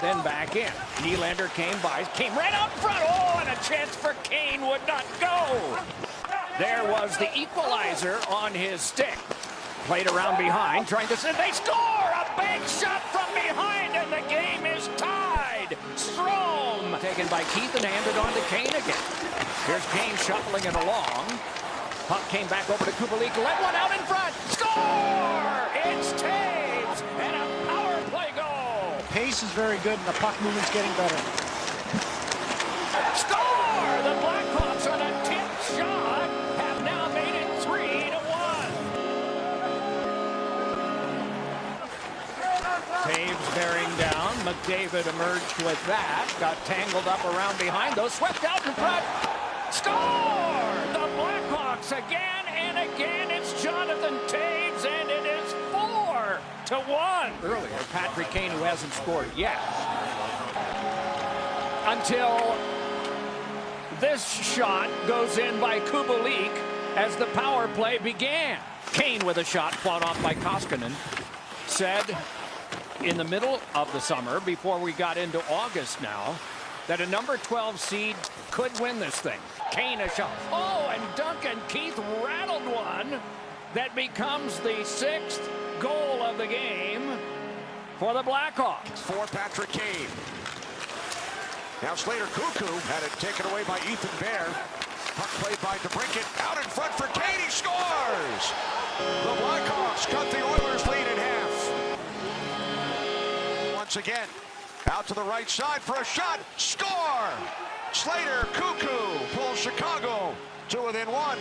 Then back in. Nylander came right out front. Oh, and a chance for Kane would not go. There was the equalizer on his stick. Played around behind, trying to send. They score! A big shot from behind, and the game is tied. Strome taken by Keith and handed on to Kane again. Here's Kane shuffling it along. Puck came back over to Kubalik. Let one out in front. Score! It's Taves, and a power play goal. Pace is very good, and the puck movement's getting better. Score! The Blackhawks on a tip shot have now made it 3-1. Taves bearing down. McDavid emerged with that. Got tangled up around behind, though. Swept out in front. Score! The Blackhawks again and again. It's Jonathan Taves, and it is 4-1. Earlier, Patrick Kane, who hasn't scored yet. Until this shot goes in by Kubalik. as the power play began. Kane with a shot fought off by Koskinen. Said in the middle of the summer, before we got into August now, that a number 12 seed could win this thing. Kane a shot. Oh, and Duncan Keith rattled one that becomes the 6th goal of the game for the Blackhawks. For Patrick Kane. Now Slater Cuckoo had it taken away by Ethan Bear. Puck played by DeBrincat. Out in front for Kane. He scores! The Blackhawks cut the Oilers lead in half. Once again, out to the right side for a shot. Score! Slater Cuckoo pulls Chicago to within 1.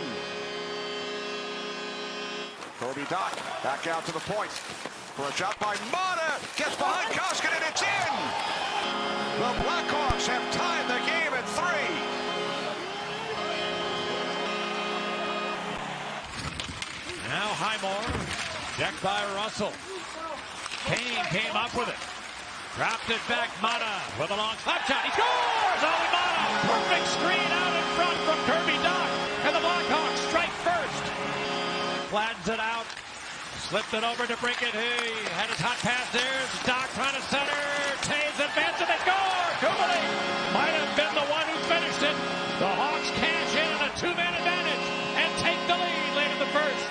Kirby Dach back out to the point for a shot by Mata. Gets behind Koskinen and it's in! The Blackhawks have tied the game at 3. Now Highmore, checked by Russell. Kane came up with it. Dropped it back, Mata with a long slap shot. He scores! Ollie Mata! Perfect screen out in front from Kirby Dach. And the Blackhawks strike first. Flattens it out. Slipped it over to Brinkett. He had his hot pass there. Dach trying to center. Taves advances and they score! Kubalik might have been the one who finished it. The Hawks cash in on a 2-man advantage and take the lead late in the first.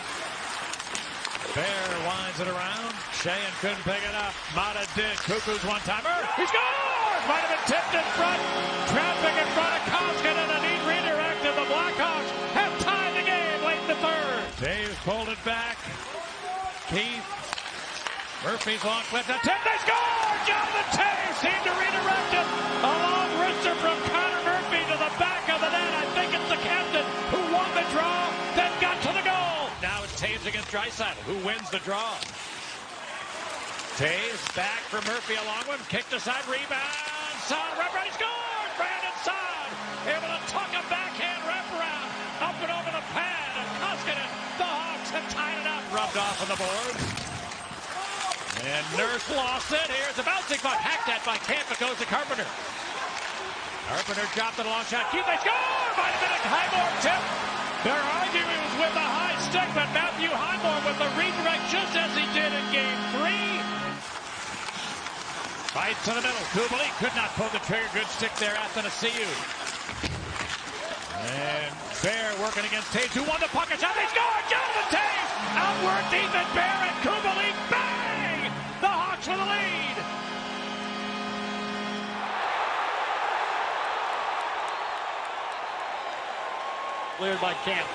Bear winds it around. Sheahan couldn't pick it up. Mata did. Cuckoo's one-timer. He scores! Might have been tipped in front. Traffic in front of Koskinen and a neat redirect. And the Blackhawks have tied the game late in the third. Dave's pulled it back. Keith. Murphy's long flip. The tip. They score! Jonathan Toews seemed to redirect it. A long wrister from Connor Murphy to the back of the net. I think it's the captain who won the draw, then got to the goal. Now it's Toews against Draisaitl. Who wins the draw? Toews back for Murphy, a long one. Kicked aside, rebound. Saad, wraparound, he scores! Brandon Saad able to tuck a backhand wraparound up and over the pad. And Koskinen, the Hawks have tied it up. Rubbed off on the boards. And Nurse lost it. Here's a bouncing puck. Hacked at by Camp. It goes to Carpenter. Carpenter dropped it a long shot. Keith, they score! Might have been a Highmore tip. They're arguing it was with the high stick, but Matthew Highmore with the redirect just as he did in Game 3. Fight to the middle. Kubalik could not pull the trigger. Good stick there at the Nasiu. And Bear working against Toews, who won the puck. A shot. They score! Jonathan Toews outworked Ethan Bear and Kubalik. Bang! The Hawks with the lead. Cleared by Camp.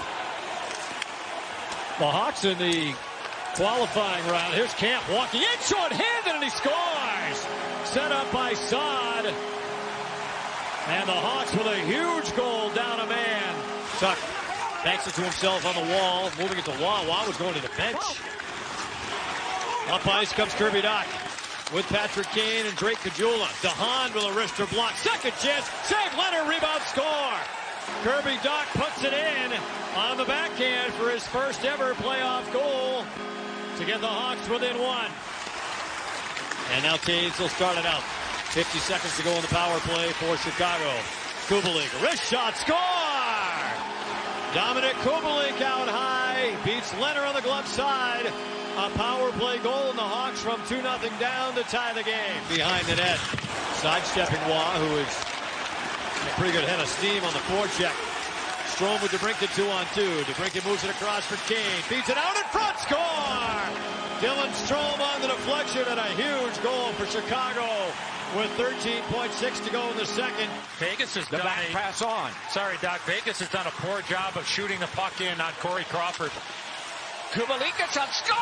The Hawks in the qualifying round. Here's Camp walking in short-handed and he scores! Set up by Saad. And the Hawks with a huge goal down a man. Tuck banks it to himself on the wall. Moving it to Waugh. Waugh was going to the bench. Up ice comes Kirby Dach with Patrick Kane and Drake Caggiula. DeHaan with a wrister block. Second chance. Save Leonard. Rebound score. Kirby Dach puts it in on the backhand for his first ever playoff goal to get the Hawks within 1. And now Toews will start it out. 50 seconds to go in the power play for Chicago. Kubalik, wrist shot, score! Dominic Kubalik out high, beats Leonard on the glove side. A power play goal, and the Hawks from 2-0 down to tie the game. Behind the net, sidestepping Waugh, who is a pretty good head of steam on the forecheck. Strome with DeBrincat 2-on-2. DeBrincat moves it across for Kane. Beats it out in front. Score! Dylan Strome on the deflection and a huge goal for Chicago with 13.6 to go in the second. Vegas has The done back pass on. Sorry, Doc. Vegas has done a poor job of shooting the puck in on Corey Crawford. Kubalik gets a score!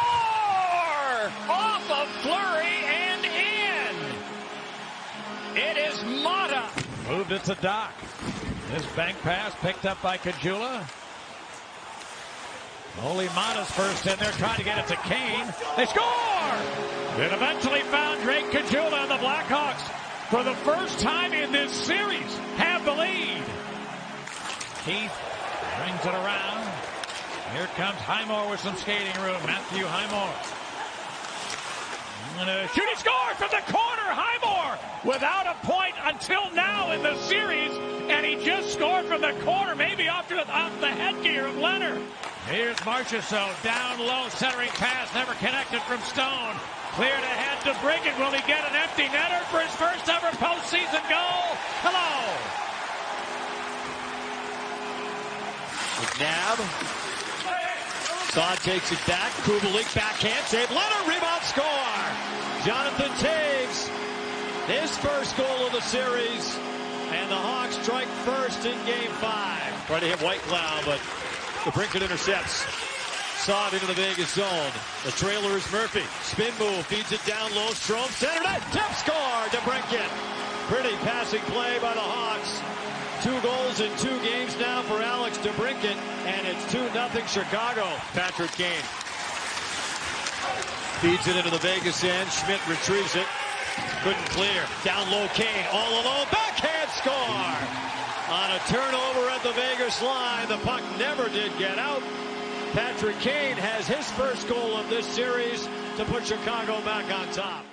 Off of Fleury and in. It is Mata. Moved it to Dach. This bank pass picked up by Caggiula. Ole Mata's first in there, trying to get it to Kane. They score! It eventually found Drake Caggiula, and the Blackhawks, for the first time in this series, have the lead. Keith brings it around. Here comes Highmore with some skating room. Matthew Highmore. And a shooting score! from the corner. Highmore without a point until now in the series, and he just scored from the corner, maybe off the headgear of Leonard. Here's Marchessault, down low, centering pass, never connected from Stone. Cleared ahead to Brinkett. Will he get an empty netter for his first ever postseason goal? Hello. McNabb. Saad takes it back. Kubalik backhand save. Leonard rebound score. Jonathan Toews, his first goal of the series. And the Hawks strike first in Game 5. Trying to hit White Cloud, but the Brinkett intercepts. Saad into the Vegas zone. The trailer is Murphy. Spin move, feeds it down low. Strome center net. Tip score to Brinkett. Pretty passing play by the Hawks. 2 goals in 2 games now for Alex DeBrincat, and it's 2-0 Chicago. Patrick Kane feeds it into the Vegas end. Schmidt retrieves it. Couldn't clear. Down low, Kane all alone. Backhand score! On a turnover at the Vegas line, the puck never did get out. Patrick Kane has his first goal of this series to put Chicago back on top.